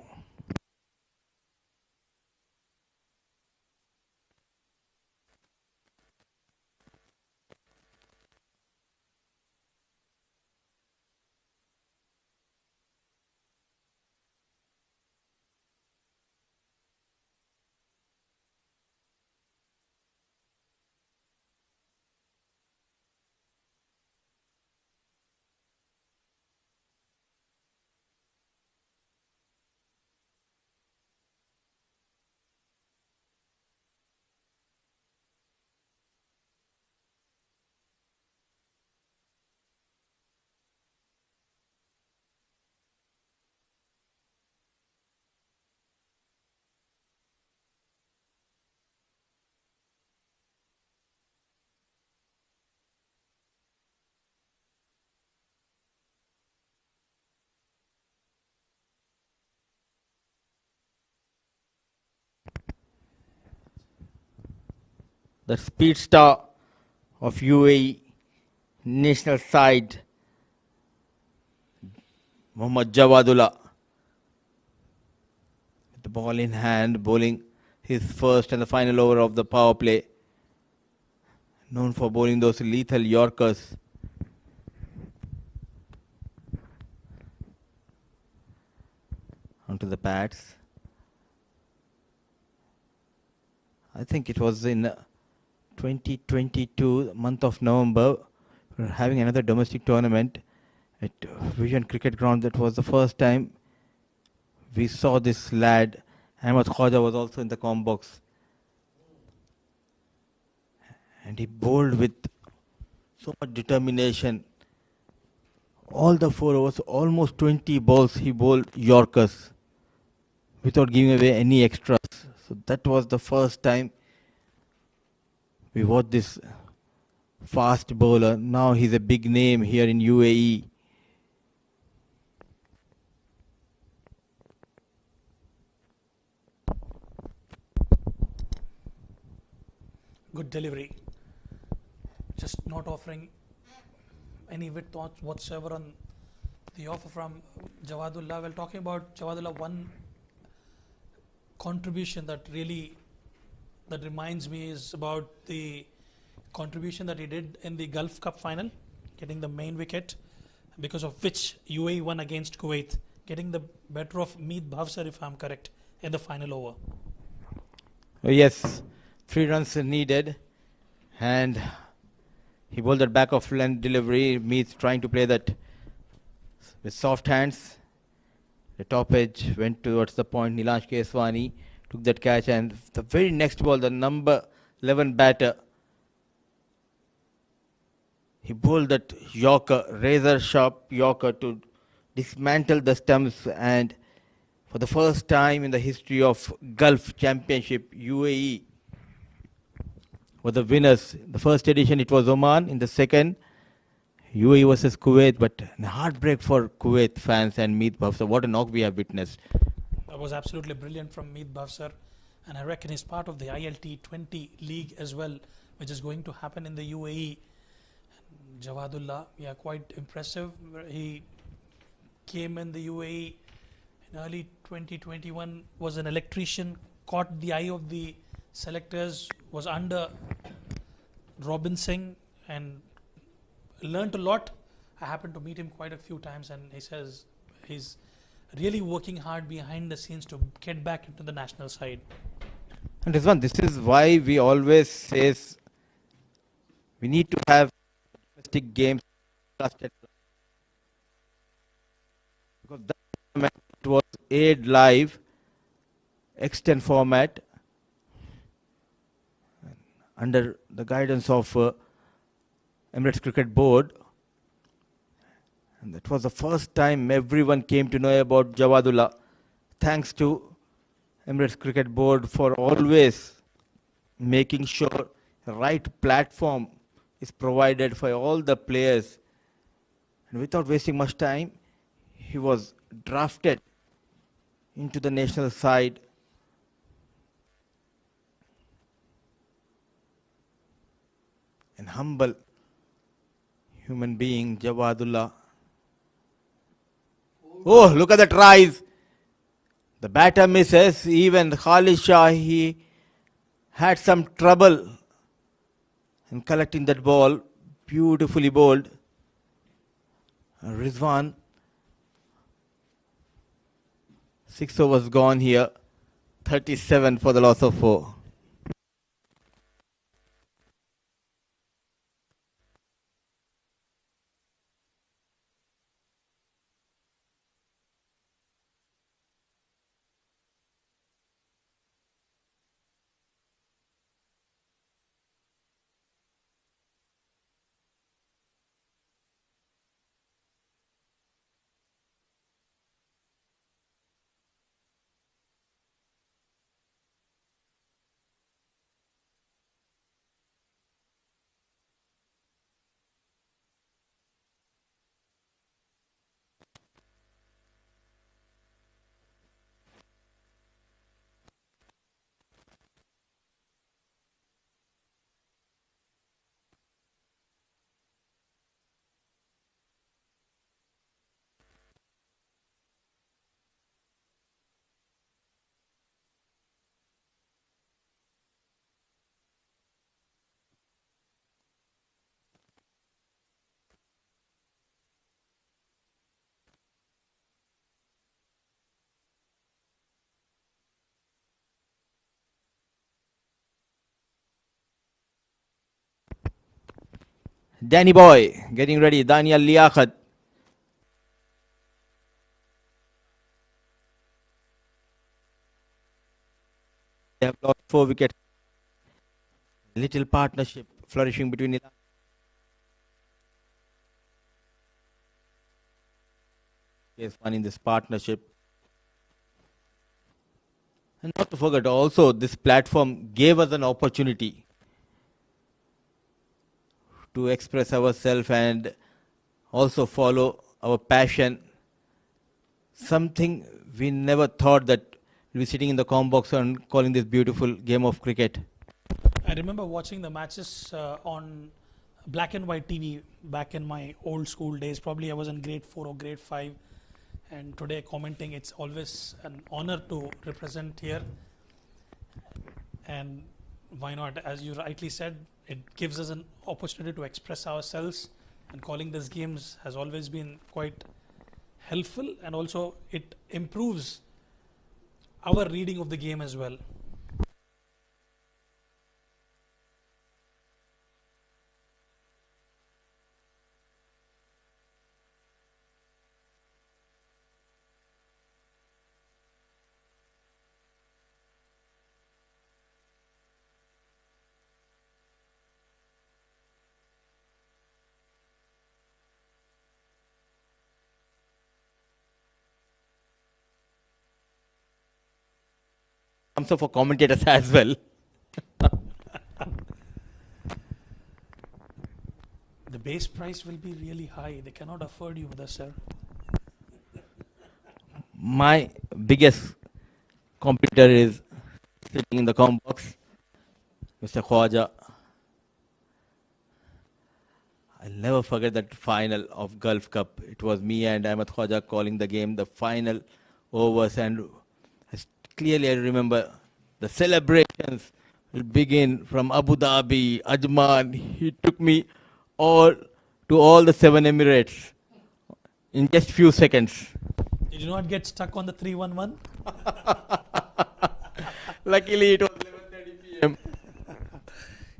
The speed star of UAE national side, Mohammad Jawadullah, with the ball in hand, bowling his first and the final over of the power play. Known for bowling those lethal Yorkers. Onto the pads. I think it was in 2022, month of November, we were having another domestic tournament at Vision Cricket Ground. That was the first time we saw this lad. Ahmed Khwaja was also in the com box. And he bowled with so much determination. All the 4 overs, almost 20 balls, he bowled Yorkers without giving away any extras. So that was the first time we watched this fast bowler. Now he's a big name here in UAE. Good delivery. Just not offering any width whatsoever on the offer from Jawadullah. Well, talking about Jawadullah, one contribution that reminds me is about the contribution that he did in the Gulf Cup final, getting the main wicket, because of which UAE won against Kuwait, getting the better of Meet Bhavsar, if I'm correct, in the final over. Oh, yes, 3 runs needed, and he bowled that back of length delivery. Meet trying to play that with soft hands. The top edge went towards the point. Nilansh Keswani took that catch, and the very next ball, the number 11 batter, he bowled that Yorker, razor sharp Yorker, to dismantle the stumps. And for the first time in the history of Gulf Championship, UAE were the winners. The first edition it was Oman, in the second UAE versus Kuwait, but a heartbreak for Kuwait fans and Meet Bhavsar. What a knock we have witnessed. That was absolutely brilliant from Meet Bhavsar, and I reckon he's part of the ILT20 league as well, which is going to happen in the UAE. Jawadullah, yeah, quite impressive. He came in the UAE in early 2021, was an electrician, caught the eye of the selectors, was under Robin Singh and learned a lot. I happened to meet him quite a few times, and he says he's really working hard behind the scenes to get back into the national side. And Rizwan, this is why we always say we need to have domestic games trusted. Because that format, it was aired live, extend format, under the guidance of Emirates Cricket Board. And that was the first time everyone came to know about Jawadullah. Thanks to Emirates Cricket Board for always making sure the right platform is provided for all the players. And without wasting much time, he was drafted into the national side. An humble human being, Jawadullah. Oh, look at the tries. The batter misses. Even Khalid Shah, he had some trouble in collecting that ball. Beautifully bowled. Rizwan, 6 overs gone here. 37 for the loss of 4. Danny Boy getting ready. Daniel Liaquat. They have lost 4 wickets. Little partnership flourishing between is one in this partnership. And not to forget, also this platform gave us an opportunity to express ourselves and also follow our passion. Something we never thought that we'll be sitting in the comm box and calling this beautiful game of cricket. I remember watching the matches on black and white TV back in my old school days. Probably I was in grade 4 or grade 5. And today commenting, it's always an honor to represent here. And why not? As you rightly said, it gives us an opportunity to express ourselves. And calling these games has always been quite helpful. And also it improves our reading of the game as well. Also for commentators as well. The base price will be really high. They cannot afford you with us, sir. My biggest competitor is sitting in the comm box, Mr. Khwaja. I'll never forget that final of Gulf Cup. It was me and Ahmed Khwaja calling the game, the final overs, and clearly I remember the celebrations will begin from Abu Dhabi, Ajman. He took me all to all the 7 Emirates in just few seconds. Did you not get stuck on the 311? Luckily, it was 11:30 p.m.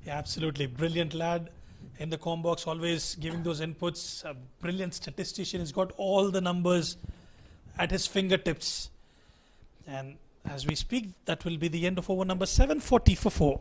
Yeah, absolutely. Brilliant lad in the com box, always giving those inputs. A brilliant statistician. He's got all the numbers at his fingertips. And as we speak, that will be the end of over number 740 for 4.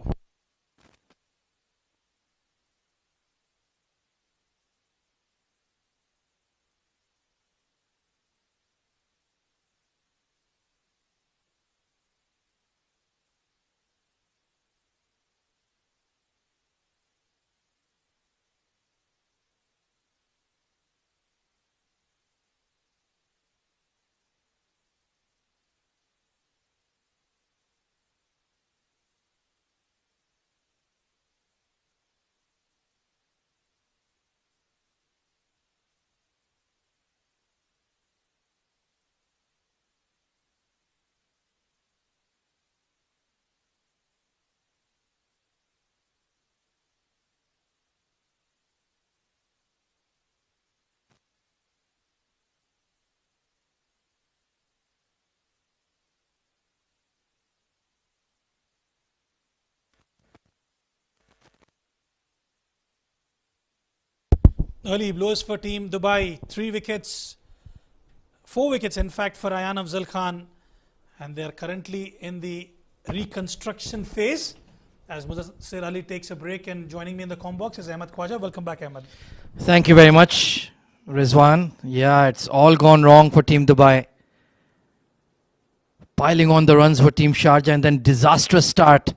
Early blows for Team Dubai. 3 wickets. 4 wickets, in fact, for Ayan Afzal Khan. And they are currently in the reconstruction phase. As Mudassir Ali takes a break, and joining me in the com box is Ahmed Khwaja. Welcome back, Ahmed. Thank you very much, Rizwan. Yeah, it's all gone wrong for Team Dubai. Piling on the runs for Team Sharjah, and then disastrous start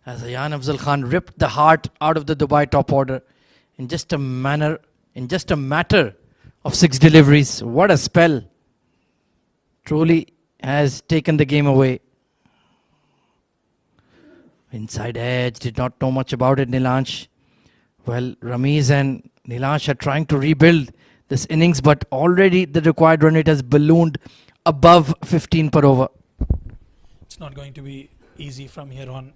as Ayan Afzal Khan ripped the heart out of the Dubai top order in just a matter of 6 deliveries. What a spell. Truly has taken the game away. Inside edge, did not know much about it, Nilansh. Well, Ramiz and Nilansh are trying to rebuild this innings, but already the required run rate has ballooned above 15 per over. It's not going to be easy from here on.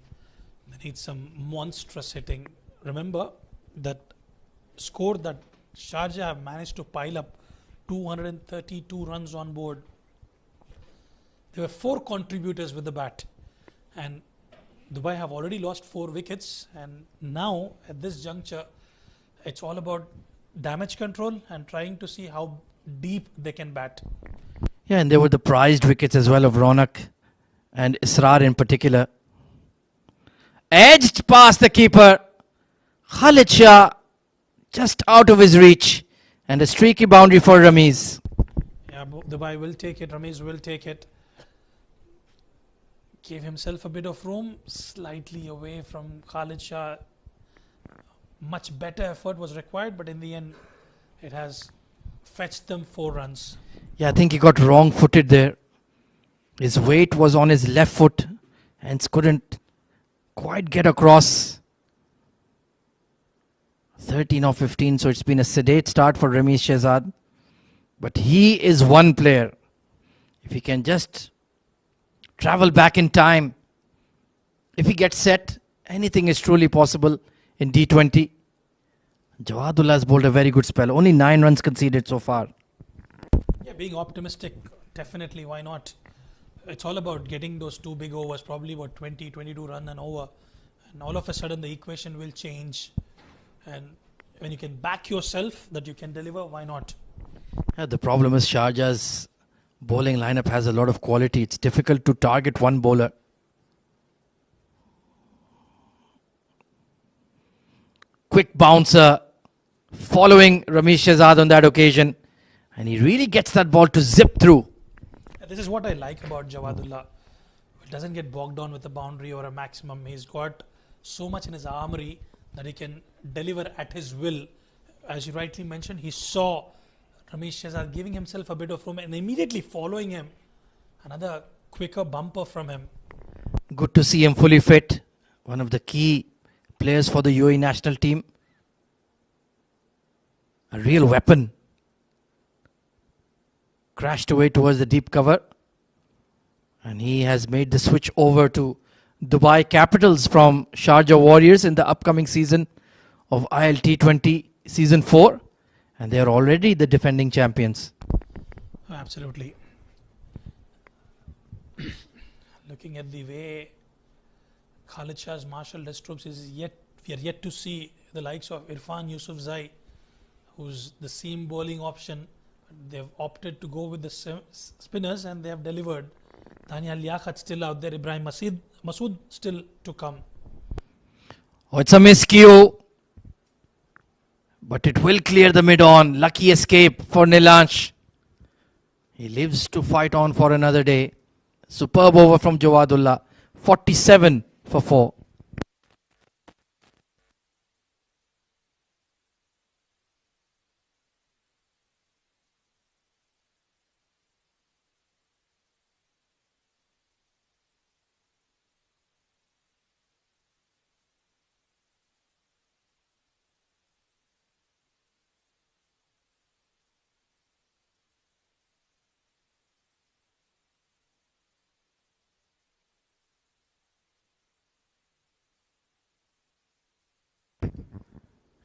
They need some monstrous hitting. Remember that score that Sharjah have managed to pile up 232 runs on board. There were 4 contributors with the bat, and Dubai have already lost 4 wickets, and now at this juncture it's all about damage control and trying to see how deep they can bat. Yeah, and there were the prized wickets as well of Ronak and Israr in particular. Edged past the keeper. Khalid Shah just out of his reach, and a streaky boundary for Ramiz. Yeah, Dubai will take it, Ramiz will take it. Gave himself a bit of room, slightly away from Khalid Shah. Much better effort was required, but in the end it has fetched them 4 runs. Yeah, I think he got wrong footed there. His weight was on his left foot, hence couldn't quite get across. 13 or 15, so it's been a sedate start for Ramiz Shehzad. But he is one player. If he can just travel back in time, if he gets set, anything is truly possible in D20. Jawadullah has bowled a very good spell. Only 9 runs conceded so far. Yeah, being optimistic, definitely, why not? It's all about getting those 2 big overs, probably about 20, 22 run and over. And all of a sudden the equation will change. And when you can back yourself that you can deliver, why not? Yeah, the problem is Sharjah's bowling lineup has a lot of quality. It's difficult to target one bowler. Quick bouncer following Ramiz Shehzad on that occasion. And he really gets that ball to zip through. This is what I like about Jawadullah. It doesn't get bogged down with a boundary or a maximum. He's got so much in his armory that he can deliver at his will. As you rightly mentioned, he saw Ramiz Shehzad giving himself a bit of room and immediately following him. Another quicker bumper from him. Good to see him fully fit. One of the key players for the UAE national team. A real weapon. Crashed away towards the deep cover. And he has made the switch over to Dubai Capitals from Sharjah Warriors in the upcoming season of ILT20 Season 4. And they are already the defending champions. Absolutely. Looking at the way Khalid Shah's marshaled his troops, we are yet to see the likes of Irfan Yusufzai, who's the seam bowling option. They've opted to go with the spinners and they have delivered. Dania Liaquat still out there. Ibrahim Masood still to come. Oh, it's a miscue. But it will clear the mid-on. Lucky escape for Nilansh. He lives to fight on for another day. Superb over from Jawadullah. 47 for 4.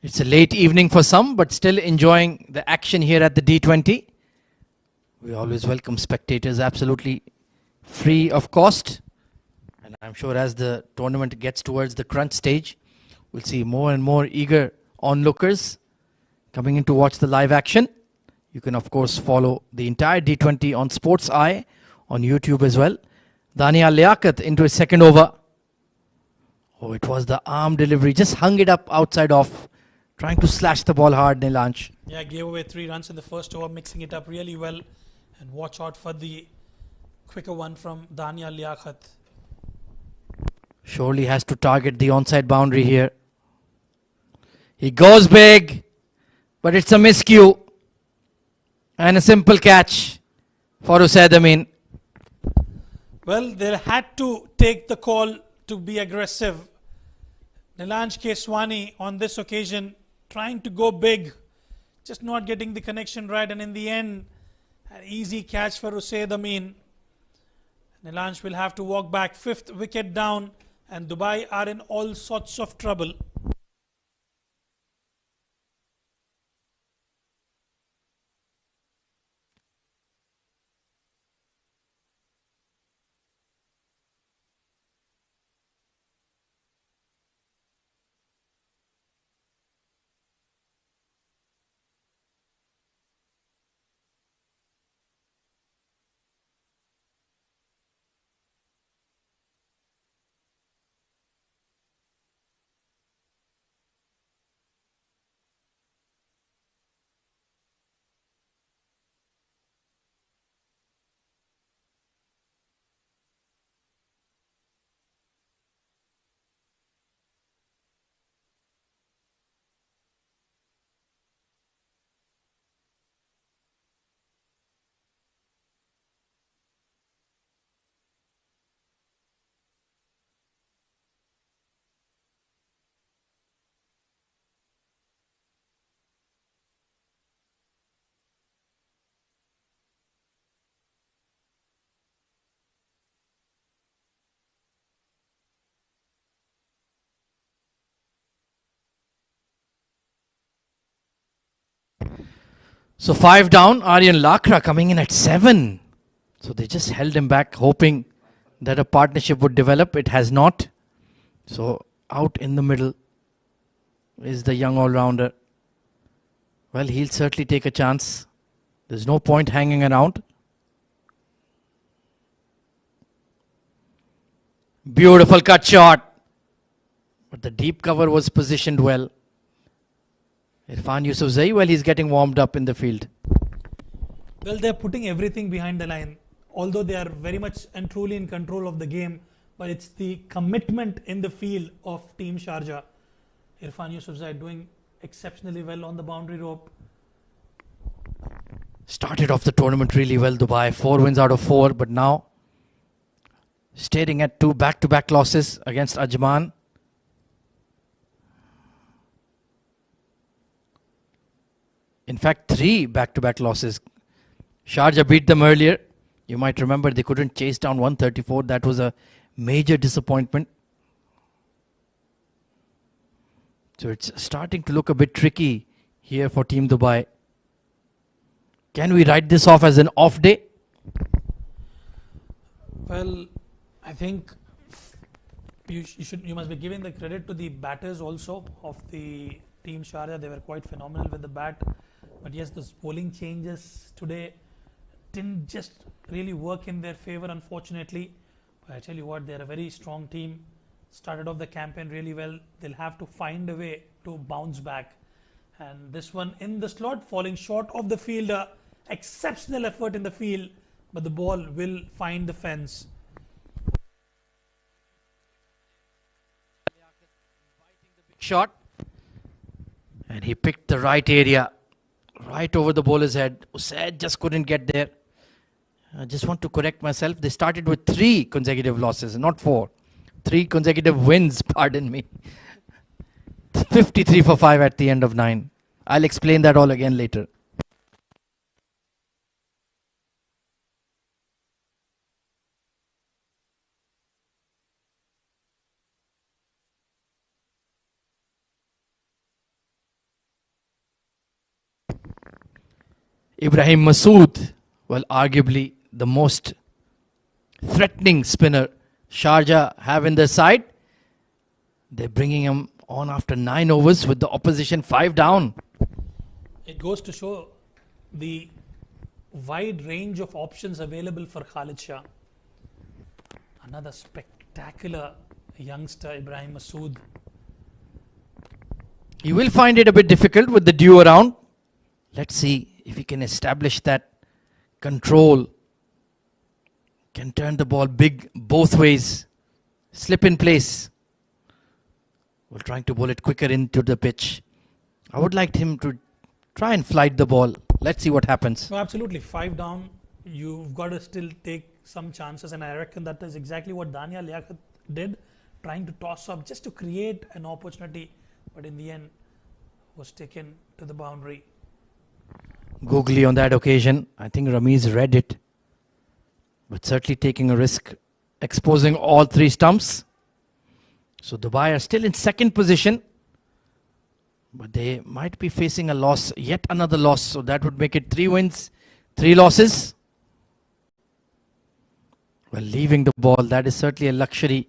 It's a late evening for some, but still enjoying the action here at the D20. We always welcome spectators, absolutely free of cost. And I'm sure as the tournament gets towards the crunch stage, we'll see more and more eager onlookers coming in to watch the live action. You can, of course, follow the entire D20 on Sports Eye on YouTube as well. Dania Liaquat into his second over. Oh, it was the arm delivery. Just hung it up outside off. Trying to slash the ball hard, Nilansh. Yeah, gave away 3 runs in the first over, mixing it up really well. And watch out for the quicker one from Dania Liaquat. Surely has to target the onside boundary here. He goes big, but it's a miscue. And a simple catch for Usaid Amin. Well, they had to take the call to be aggressive. Nilansh Keswani on this occasion trying to go big, just not getting the connection right, and in the end, an easy catch for Usaid Amin. Nilansh will have to walk back, 5th wicket down, and Dubai are in all sorts of trouble. So 5 down, Aryan Lakra coming in at 7. So they just held him back, hoping that a partnership would develop. It has not. So out in the middle is the young all-rounder. Well, he'll certainly take a chance. There's no point hanging around. Beautiful cut shot. But the deep cover was positioned well. Irfan Yusufzai, well, he's getting warmed up in the field. Well, they're putting everything behind the line, although they are very much and truly in control of the game, but it's the commitment in the field of Team Sharjah. Irfan Yusufzai doing exceptionally well on the boundary rope. Started off the tournament really well, Dubai. 4 wins out of 4, but now staring at 2 back-to-back losses against Ajman. In fact, 3 back-to-back losses. Sharjah beat them earlier. You might remember they couldn't chase down 134. That was a Major disappointment. So it's starting to look a bit tricky here for Team Dubai. Can we write this off as an off day? Well, I think you must be giving the credit to the batters also of the team Sharjah. They were quite phenomenal with the bat. But yes, those bowling changes today didn't just really work in their favor, unfortunately. But I tell you what, they're a very strong team. Started off the campaign really well. They'll have to find a way to bounce back. And this one in the slot, falling short of the fielder. Exceptional effort in the field, but the ball will find the fence. Shot. And he picked the right area, right over the bowler's head. Usaid just couldn't get there. I just want to correct myself. They started with 3 consecutive losses, not 4. 3 consecutive wins, pardon me. 53 for 5 at the end of 9. I'll explain that all again later. Ibrahim Masood, well, arguably the most threatening spinner Sharjah have in their side. They're bringing him on after 9 overs with the opposition 5 down. It goes to show the wide range of options available for Khalid Shah. Another spectacular youngster, Ibrahim Masood. He will find it a bit difficult with the dew around. Let's see if he can establish that control. Can turn the ball big both ways. Slip in place. We're trying to bowl it quicker into the pitch. I would like him to try and flight the ball. Let's see what happens. No, absolutely. 5 down. You've got to still take some chances, and I reckon that is exactly what Dania Liaquat did, trying to toss up just to create an opportunity, but in the end was taken to the boundary. Googly on that occasion. I think Ramiz read it, but certainly taking a risk, exposing all 3 stumps. So Dubai are still in second position, but they might be facing a loss, yet another loss. So that would make it 3 wins, 3 losses. Well, leaving the ball, that is certainly a luxury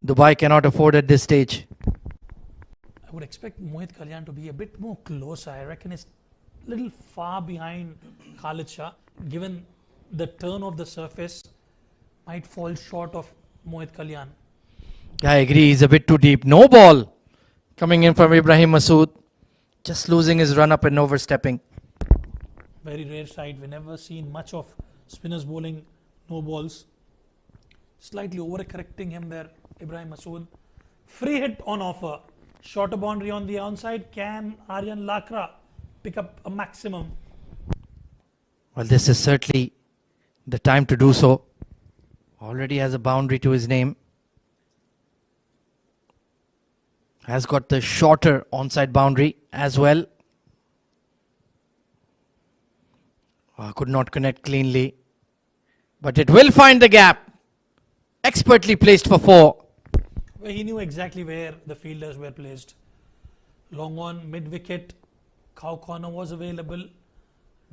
Dubai cannot afford at this stage. I would expect Mohit Kalyan to be a bit more closer. I reckon it's a little far behind Khalid Shah, given the turn of the surface might fall short of Mohit Kalyan. I agree, he's a bit too deep. No ball coming in from Ibrahim Masood. Just losing his run up and overstepping. Very rare sight. We never seen much of spinners bowling no balls. Slightly overcorrecting him there, Ibrahim Masood. Free hit on offer. Shorter boundary on the onside. Can Aryan Lakra pick up a maximum? Well, this is certainly the time to do so. Already has a boundary to his name. Has got the shorter onside boundary as well. Could not connect cleanly. But it will find the gap. Expertly placed for 4. Well, he knew exactly where the fielders were placed. Long on, mid-wicket. Cow corner was available.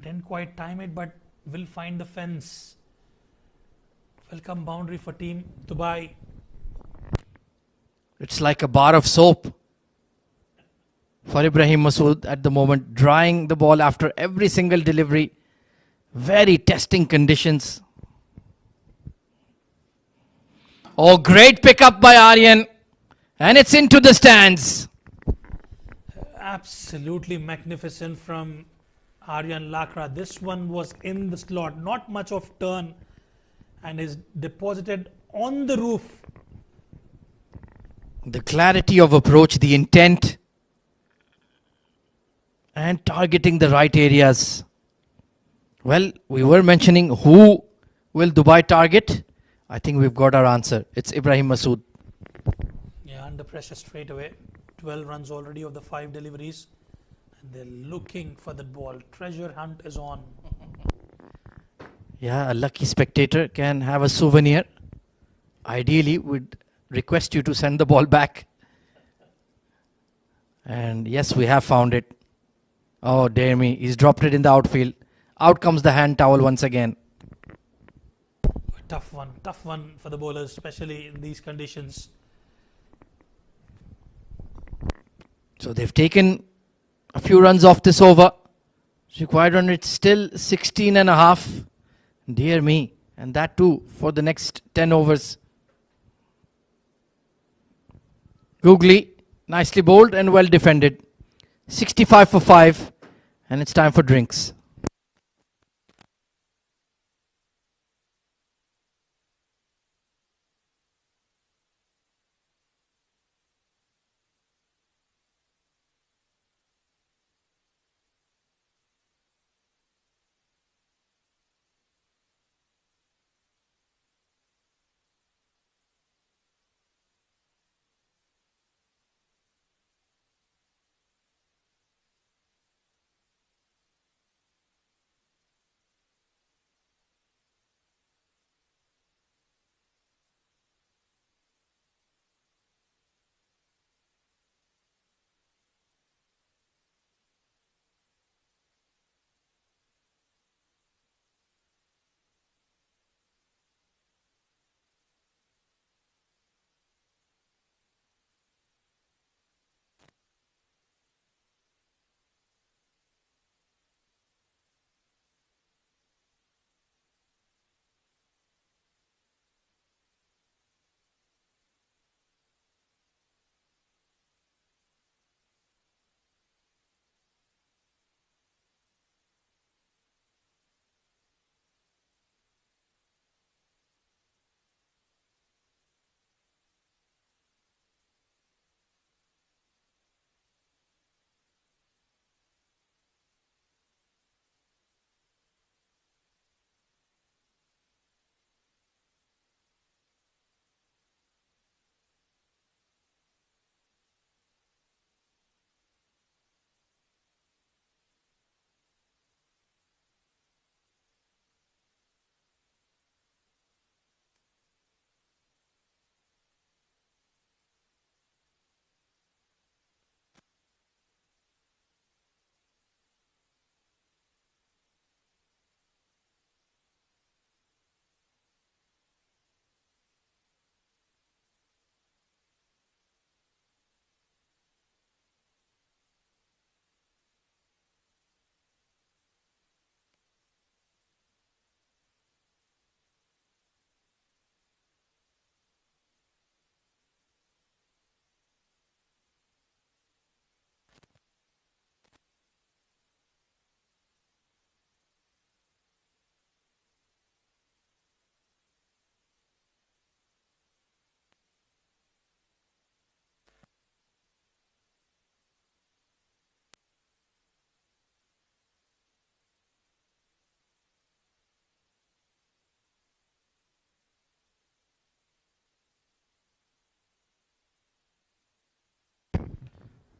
Didn't quite time it, but will find the fence. Welcome boundary for Team Dubai. It's like a bar of soap for Ibrahim Masood at the moment. Drying the ball after every single delivery. Very testing conditions. Oh, great pickup by Aryan. And it's into the stands. Absolutely magnificent from Aryan Lakra. This one was in the slot. Not much of turn. And is deposited on the roof. The clarity of approach, the intent, and targeting the right areas. Well, we were mentioning who will Dubai target. I think we've got our answer. It's Ibrahim Masood. Yeah, under pressure straight away. 12 runs already of the 5 deliveries. And they're looking for that ball. Treasure hunt is on. Yeah, a lucky spectator can have a souvenir. ideally would request you to send the ball back. And yes, we have found it. Oh, dear me. He's dropped it in the outfield. Out comes the hand towel once again. Tough one for the bowlers, especially in these conditions. So they've taken a few runs off this over. Required run rate still 16 and a half. Dear me. And that too for the next 10 overs. Googly, nicely bowled and well defended. 65 for 5. And it's time for drinks.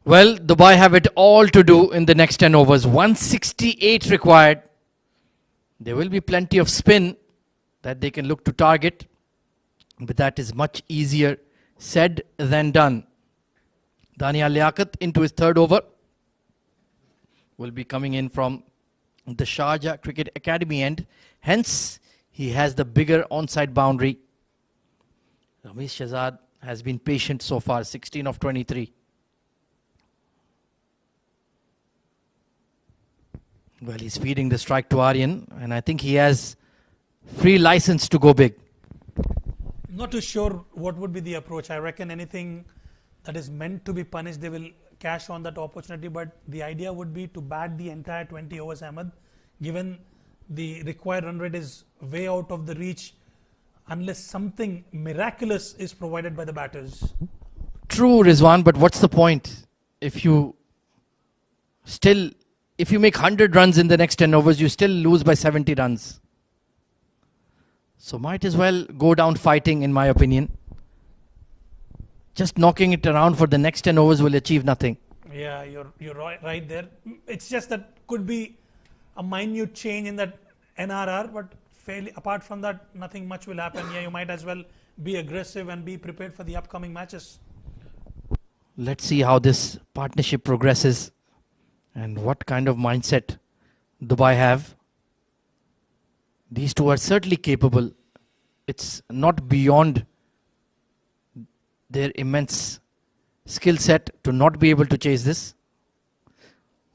Well, Dubai have it all to do in the next 10 overs. 168 required. There will be plenty of spin that they can look to target. But that is much easier said than done. Daniel Liaquat into his third over. Will be coming in from the Sharjah Cricket Academy end. Hence, he has the bigger onside boundary. Ramesh Shahzad has been patient so far. 16 of 23. Well, he's feeding the strike to Aryan, and I think he has free license to go big. Not too sure what would be the approach. I reckon anything that is meant to be punished, they will cash on that opportunity. But the idea would be to bat the entire 20 overs, Ahmed, given the required run rate is way out of the reach, unless something miraculous is provided by the batters. True, Rizwan, but what's the point? If you make 100 runs in the next 10 overs, you still lose by 70 runs. So might as well go down fighting, in my opinion. Just knocking it around for the next 10 overs will achieve nothing. Yeah, you're right there. It's just that could be a minute change in that NRR, but fairly, apart from that, nothing much will happen. Yeah, you might as well be aggressive and be prepared for the upcoming matches. Let's see how this partnership progresses and what kind of mindset Dubai have. These two are certainly capable. It's not beyond their immense skill set to not be able to chase this.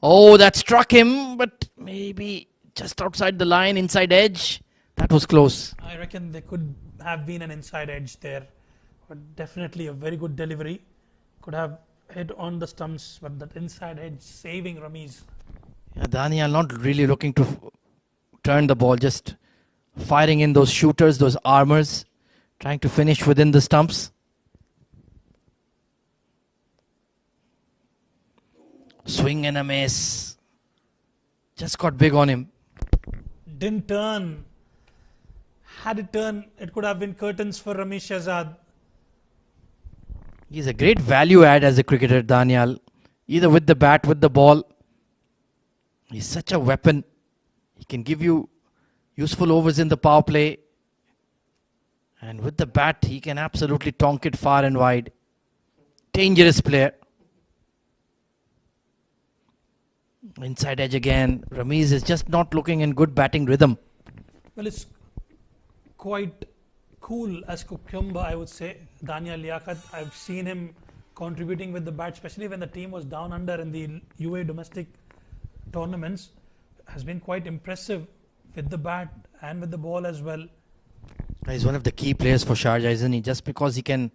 Oh, that struck him, but maybe just outside the line, inside edge. That was close. I reckon there could have been an inside edge there, but definitely a very good delivery. Could have hit on the stumps, but that inside edge saving Ramiz. Yeah, Daniel not really looking to turn the ball, just firing in those shooters, those armors, trying to finish within the stumps. Swing and a miss. Just got big on him. Didn't turn. Had it turned, it could have been curtains for Ramesh Shahzad. He's a great value add as a cricketer, Daniel. Either with the bat, with the ball. He's such a weapon. He can give you useful overs in the power play. And with the bat, he can absolutely tonk it far and wide. Dangerous player. Inside edge again. Ramiz is just not looking in good batting rhythm. Well, it's quite cool as cucumber, I would say. Daniel Liaquat, I've seen him contributing with the bat, especially when the team was down under in the UAE domestic tournaments. Has been quite impressive with the bat and with the ball as well. He's one of the key players for Sharjah, isn't he? Just because he can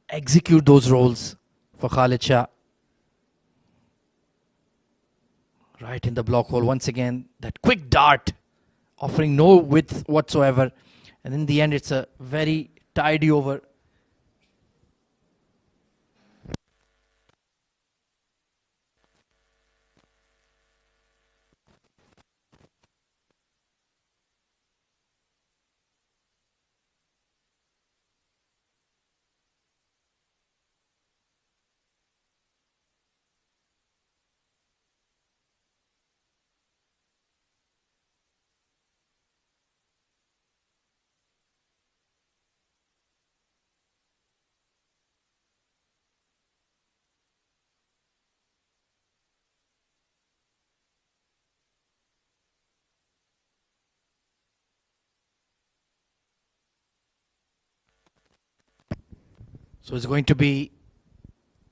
execute those roles for Khalid Shah. Right in the block hole once again. That quick dart, offering no width whatsoever. And in the end, it's a very tidy over. So it's going to be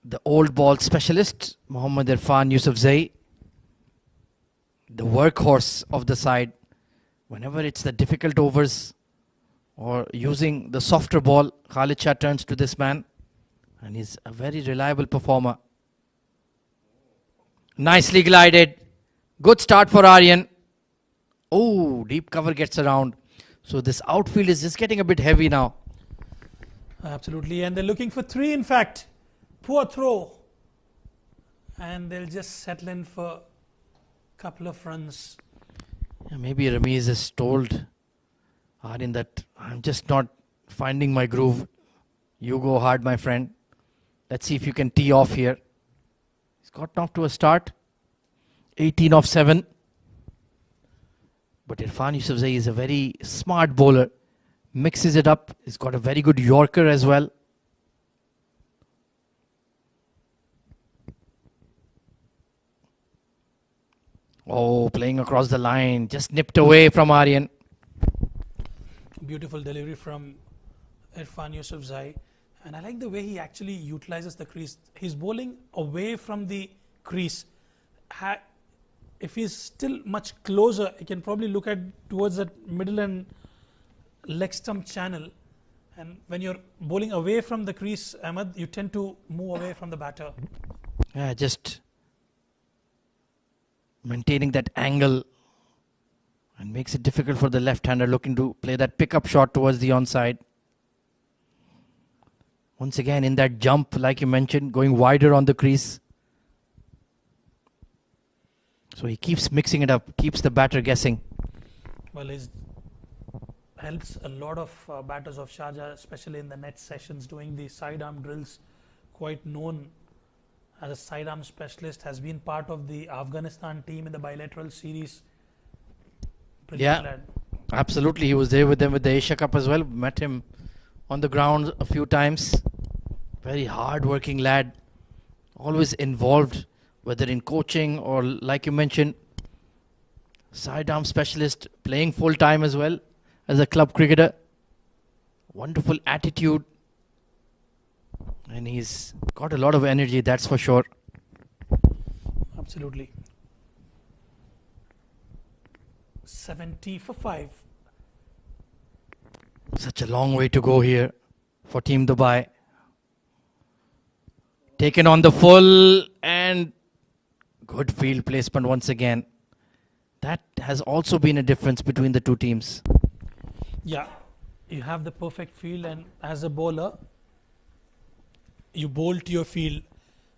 the old ball specialist, Mohammad Irfan Yusufzai, the workhorse of the side. Whenever it's the difficult overs or using the softer ball, Khalid Shah turns to this man, and he's a very reliable performer. Nicely glided. Good start for Aryan. Oh, deep cover gets around. So this outfield is just getting a bit heavy now. Absolutely, and they're looking for 3 in fact. Poor throw. And they'll just settle in for a couple of runs. Yeah, maybe Ramiz has told Aryan that I'm just not finding my groove. You go hard, my friend. Let's see if you can tee off here. He's gotten off to a start. 18 off 7. But Irfan Yusufzai is a very smart bowler. Mixes it up. He's got a very good Yorker as well. Oh, playing across the line. Just nipped away from Aryan. Beautiful delivery from Irfan Yusufzai. And I like the way he actually utilizes the crease. He's bowling away from the crease. If he's still much closer, he can probably look at towards that middle and leg stump channel. And when you're bowling away from the crease, Ahmed, you tend to move away from the batter. Yeah, just maintaining that angle, and makes it difficult for the left-hander looking to play that pickup shot towards the onside. Once again in that jump, like you mentioned, going wider on the crease. So he keeps mixing it up, keeps the batter guessing. Well, he helps a lot of batters of Sharjah, especially in the net sessions, doing the sidearm drills. Quite known as a sidearm specialist, has been part of the Afghanistan team in the bilateral series. Pretty Yeah, glad. absolutely. He was there with them with the Asia Cup as well. Met him on the ground a few times. Very hard working lad. Always involved, whether in coaching or, like you mentioned, sidearm specialist, playing full time as well as a club cricketer. Wonderful attitude. And he's got a lot of energy, that's for sure. Absolutely. 70 for 5. Such a long way to go here for Team Dubai. Taken on the full and good field placement once again. That has also been a difference between the two teams. Yeah, you have the perfect field, and as a bowler, you bowl to your field,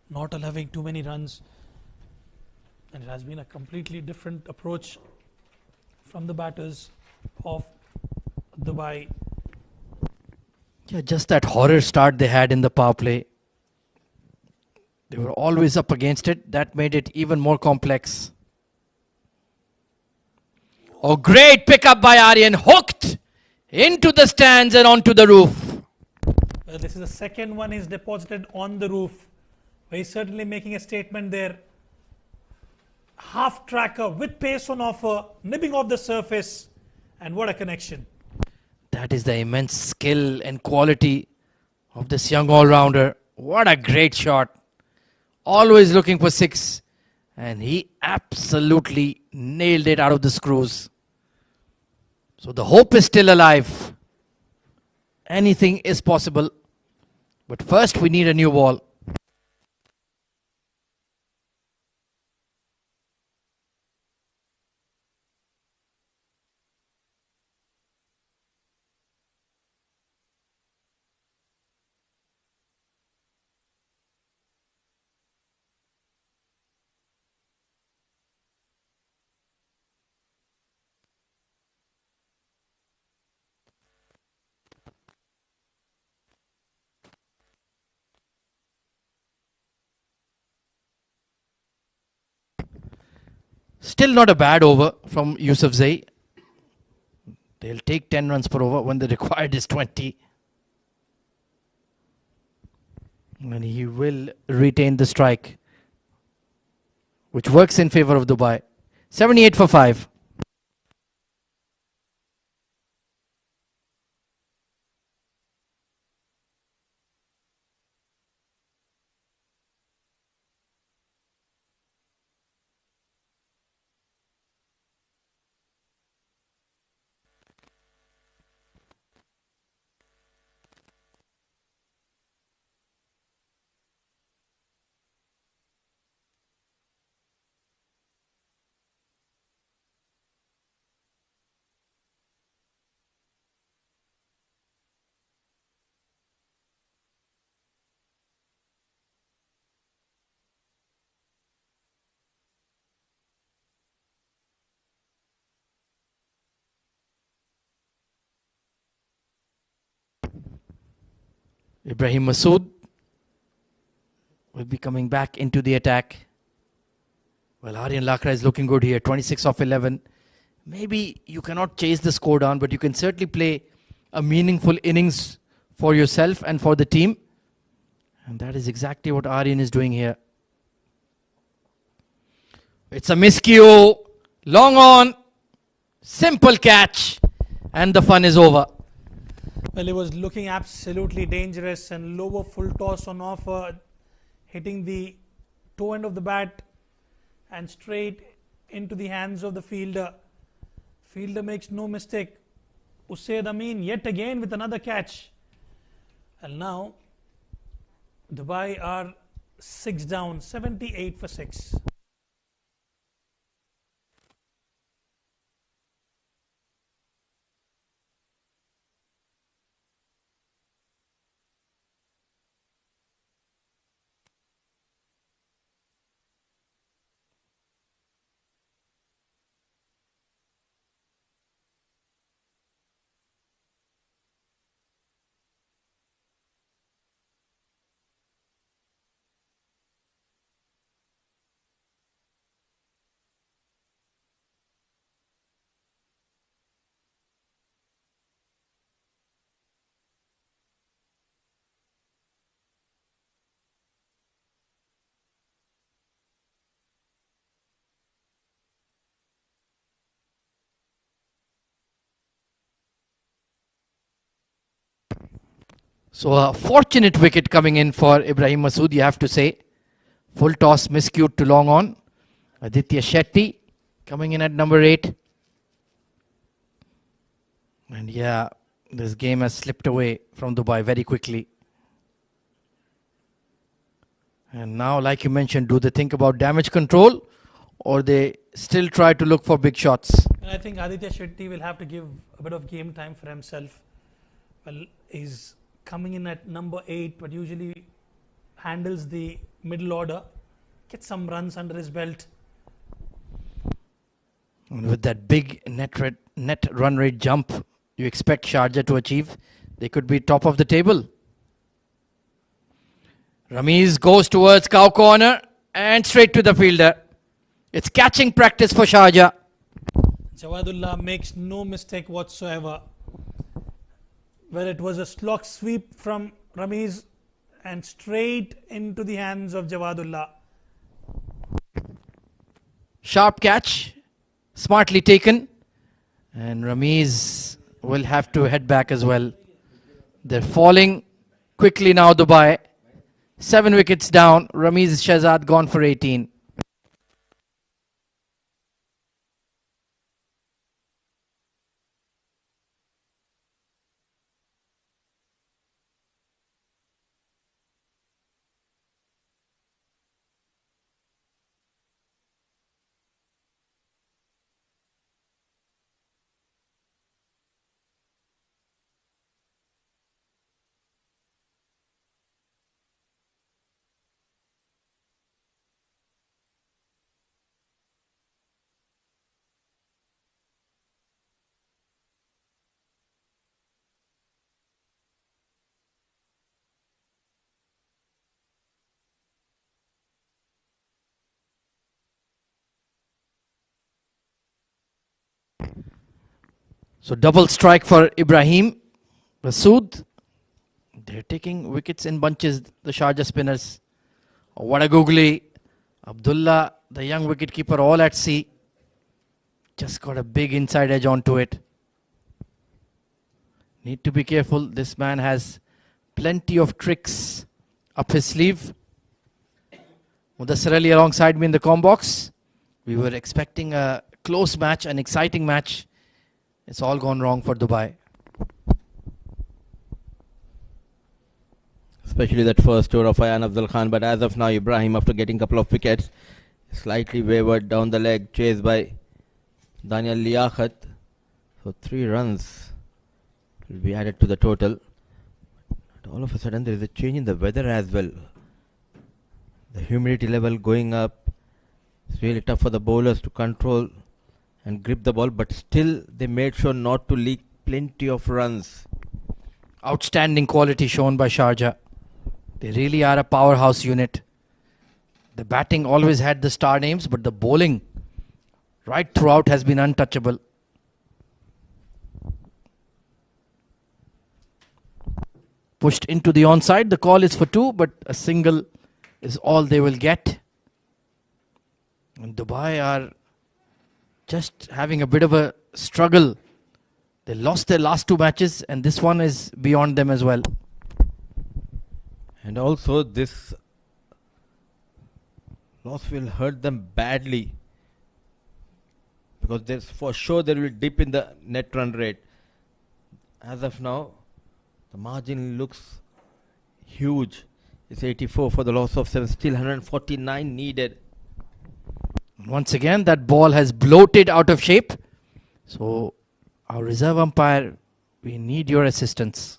not allowing too many runs. And it has been a completely different approach from the batters of Dubai. Yeah, just that horror start they had in the power play. They were always up against it. That made it even more complex. Oh, great pickup by Aryan. Hooked into the stands and onto the roof. Well, this is the second one he's deposited on the roof. He's certainly making a statement there. Half tracker with pace on offer, nipping off the surface, and what a connection. That is the immense skill and quality of this young all-rounder. What a great shot. Always looking for six. And he absolutely nailed it out of the screws. So the hope is still alive. Anything is possible. But first we need a new ball. Still not a bad over from Yusuf Zai. They'll take 10 runs per over when the required is 20. And he will retain the strike, which works in favor of Dubai. 78 for 5. Ibrahim Masood will be coming back into the attack. Well, Aryan Lakra is looking good here. 26 off 11. Maybe you cannot chase the score down, but you can certainly play a meaningful innings for yourself and for the team. And that is exactly what Aryan is doing here. It's a miscue. Long on. Simple catch. And the fun is over. Well, he was looking absolutely dangerous, and lower full toss on offer, hitting the toe end of the bat and straight into the hands of the fielder. Fielder makes no mistake. Usaid Amin yet again with another catch. And now Dubai are 6 down, 78 for 6. So a fortunate wicket coming in for Ibrahim Masood, you have to say. Full toss miscued to long on. Aditya Shetty coming in at number 8. And yeah, this game has slipped away from Dubai very quickly. And now, like you mentioned, do they think about damage control or they still try to look for big shots? And I think Aditya Shetty will have to give a bit of game time for himself. Well, he's coming in at number 8, but usually handles the middle order. Get some runs under his belt. And with that big net run rate jump you expect Sharjah to achieve, they could be top of the table. Ramiz goes towards cow corner and straight to the fielder. It's catching practice for Sharjah. Jawadullah makes no mistake whatsoever. Well, it was a slog sweep from Ramiz and straight into the hands of Jawadullah. Sharp catch, smartly taken, and Ramiz will have to head back as well. They're falling quickly now, Dubai. 7 wickets down. Ramiz Shehzad gone for 18. So double strike for Ibrahim Masood. They're taking wickets in bunches, the Sharjah spinners. Oh, what a googly. Abdullah, the young wicketkeeper, all at sea. Just got a big inside edge onto it. Need to be careful. This man has plenty of tricks up his sleeve. Mudassar Ali alongside me in the comm box. We were expecting a close match, an exciting match. It's all gone wrong for Dubai. Especially that first over of Ayan Afzal Khan. But as of now, Ibrahim, after getting a couple of wickets, slightly wavered down the leg, chased by Daniel Liaquat. So 3 runs will be added to the total. But all of a sudden, there is a change in the weather as well. The humidity level going up. It's really tough for the bowlers to control and grip the ball, but still they made sure not to leak plenty of runs. Outstanding quality shown by Sharjah. They really are a powerhouse unit. The batting always had the star names, but the bowling right throughout has been untouchable. Pushed into the onside. The call is for 2, but a single is all they will get. And Dubai are just having a bit of a struggle. They lost their last 2 matches, and this one is beyond them as well. And also this loss will hurt them badly, because there's for sure there will dip in the net run rate. As of now, the margin looks huge. It's 84 for the loss of 7, still 149 needed. Once again, that ball has bloated out of shape. So, our reserve umpire, we need your assistance.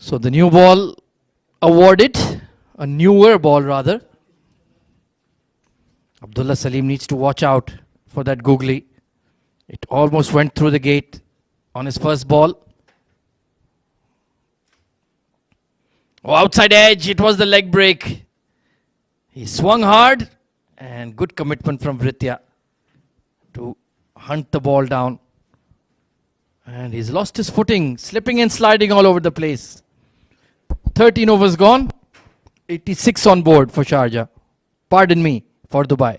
So the new ball awarded, a newer ball rather. Abdullah Salim needs to watch out for that googly. It almost went through the gate on his first ball. Oh, outside edge, it was the leg break. He swung hard and good commitment from Vriitya to hunt the ball down. And he's lost his footing, slipping and sliding all over the place. 13 overs gone, 86 on board for Sharjah. Pardon me, for Dubai.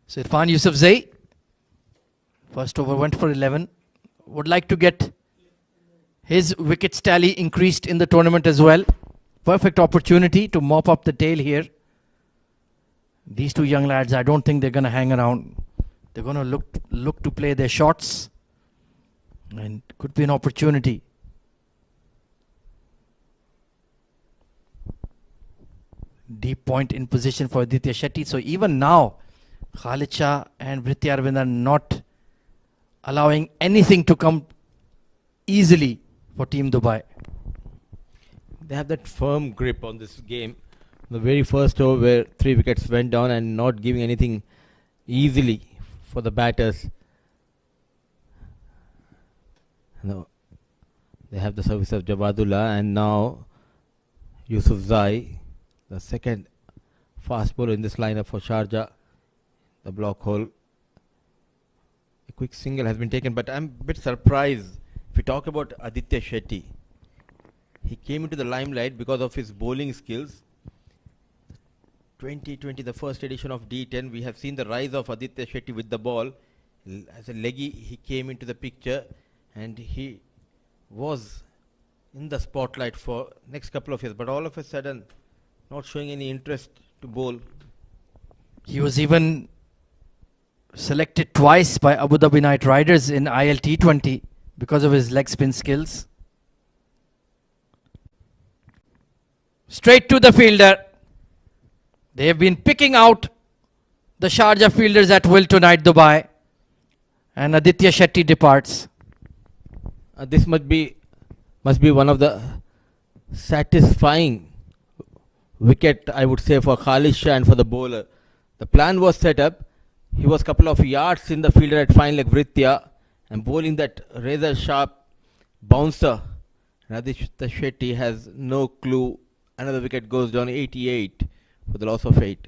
So Irfan Yusufzai, first over went for 11. Would like to get his wickets tally increased in the tournament as well. Perfect opportunity to mop up the tail here. These two young lads, I don't think they're going to hang around. They're going to look to play their shots. And could be an opportunity. Deep point in position for Aditya Shetty. So even now, Khalid Shah and Vriitya Arvind are not allowing anything to come easily for Team Dubai. They have that firm grip on this game. The very first over where 3 wickets went down and not giving anything easily for the batters. No, they have the service of Javadullah and now Yusufzai, the second fast bowler in this lineup for Sharjah. The block hole. A quick single has been taken, but I'm a bit surprised. If we talk about Aditya Shetty, he came into the limelight because of his bowling skills. 2020, the first edition of D10, we have seen the rise of Aditya Shetty with the ball. As a leggy, he came into the picture and he was in the spotlight for next couple of years, but all of a sudden, not showing any interest to bowl. He was even selected twice by Abu Dhabi Knight Riders in IL T20 because of his leg spin skills. Straight to the fielder. They have been picking out the Sharjah fielders at will tonight, Dubai. And Aditya Shetty departs. This must be one of the satisfying wicket, I would say, for Khalid Shah and for the bowler. The plan was set up. He was a couple of yards in the fielder at fine leg Vriitya and bowling that razor sharp bouncer. Aditya Shetty has no clue. Another wicket goes down, 88 for the loss of 8.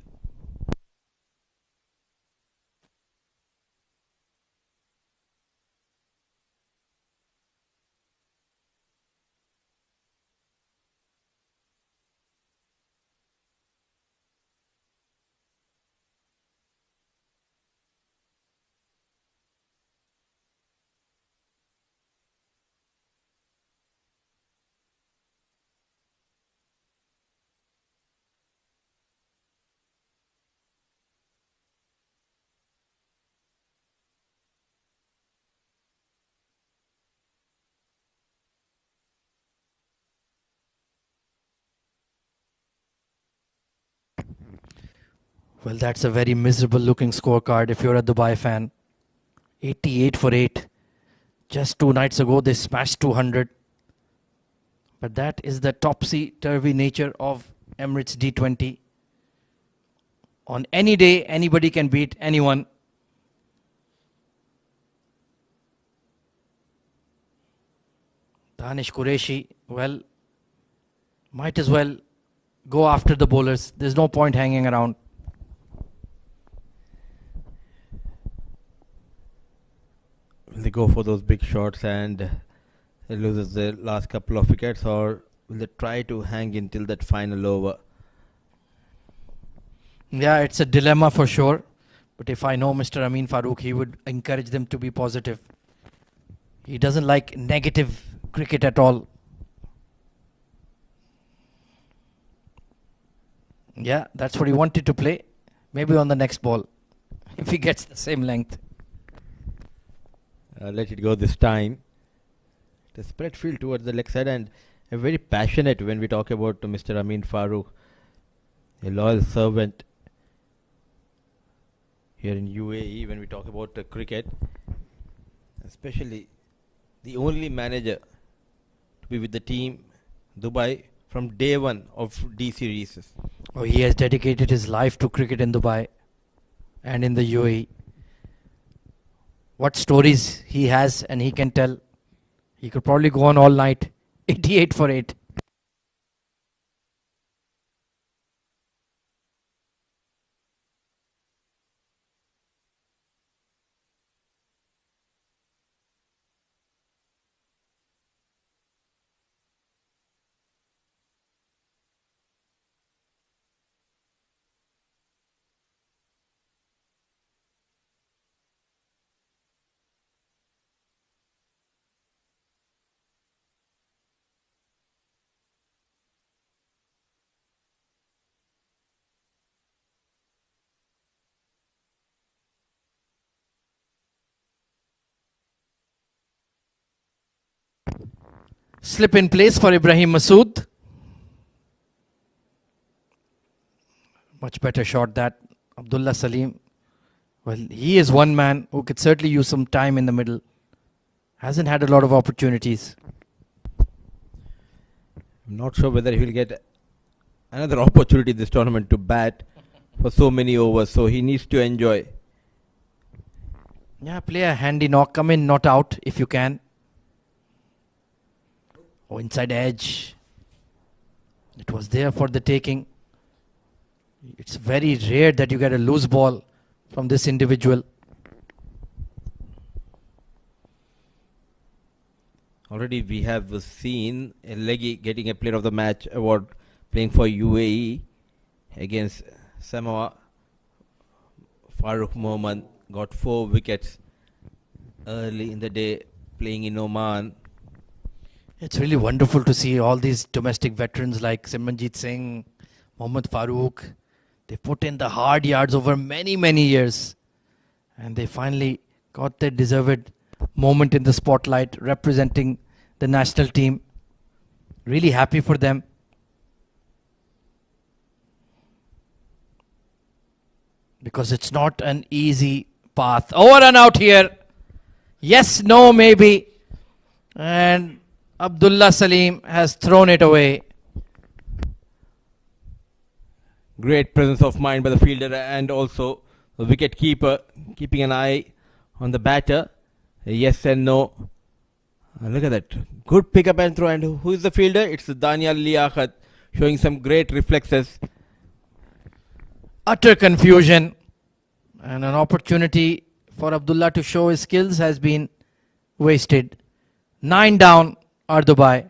Well, that's a very miserable looking scorecard if you're a Dubai fan. 88 for 8. Just 2 nights ago, they smashed 200. But that is the topsy-turvy nature of Emirates D20. On any day, anybody can beat anyone. Danish Qureshi, well, might as well go after the bowlers. There's no point hanging around. Will they go for those big shots and loses the last couple of wickets, or will they try to hang in till that final over? Yeah, it's a dilemma for sure. But if I know Mr. Amin Farooq, he would encourage them to be positive. He doesn't like negative cricket at all. Yeah, that's what he wanted to play. Maybe on the next ball, if he gets the same length. Let it go this time. The spread field towards the leg side, and very passionate when we talk about Mr. Amin Farooq, a loyal servant here in UAE when we talk about cricket, especially the only manager to be with the team Dubai from day one of D series. Oh, he has dedicated his life to cricket in Dubai and in the UAE. What stories he has and he can tell. He could probably go on all night. 88 for 8. Slip in place for Ibrahim Masood. Much better shot that. Abdullah Salim. Well, he is one man who could certainly use some time in the middle. Hasn't had a lot of opportunities. I'm not sure whether he will get another opportunity this tournament to bat for so many overs, so he needs to enjoy. Yeah, play a handy knock. Come in, not out if you can. Oh, inside edge. It was there for the taking. It's very rare that you get a loose ball from this individual. Already we have seen a leggy getting a player of the match award playing for UAE against Samoa. Farooq Mohammed got 4 wickets early in the day playing in Oman. It's really wonderful to see all these domestic veterans like Simranjit Singh, Mohammad Farooq. They put in the hard yards over many, many years. And they finally got their deserved moment in the spotlight representing the national team. Really happy for them. Because it's not an easy path. Over and out here. Yes, no, maybe. And Abdullah Salim has thrown it away. Great presence of mind by the fielder and also the wicket keeper, keeping an eye on the batter. Yes and no. Look at that. Good pick up and throw. And who is the fielder? It's Daniel Liaquat, showing some great reflexes. Utter confusion. And an opportunity for Abdullah to show his skills has been wasted. 9 down are Dubai.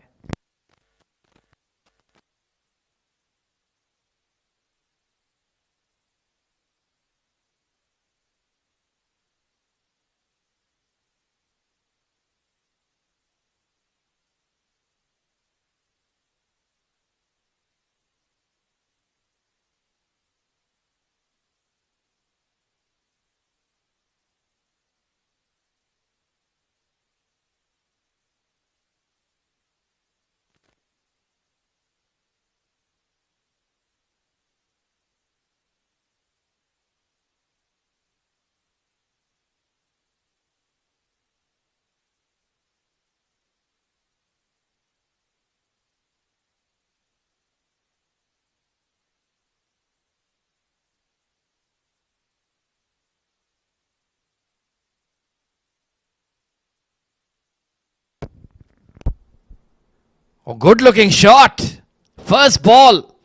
Oh, good looking shot. First ball.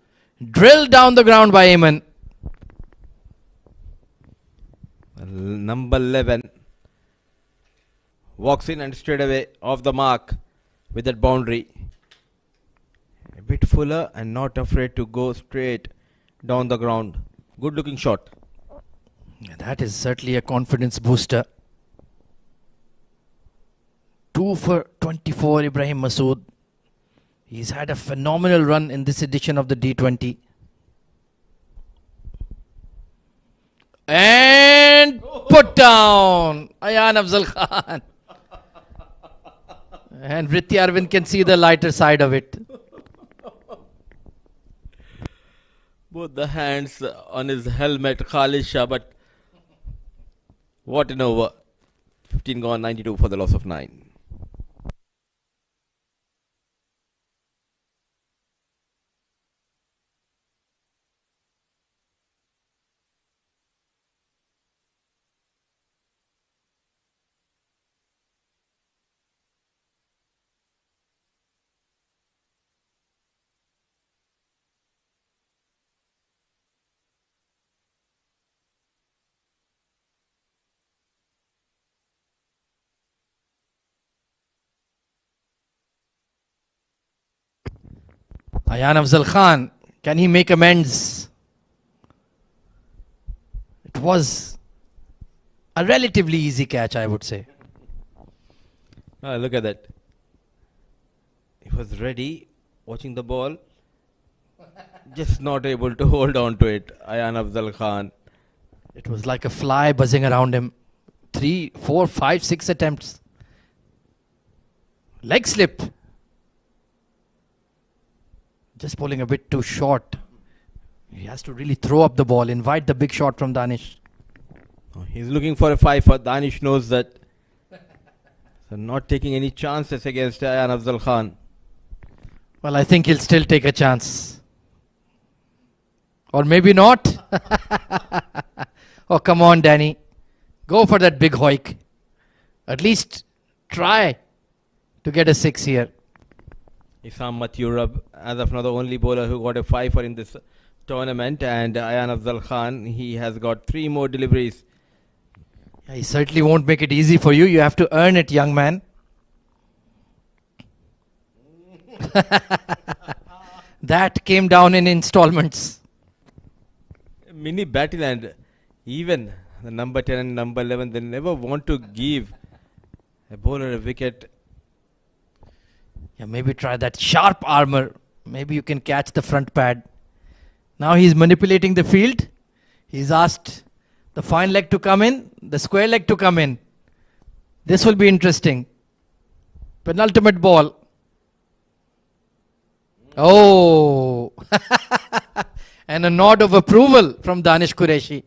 Drilled down the ground by Ayman. Number 11. walks in and straight away off the mark with that boundary. A bit fuller and not afraid to go straight down the ground. Good looking shot. Yeah, that is certainly a confidence booster. 2 for 24, Ibrahim Masood. He's had a phenomenal run in this edition of the D20. And put down Ayan Afzal Khan. And Vriitya Arvind can see the lighter side of it. Both the hands on his helmet, Khalid Shah, but what an over. 15 gone, 92 for the loss of 9. Ayan Afzal Khan, can he make amends? It was a relatively easy catch, I would say. Look at that. He was ready, watching the ball, just not able to hold on to it. Ayan Afzal Khan. It was like a fly buzzing around him. 3, 4, 5, 6 attempts. Leg slip. Just bowling a bit too short. He has to really throw up the ball, invite the big shot from Danish. He's looking for a 5. Danish knows that. So not taking any chances against Ayan Afzal Khan. Well, I think he'll still take a chance. Or maybe not. Oh, come on, Danny. Go for that big hoik. At least try to get a 6 here. Isam Mathurab, as of now, the only bowler who got a 5 in this tournament. And Ayan Afzal Khan, he has got 3 more deliveries. Yeah, he certainly won't make it easy for you. You have to earn it, young man. That came down in installments. Mini Battleland, even the number 10 and number 11, they never want to give a bowler a wicket. Yeah, maybe try that sharp armor. Maybe you can catch the front pad. Now he's manipulating the field. He's asked the fine leg to come in, the square leg to come in. This will be interesting. Penultimate ball. Oh! And a nod of approval from Danish Qureshi.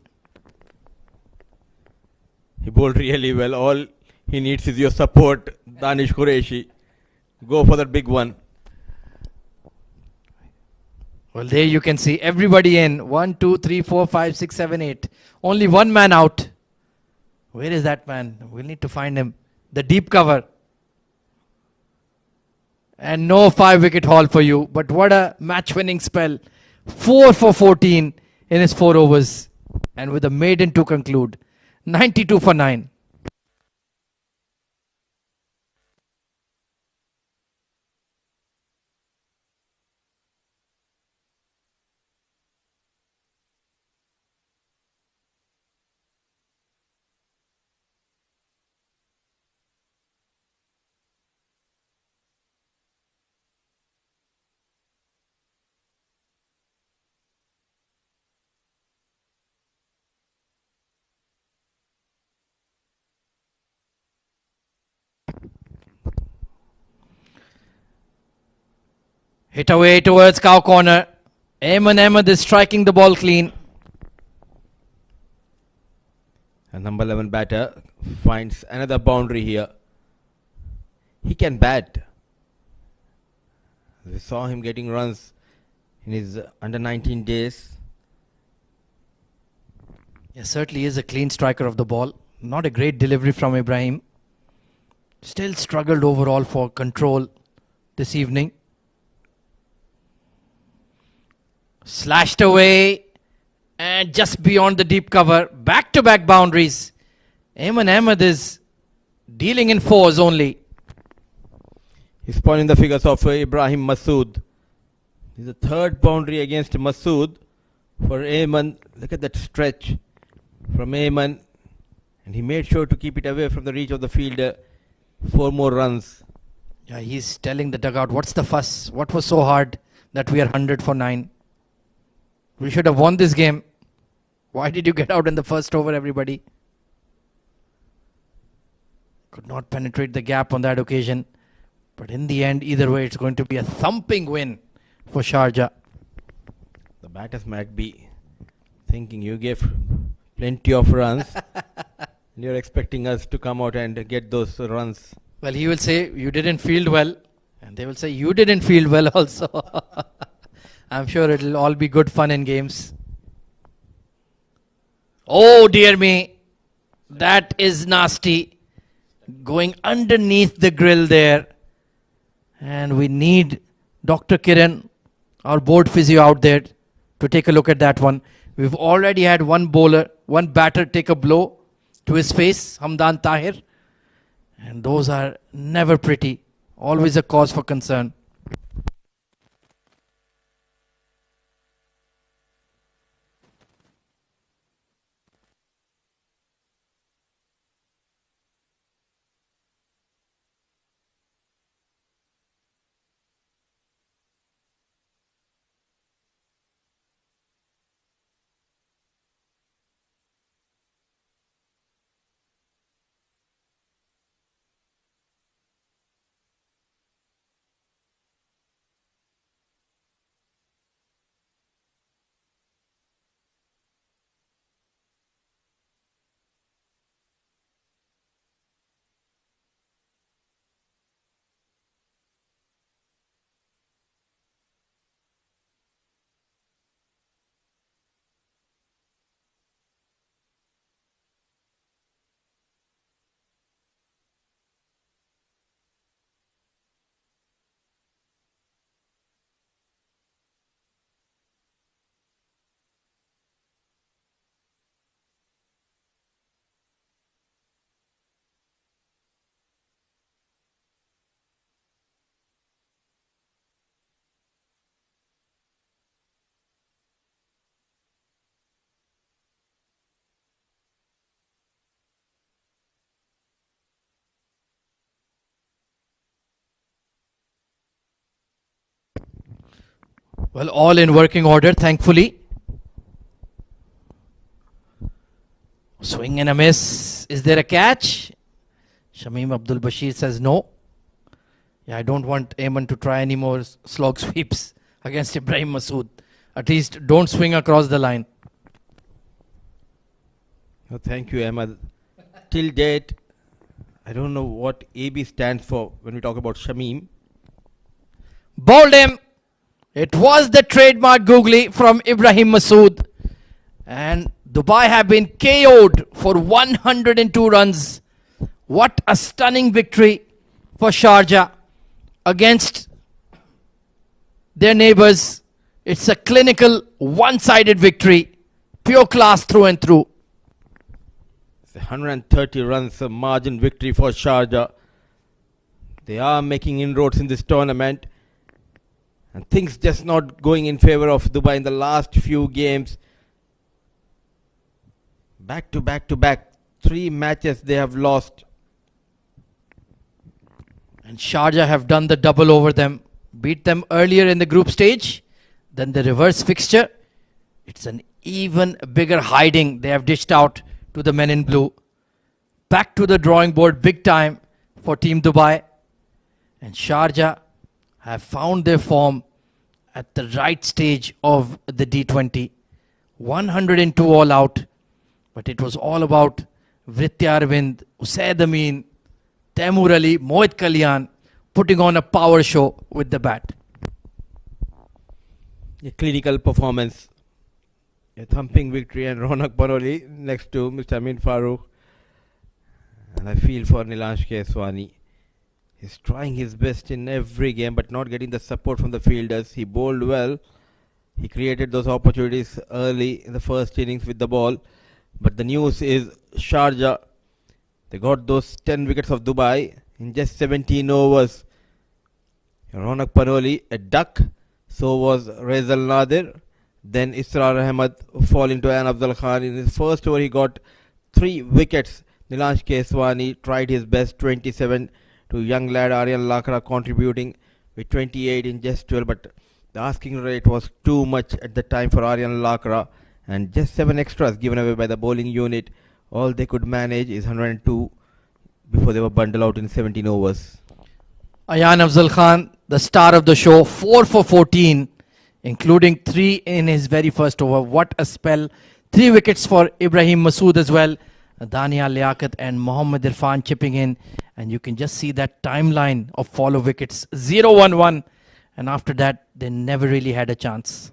He bowled really well. All he needs is your support, Danish Qureshi. Go for that big one. Well, there you can see everybody in. 1, 2, 3, 4, 5, 6, 7, 8. Only one man out. Where is that man? We'll need to find him. The deep cover. And no 5-wicket haul for you. But what a match-winning spell. 4 for 14 in his 4 overs. And with a maiden to conclude. 92 for 9. Hit away towards cow corner. Eamon Ahmed is striking the ball clean. And number 11 batter finds another boundary here. He can bat. We saw him getting runs in his under 19 days. Yes, certainly is a clean striker of the ball. Not a great delivery from Ibrahim. Still struggled overall for control this evening. Slashed away and just beyond the deep cover. Back-to-back boundaries. Eamon Ahmed is dealing in fours only. He's spoiling the figures of Ibrahim Masood. This is the third boundary against Masood for Ayman. Look at that stretch from Ayman. And he made sure to keep it away from the reach of the fielder. 4 more runs. Yeah, he's telling the dugout, what's the fuss? What was so hard that we are 100 for 9? We should have won this game. Why did you get out in the first over, everybody? Could not penetrate the gap on that occasion. But in the end, either way, it's going to be a thumping win for Sharjah. The batters might be thinking you gave plenty of runs. And you're expecting us to come out and get those runs. Well, he will say, you didn't field well. And they will say, you didn't field well also. I'm sure it'll all be good fun in games. Oh, dear me. That is nasty. Going underneath the grill there. And we need Dr. Kiran, our board physio out there, to take a look at that one. We've already had one batter take a blow to his face, Hamdan Tahir. And those are never pretty. Always a cause for concern. Well, all in working order, thankfully. Swing and a miss. Is there a catch? Shamim Abdul Bashir says no. Yeah, I don't want Ayman to try any more slog sweeps against Ibrahim Masood. At least don't swing across the line. Oh, thank you, Ahmad. Till date, I don't know what AB stands for when we talk about Shamim. Bowled him. It was the trademark googly from Ibrahim Masood. And Dubai have been KO'd for 102 runs. What a stunning victory for Sharjah against their neighbors. It's a clinical, one-sided victory. Pure class through and through. It's 130 runs, a margin victory for Sharjah. They are making inroads in this tournament. And things just not going in favor of Dubai in the last few games. Back to back to back. 3 matches they have lost. And Sharjah have done the double over them. Beat them earlier in the group stage. Then the reverse fixture. It's an even bigger hiding they have dished out to the men in blue. Back to the drawing board big time for Team Dubai. And Sharjah have found their form at the right stage of the D20. 102 all out. But it was all about Vriitya Arvind, Usaid Amin, Taimur Ali, Mohit Kalyan putting on a power show with the bat. A clinical performance. A thumping victory, and Ronak Paroli next to Mr. Amin Farooq. And I feel for Nilansh Keswani. He's trying his best in every game but not getting the support from the fielders. He bowled well. He created those opportunities early in the first innings with the ball. But the news is Sharjah, They got those 10 wickets of Dubai in just 17 overs. Ronak Panoli, a duck. So was Rezal Nadir. Then Israr Ahmed falling to Ayan Afzal Khan. In his first over, he got 3 wickets. Nilansh Keswani tried his best, 27 to young lad Aryan Lakra contributing with 28 in just 12. But the asking rate was too much at the time for Aryan Lakra. And just 7 extras given away by the bowling unit. All they could manage is 102 before they were bundled out in 17 overs. Ayan Afzal Khan, the star of the show, 4 for 14, including 3 in his very first over. What a spell. 3 wickets for Ibrahim Masood as well. Dania Liaquat and Mohammad Irfan chipping in. And you can just see that timeline of follow wickets. 0-1-1. And after that, they never really had a chance.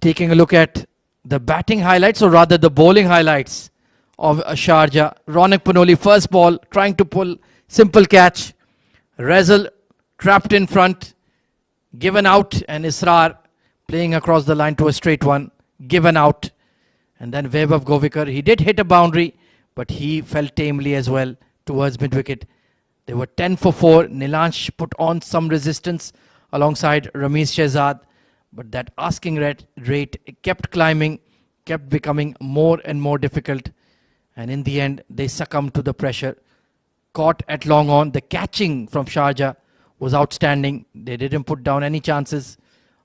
Taking a look at the batting highlights, or rather the bowling highlights of Sharjah. Ronak Panoli, first ball, trying to pull, simple catch. Rezal trapped in front, given out, and Israr playing across the line to a straight one, given out. And then Vaibhav Govikar, he did hit a boundary, but he fell tamely as well towards mid-wicket. They were 10 for 4. Nilansh put on some resistance alongside Ramiz Shehzad. But that asking rate kept climbing, kept becoming more and more difficult. And in the end, they succumbed to the pressure. Caught at long on. The catching from Sharjah was outstanding. They didn't put down any chances.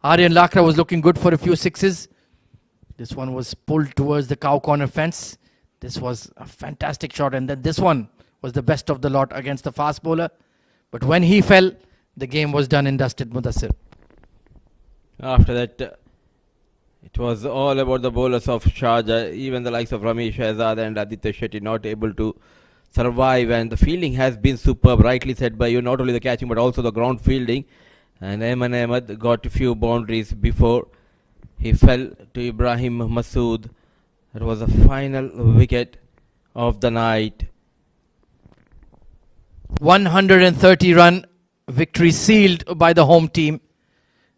Aryan Lakra was looking good for a few sixes. This one was pulled towards the cow corner fence. This was a fantastic shot. And then this one was the best of the lot against the fast bowler. But when he fell, the game was done and dusted, Mudassir. After that, it was all about the bowlers of Sharjah. Even the likes of Ramesh Shehzad and Aditya Shetty not able to survive. And the fielding has been superb, rightly said by you. Not only the catching, but also the ground fielding. And Ayman Ahmed got a few boundaries before he fell to Ibrahim Masood. That was the final wicket of the night. 130 run victory sealed by the home team.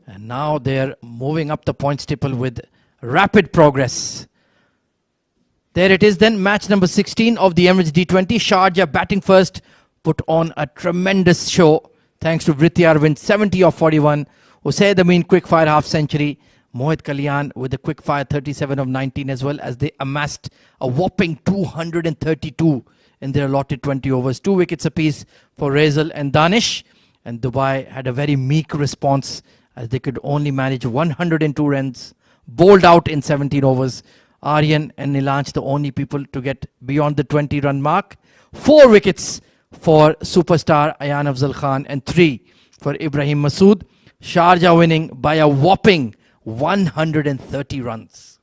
And now they're moving up the points table with rapid progress. There it is then, match number 16 of the Emirates D20. Sharjah batting first, put on a tremendous show thanks to Vriitya Arvind, 70 of 41. Usaid Amin quick-fire half-century. Mohit Kalyan with a quick-fire 37 of 19 as well, as they amassed a whopping 232 in their allotted 20 overs. 2 wickets apiece for Rezal and Danish. And Dubai had a very meek response, as they could only manage 102 runs, bowled out in 17 overs. Aryan and Nilansh, the only people to get beyond the 20-run mark. 4 wickets for superstar Ayan Afzal Khan and 3 for Ibrahim Masood. Sharjah winning by a whopping 130 runs.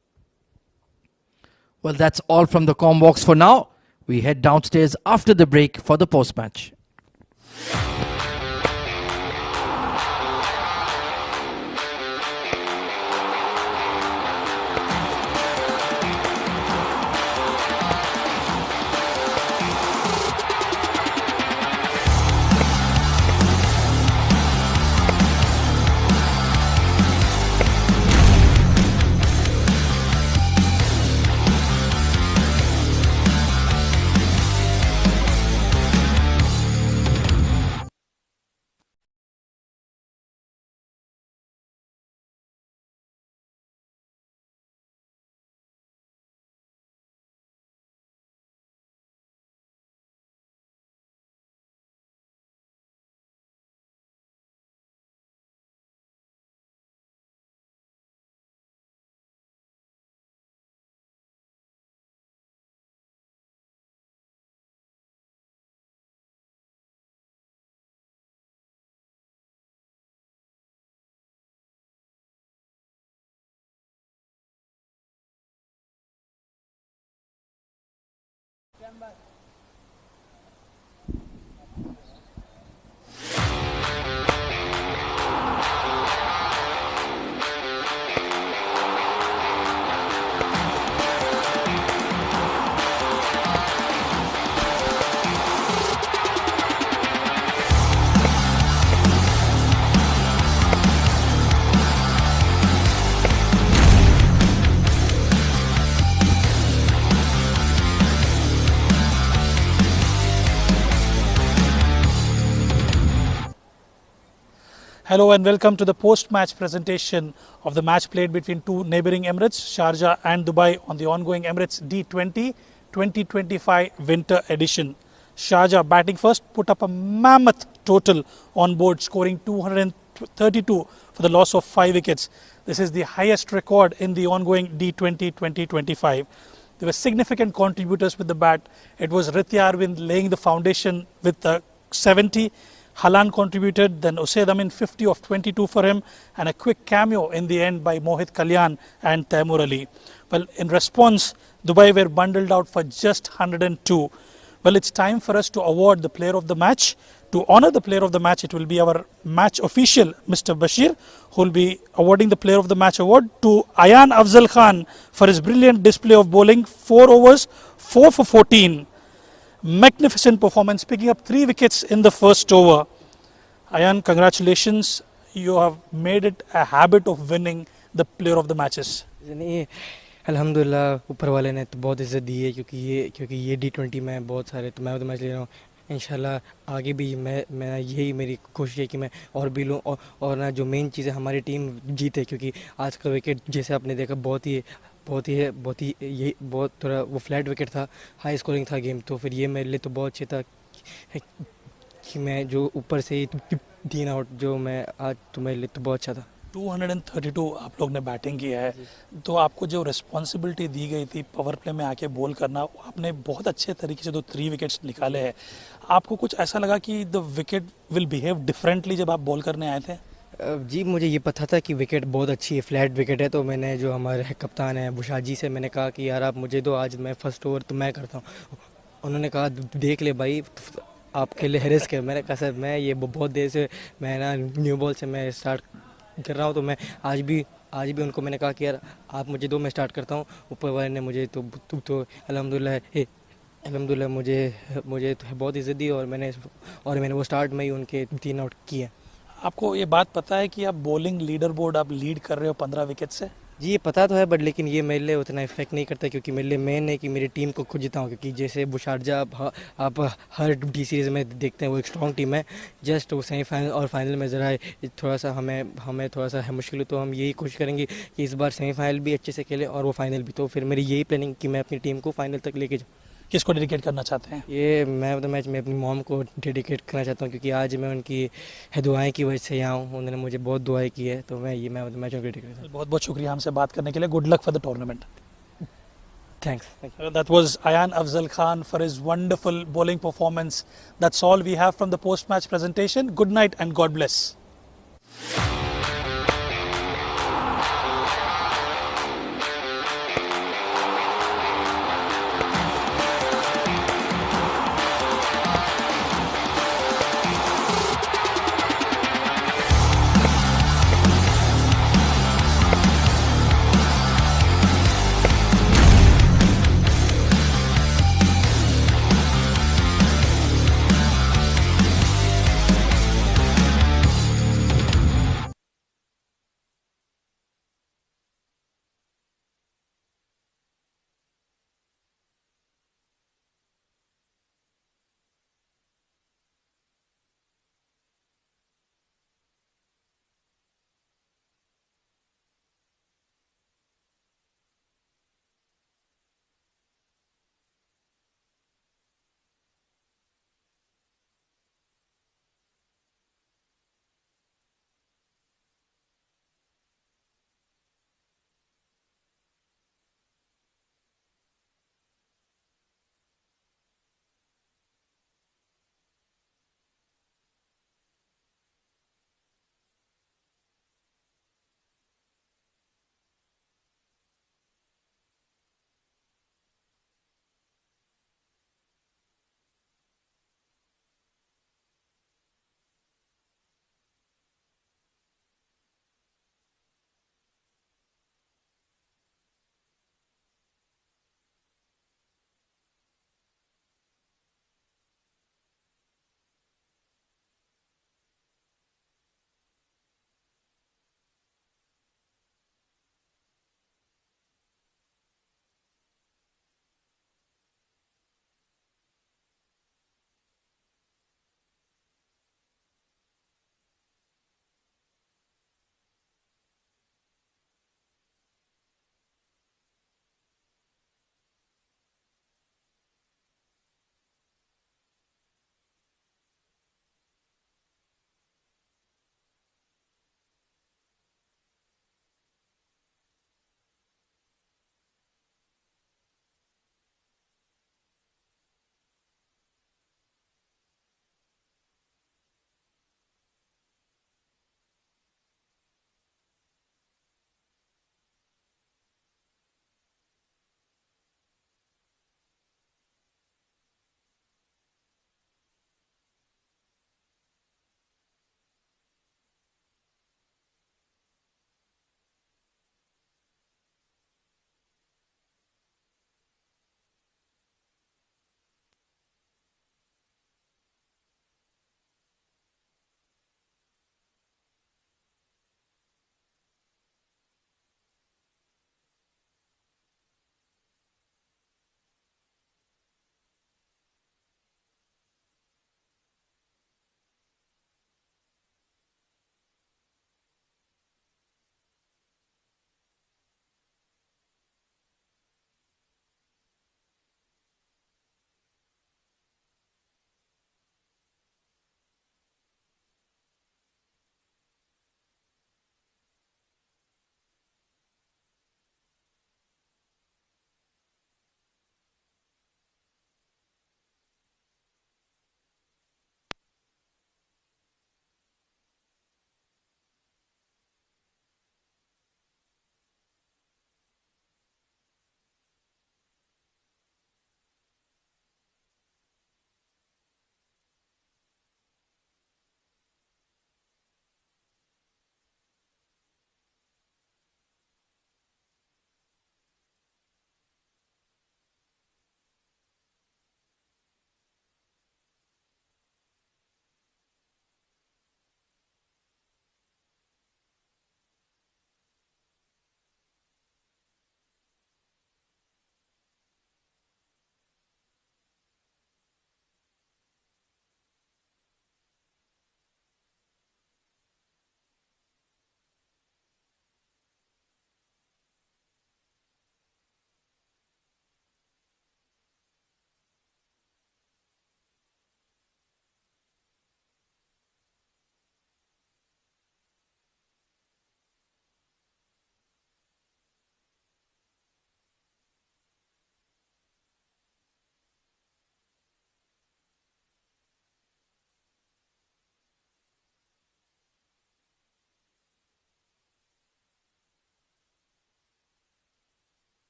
Well, that's all from the comm box for now. We head downstairs after the break for the post-match. Hello and welcome to the post-match presentation of the match played between two neighbouring Emirates, Sharjah and Dubai, on the ongoing Emirates D20 2025 Winter Edition. Sharjah, batting first, put up a mammoth total on board, scoring 232 for the loss of 5 wickets. This is the highest record in the ongoing D20 2025. There were significant contributors with the bat. It was Vriitya Arvind laying the foundation with 70. Halan contributed, then Usaid Amin 50 of 22 for him, and a quick cameo in the end by Mohit Kalyan and Taimur Ali. Well, in response, Dubai were bundled out for just 102. Well, it's time for us to award the player of the match. To honour the player of the match, it will be our match official, Mr. Bashir, who will be awarding the player of the match award to Ayan Afzal Khan for his brilliant display of bowling. 4 overs, 4 for 14. Magnificent performance, picking up 3 wickets in the first over. Ayan, congratulations. You have made it a habit of winning the player of the matches. नहीं अल्हम्दुलिल्लाह ऊपर वाले ने तो बहुत इज़्ज़त दी है क्योंकि ये D20 में बहुत सारे तो मैं तो मैच ले रहा हूँ इंशाल्लाह आगे भी मैं यही मेरी कोशिश है कि मैं और भी लूँ और ना जो मेन चीज़ है हमारी टीम जीते क्योंकि आज का विकेट जैसे आपने देखा बहुत ही थोड़ा वो फ्लैट विकेट था हाई स्कोरिंग था गेम तो फिर ये मेरे लिए तो बहुत अच्छा था कि मैं जो ऊपर से ही 3 आउट जो मैं आज तो मेरे लिए तो बहुत अच्छा था 232 आप लोग ने बैटिंग किया है तो आपको जो रिस्पॉन्सिबिलिटी दी गई थी पावर प्ले में आके बॉल करना आपने बहुत अच्छे तरीके से 3 विकेट्स निकाले हैं आपको कुछ ऐसा लगा कि the wicket will behave differently जब आप बॉल करने आए थे जी मुझे ये पता था कि विकेट बहुत अच्छी है फ्लैट विकेट है तो मैंने जो हमारे कप्तान हैं बुशाद जी से मैंने कहा कि यार आप मुझे दो आज मैं फर्स्ट ओवर तो मैं करता हूँ उन्होंने कहा देख ले भाई आपके लिए रिस्क है मैंने कहा सर मैं ये बहुत देर से मैं ना न्यू बॉल से मैं स्टार्ट कर रहा हूँ तो मैं आज भी उनको मैंने कहा कि यार आप मुझे दो मैं स्टार्ट करता हूँ ऊपर वाले ने मुझे तो अल्हम्दुलिल्लाह मुझे तो बहुत इज़्ज़त दी और मैंने वो स्टार्ट में ही उनके 3 आउट किए आपको ये बात पता है कि आप बॉलिंग लीडर बोर्ड आप लीड कर रहे हो 15 विकेट से जी ये पता तो है बट लेकिन ये मेरे लिए उतना इफेक्ट नहीं करता क्योंकि मेरे लिए मेन है कि मेरी टीम को खुद जिताऊँ क्योंकि जैसे शारजा आप हर डी सीरीज़ में देखते हैं वो एक स्ट्रॉन्ग टीम है जस्ट वो सेमीफाइनल और फाइनल में ज़रा थोड़ा सा हमें थोड़ा सा है मुश्किल तो हम यही कोशिश करेंगे कि इस बार सेमीफाइनल भी अच्छे से खेलें और वो फाइनल भी तो फिर मेरी यही प्लानिंग कि मैं अपनी टीम को फाइनल तक लेके जाऊँ किसको डेडिकेट करना चाहते हैं ये मैं तो मैच में अपनी मॉम को डेडिकेट करना चाहता हूँ क्योंकि आज मैं उनकी दुआएं की वजह से यहाँ हूँ उन्होंने मुझे बहुत दुआएं की है तो मैं मैच में डेडिकेट करता हूँ बहुत बहुत शुक्रिया हमसे बात करने के लिए good luck for the tournament Thanks. That was Ayan Afzal Khan for his wonderful bowling performance. That's all we have from the post-match presentation. Good night and God bless.